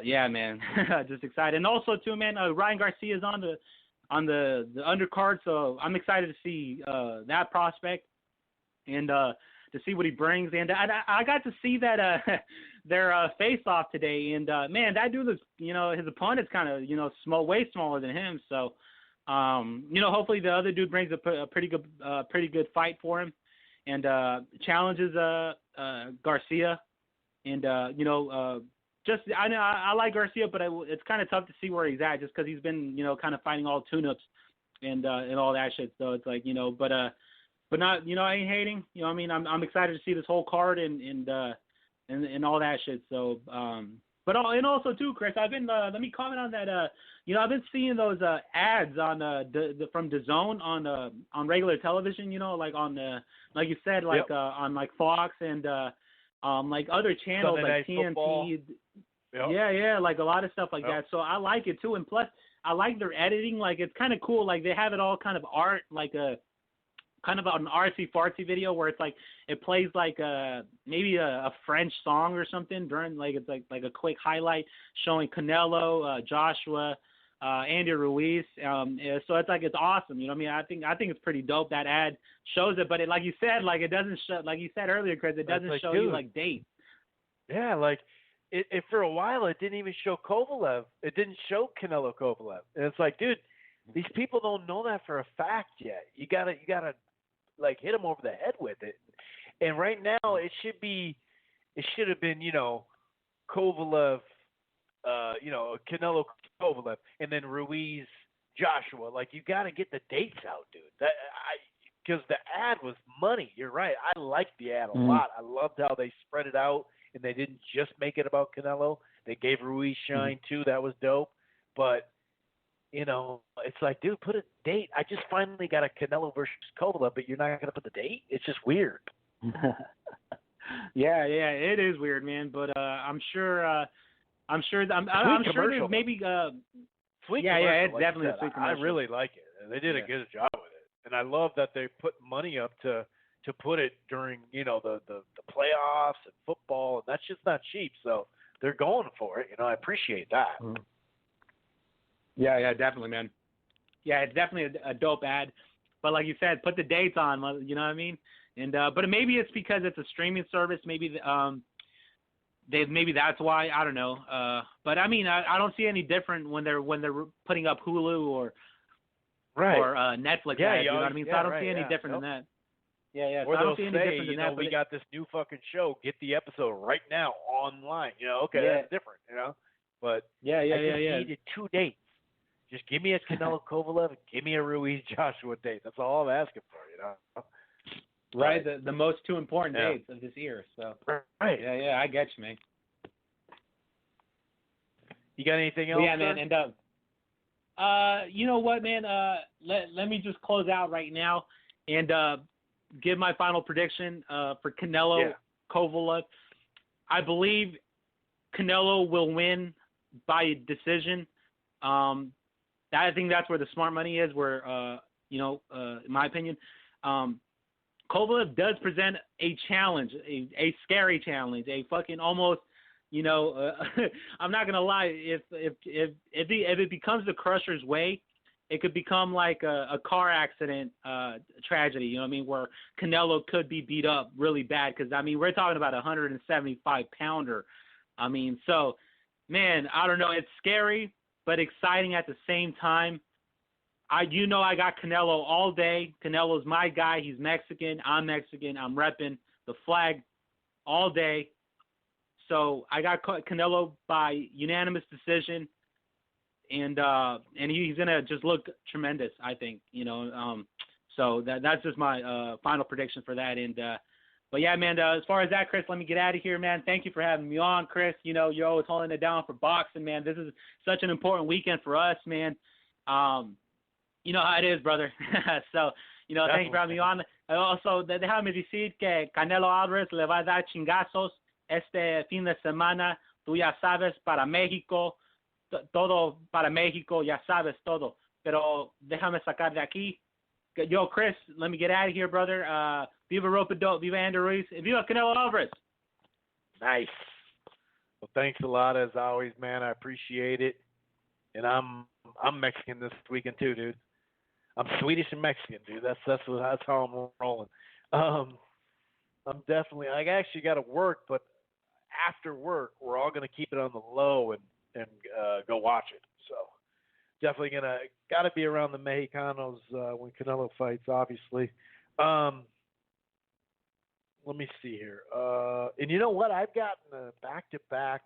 yeah, man, just excited. And also too, man, Ryan Garcia is on the undercard, so I'm excited to see that prospect and to see what he brings. And I got to see that their face off today, and man, that dude is, you know, his opponent's kind of, way smaller than him. So hopefully the other dude brings a pretty good fight for him and challenges Garcia, and just I like Garcia, but it's kind of tough to see where he's at just because he's been kind of fighting all tune-ups and all that shit. So it's like but not I ain't hating. You know what I mean, I'm excited to see this whole card and all that shit. So and also too, Chris, I've been let me comment on that. I've been seeing those ads on from DAZN on regular television. Like on like you said, like on like Fox and like other channels Sunday like TNT. Football. Yep. Yeah, like a lot of stuff like that. So I like it too, and plus I like their editing. Like it's kind of cool. Like they have it all kind of art, like a kind of an artsy fartsy video where it's like it plays like maybe a French song or something during it's like a quick highlight showing Canelo, Joshua, Andy Ruiz. So it's like it's awesome. You know what I mean? I think it's pretty dope. That ad shows it, but like you said, like it doesn't show, like you said earlier, Chris, it doesn't show you like dates. Yeah, like it for a while it didn't even show Kovalev. It didn't show Canelo Kovalev, and it's like, dude, these people don't know that for a fact yet. You gotta like hit them over the head with it. And right now it should have been Kovalev, Canelo Kovalev, and then Ruiz Joshua. Like you got to get the dates out, dude. Because the ad was money. You're right. I liked the ad a lot. I loved how they spread it out. And they didn't just make it about Canelo. They gave Ruiz shine too. That was dope. But, it's like, dude, put a date. I just finally got a Canelo versus Kovalev, but you're not going to put the date? It's just weird. Yeah, it is weird, man. But I'm sure there's maybe sweet. Yeah, it's like definitely a sweet commercial. I really like it. They did a good job with it. And I love that they put money up to put it during, the playoffs and football, and that's just not cheap. So they're going for it. I appreciate that. Yeah, definitely, man. Yeah, it's definitely a dope ad. But like you said, put the dates on, you know what I mean? And but maybe it's because it's a streaming service. Maybe maybe that's why. I don't know. But I mean, I don't see any different when they're putting up Hulu or Netflix ads. You know what I mean? So I don't see any different than that. Yeah. Or so I don't they'll see any say, different than that. we got this new fucking show. Get the episode right now online. Okay, that's different. But I just needed 2 dates. Just give me a Canelo Kovalev and give me a Ruiz Joshua date. That's all I'm asking for. Right, the most 2 important dates of this year. So right. Yeah, I get you, man. You got anything else? Yeah, man. And you know what, man? Let me just close out right now and give my final prediction for Canelo Kovalev. I believe Canelo will win by decision. I think that's where the smart money is. Where in my opinion, Kovalev does present a challenge, a scary challenge, a fucking almost. I'm not gonna lie. If it becomes the Crusher's way, it could become like a car accident tragedy. You know what I mean? Where Canelo could be beat up really bad because I mean we're talking about a 175-pounder. I mean, so man, I don't know. It's scary but exciting at the same time. I got Canelo all day. Canelo's my guy. He's Mexican. I'm Mexican. I'm repping the flag all day. So I got Canelo by unanimous decision, and he's gonna just look tremendous, I think. So that's just my final prediction for that. And but yeah, man. As far as that, Chris, let me get out of here, man. Thank you for having me on, Chris. You're always holding it down for boxing, man. This is such an important weekend for us, man. You know how it is, brother. So, thank you for having me on. Also, déjame decir que Canelo Alvarez le va a dar chingazos este fin de semana. Tú ya sabes, para México, todo para México, ya sabes todo. Pero déjame sacar de aquí. Yo, Chris, let me get out of here, brother. Viva Ropa-Dope, Viva Andy Ruiz, and Viva Canelo Alvarez. Nice. Well, thanks a lot as always, man. I appreciate it. And I'm Mexican this weekend too, dude. I'm Swedish and Mexican, dude. That's how I'm rolling. I'm definitely. I actually got to work, but after work, we're all gonna keep it on the low and go watch it. So definitely got to be around the Mexicanos when Canelo fights, obviously. Let me see here. And you know what? I've gotten back-to-back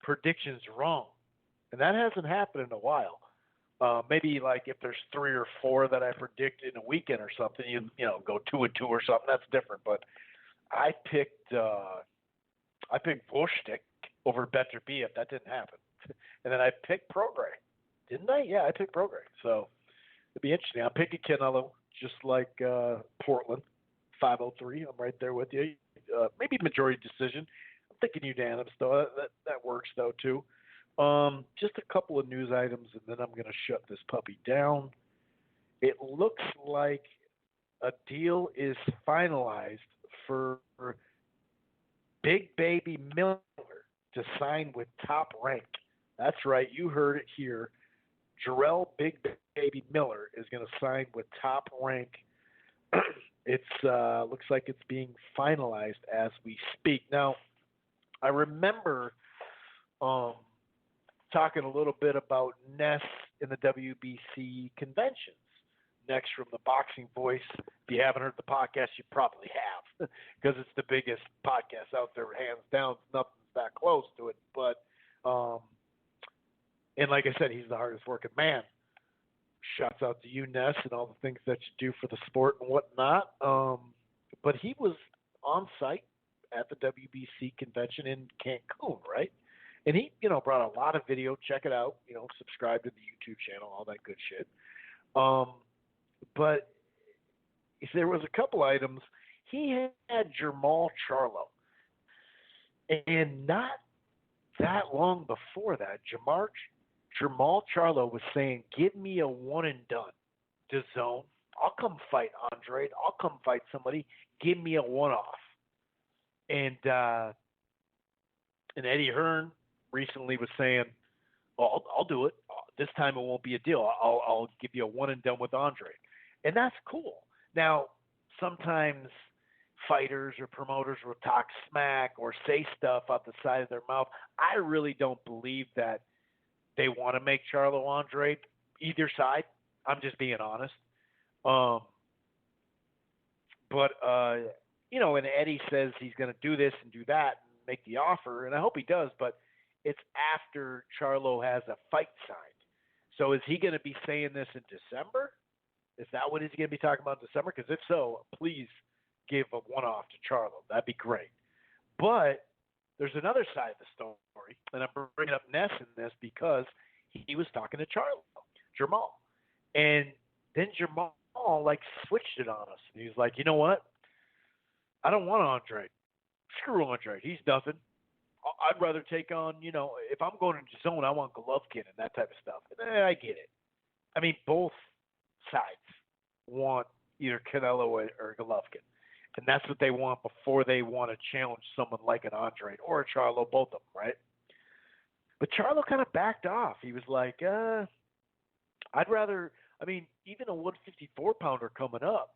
predictions wrong, and that hasn't happened in a while. Maybe like if there's 3 or 4 that I predict in a weekend or something, you go 2-2 or something. That's different. But I picked Bushstick over Better Be If that didn't happen, and then I picked Prograis, didn't I? Yeah, I picked Prograis. So it'd be interesting. I'm picking Canelo, just like Portland, 503. I'm right there with you. Maybe majority decision. I'm thinking unanimous though. That works though too. Just a couple of news items, and then I'm going to shut this puppy down. It looks like a deal is finalized for Big Baby Miller to sign with Top Rank. That's right, you heard it here. Jarrell Big Baby Miller is going to sign with Top Rank. It's looks like it's being finalized as we speak. Now, I remember talking a little bit about Ness in the WBC conventions. Next from the Boxing Voice. If you haven't heard the podcast, you probably have, because it's the biggest podcast out there, hands down. Nothing's that close to it. But, and like I said, he's the hardest working man. Shouts out to you, Ness, and all the things that you do for the sport and whatnot. But he was on site at the WBC convention in Cancun, right? And he, brought a lot of video. Check it out. Subscribe to the YouTube channel, all that good shit. But if there was a couple items, he had Jermall Charlo. And not that long before that, Jermall Charlo was saying, give me a one and done. DAZN, I'll come fight Andre. I'll come fight somebody. Give me a one-off. And Eddie Hearn recently was saying, well, I'll do it. this time it won't be a deal. I'll give you a one and done with Andre. And that's cool. Now, sometimes fighters or promoters will talk smack or say stuff out the side of their mouth. I really don't believe that they want to make Charlo Andre, either side. I'm just being honest. But and Eddie says he's going to do this and do that and make the offer, and I hope he does, but it's after Charlo has a fight signed. So is he going to be saying this in December? Is that what he's going to be talking about in December? Because if so, please give a one-off to Charlo. That'd be great. But there's another side of the story, and I'm bringing up Ness in this because he was talking to Jamal. And then Jamal, switched it on us. And he was like, you know what? I don't want Andre. Screw Andre. He's nothing. I'd rather take on, if I'm going to DAZN, I want Golovkin and that type of stuff. And I get it. I mean, both sides want either Canelo or Golovkin. And that's what they want before they want to challenge someone like an Andre or a Charlo, both of them, right? But Charlo kind of backed off. He was like, I'd rather, even a 154-pounder coming up,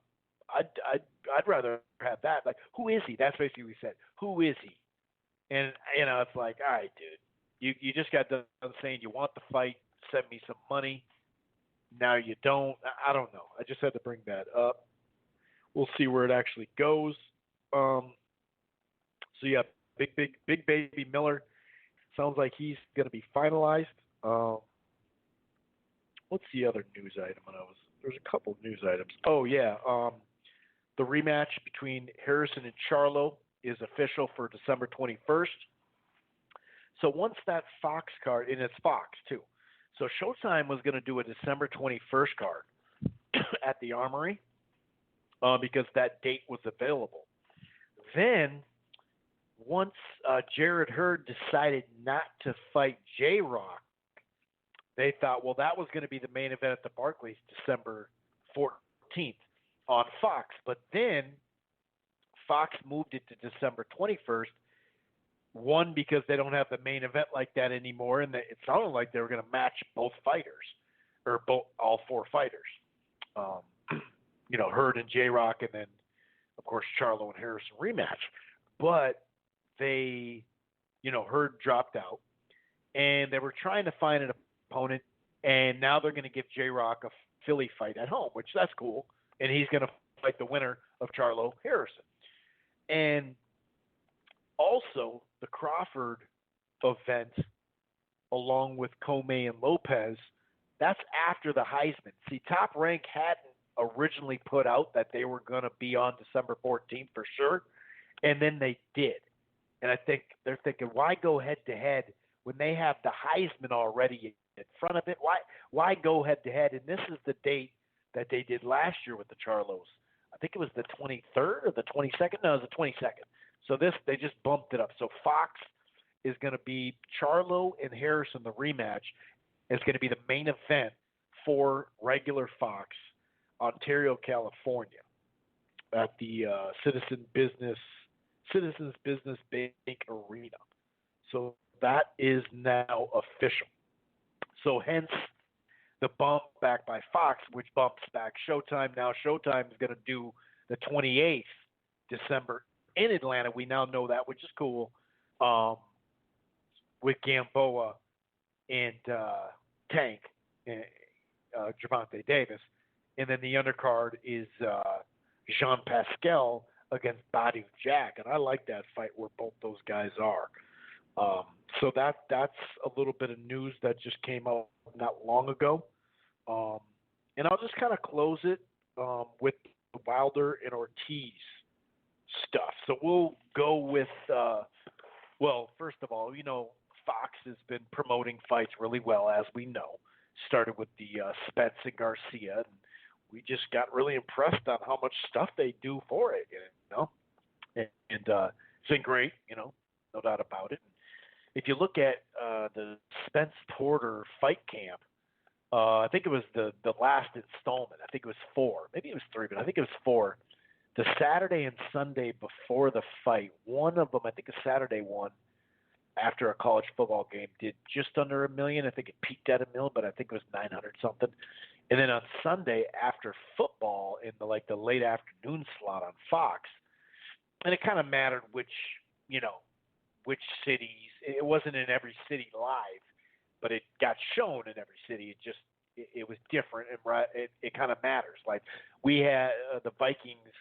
I'd rather have that. Like, who is he? That's basically what he said. Who is he? And, it's like, all right, dude, you just got done saying you want the fight, send me some money. Now you don't. I don't know. I just had to bring that up. We'll see where it actually goes. So, yeah, Big Baby Miller. Sounds like he's going to be finalized. What's the other news item? There's a couple of news items. Oh, yeah. The rematch between Harrison and Charlo is official for December 21st. So once that Fox card, and it's Fox too. So Showtime was going to do a December 21st card at the Armory because that date was available. Then once Jared Hurd decided not to fight J-Rock, they thought, well, that was going to be the main event at the Barclays December 14th on Fox. But then Fox moved it to December 21st, one, because they don't have the main event like that anymore, and it sounded like they were going to match both fighters, or all four fighters. Hurd and J-Rock, and then, of course, Charlo and Harrison rematch. But they, Hurd dropped out, and they were trying to find an opponent, and now they're going to give J-Rock a Philly fight at home, which that's cool, and he's going to fight the winner of Charlo Harrison. And also the Crawford event, along with Comey and Lopez, that's after the Heisman. See, Top Rank hadn't originally put out that they were going to be on December 14th for sure, and then they did. And I think they're thinking, why go head-to-head when they have the Heisman already in front of it? Why go head-to-head? And this is the date that they did last year with the Charlos. I think it was the 23rd or the 22nd. No, it was the 22nd. So they just bumped it up. So Fox is going to be Charlo and Harrison, the rematch, is going to be the main event for regular Fox, Ontario, California, at the Citizens Business Bank Arena. So that is now official. So hence the bump back by Fox, which bumps back Showtime. Now Showtime is going to do the 28th December in Atlanta. We now know that, which is cool, with Gamboa and Tank, Gervonta Davis. And then the undercard is Jean Pascal against Badu Jack. And I like that fight where both those guys are. So that's a little bit of news that just came out not long ago. And I'll just kind of close it with the Wilder and Ortiz stuff. So we'll go with, first of all, Fox has been promoting fights really well, as we know. Started with the Spence and Garcia, and we just got really impressed on how much stuff they do for it, and it's been great, no doubt about it. If you look at the Spence Porter fight camp, I think it was the last installment. I think it was 4. Maybe it was 3, but I think it was 4. The Saturday and Sunday before the fight, one of them, I think a Saturday one, after a college football game did just under $1 million. I think it peaked at $1 million, but I think it was 900 something. And then on Sunday after football in the late afternoon slot on Fox, and it kind of mattered which cities. It wasn't in every city live, but it got shown in every city. It was different, and it kind of matters. Like we had the Vikings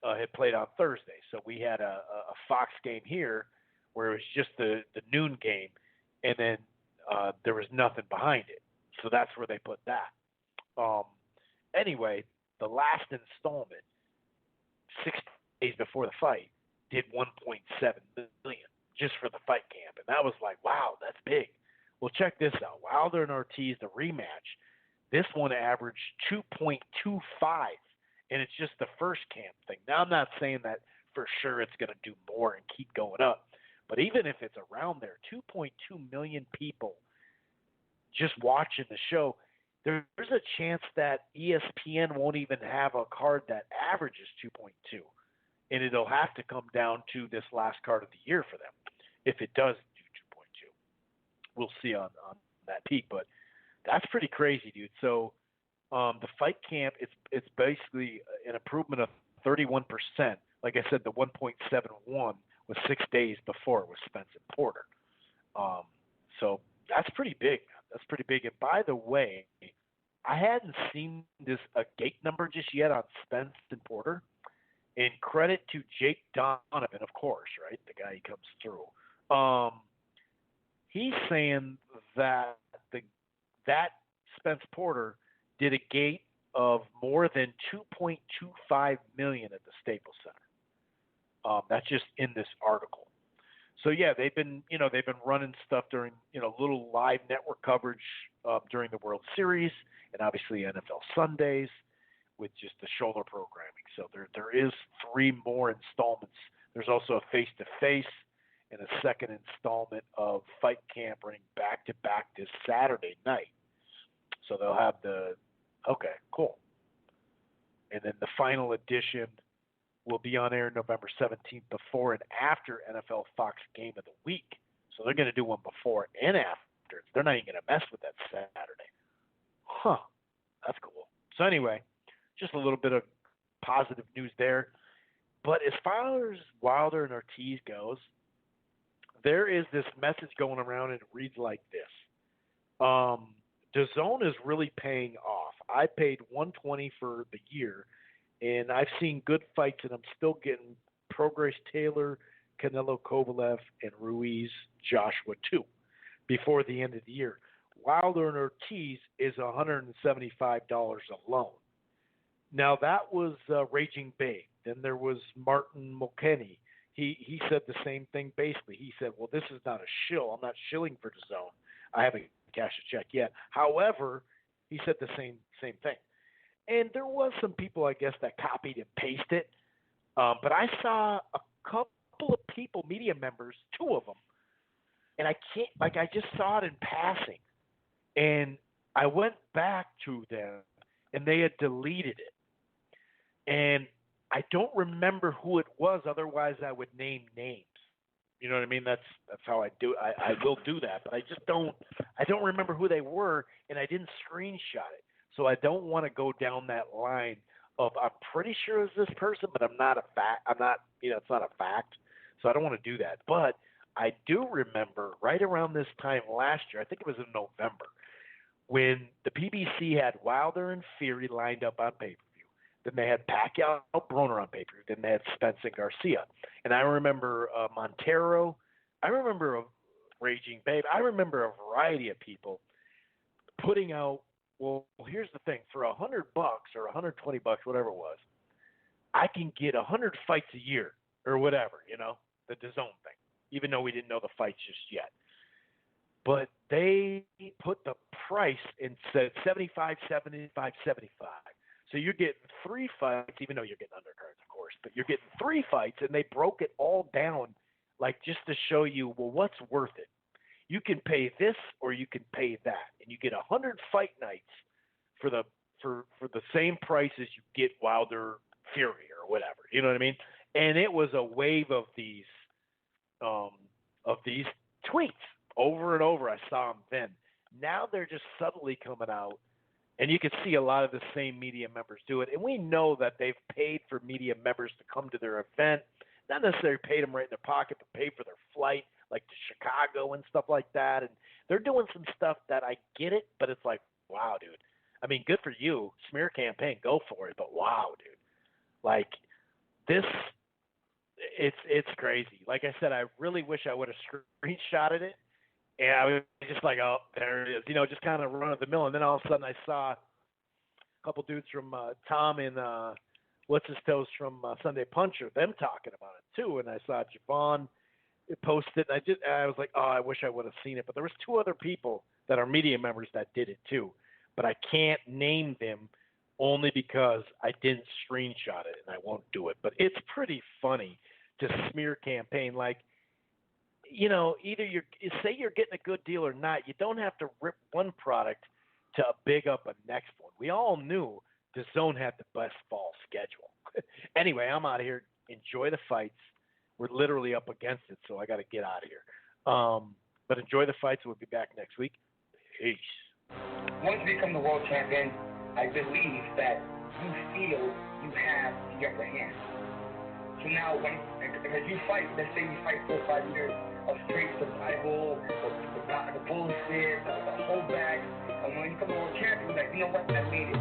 had played on Thursday, so we had a Fox game here where it was just the noon game, and then there was nothing behind it. So that's where they put that. Anyway, the last installment, 6 days before the fight, did 1.7 million just for the fight camp, and that was like, wow, that's big. Well, check this out. Wilder and Ortiz, the rematch, this one averaged 2.25, and it's just the first camp thing. Now, I'm not saying that for sure it's going to do more and keep going up, but even if it's around there, 2.2 million people just watching the show, there's a chance that ESPN won't even have a card that averages 2.2, and it'll have to come down to this last card of the year for them if it does do 2.2. We'll see on that peak, but that's pretty crazy, dude. So the fight camp, it's basically an improvement of 31%. Like I said, the 1.71 was 6 days before it was Spence and Porter. So that's pretty big. That's pretty big. And by the way, I hadn't seen a gate number just yet on Spence and Porter. And credit to Jake Donovan, of course, right? The guy he comes through. He's saying that that Spence Porter did a gate of more than 2.25 million at the Staples Center. That's just in this article. So yeah, they've been running stuff during little live network coverage during the World Series and obviously NFL Sundays with just the shoulder programming. So there is 3 more installments. There's also a face-to-face and a second installment of Fight Camp running back-to-back this Saturday night. So they'll have okay, cool. And then the final edition will be on air November 17th before and after NFL Fox Game of the Week. So they're going to do one before and after. They're not even going to mess with that Saturday. Huh. That's cool. So anyway, just a little bit of positive news there. But as far as Wilder and Ortiz goes, there is this message going around, and it reads like this. DAZN is really paying off. I paid $120 for the year, and I've seen good fights, and I'm still getting Prograis Taylor, Canelo Kovalev, and Ruiz Joshua too before the end of the year. Wilder and Ortiz is $175 alone. Now, that was Raging Babe. Then there was Martin Mulcahy. He said the same thing basically. He said, well, this is not a shill. I'm not shilling for DAZN. I haven't cashed a check yet. However, he said the same thing. And there was some people, I guess, that copied and pasted. But I saw a couple of people, media members, 2 of them, and I just saw it in passing. And I went back to them, and they had deleted it. And I don't remember who it was. Otherwise, I would name names. You know what I mean? That's how I do. I will do that, but I don't remember who they were, and I didn't screenshot it. So I don't want to go down that line of I'm pretty sure it's this person, but it's not a fact. So I don't want to do that. But I do remember right around this time last year, I think it was in November, when the PBC had Wilder and Fury lined up on pay-per-view. Then they had Pacquiao Broner on pay-per-view. Then they had Spence and Garcia. And I remember Montero. I remember Raging Babe. I remember a variety of people putting out, well, here's the thing. For $100 or $120, whatever it was, I can get 100 fights a year or whatever, the DAZN thing, even though we didn't know the fights just yet. But they put the price and said $75, $75, $75. So you're getting 3 fights, even though you're getting undercards, of course, but you're getting 3 fights, and they broke it all down, like just to show you, well, what's worth it? You can pay this or you can pay that, and you get 100 fight nights for the same price as you get Wilder Fury or whatever. You know what I mean? And it was a wave of these tweets over and over. I saw them then. Now they're just subtly coming out, and you can see a lot of the same media members do it. And we know that they've paid for media members to come to their event, not necessarily paid them right in their pocket, but paid for their flight, like to Chicago and stuff like that. And they're doing some stuff that I get it, but it's like, wow, dude. I mean, good for you. Smear campaign, go for it. But wow, dude. Like, this, it's crazy. Like I said, I really wish I would have screenshotted it. And I was just like, oh, there it is. You know, just kind of run of the mill. And then all of a sudden I saw a couple dudes from Tom and What's-His-Toes from Sunday Puncher, them talking about it too. And I saw Javon posted. And I was like, oh, I wish I would have seen it. But there was 2 other people that are media members that did it too. But I can't name them only because I didn't screenshot it, and I won't do it. But it's pretty funny to smear campaign. Like, you know, either you say you're getting a good deal or not. You don't have to rip one product to big up a next one. We all knew DAZN had the best fall schedule. Anyway, I'm out of here. Enjoy the fights. We're literally up against it, so I got to get out of here. But enjoy the fights. We'll be back next week. Peace. Once you become the world champion, I believe that you feel you have the upper hand. So now, as you fight, let's say you fight 4 or 5 years of straight survival, the bullshit, the holdbacks, and when you become the world champion, you're like, you know what, I made it.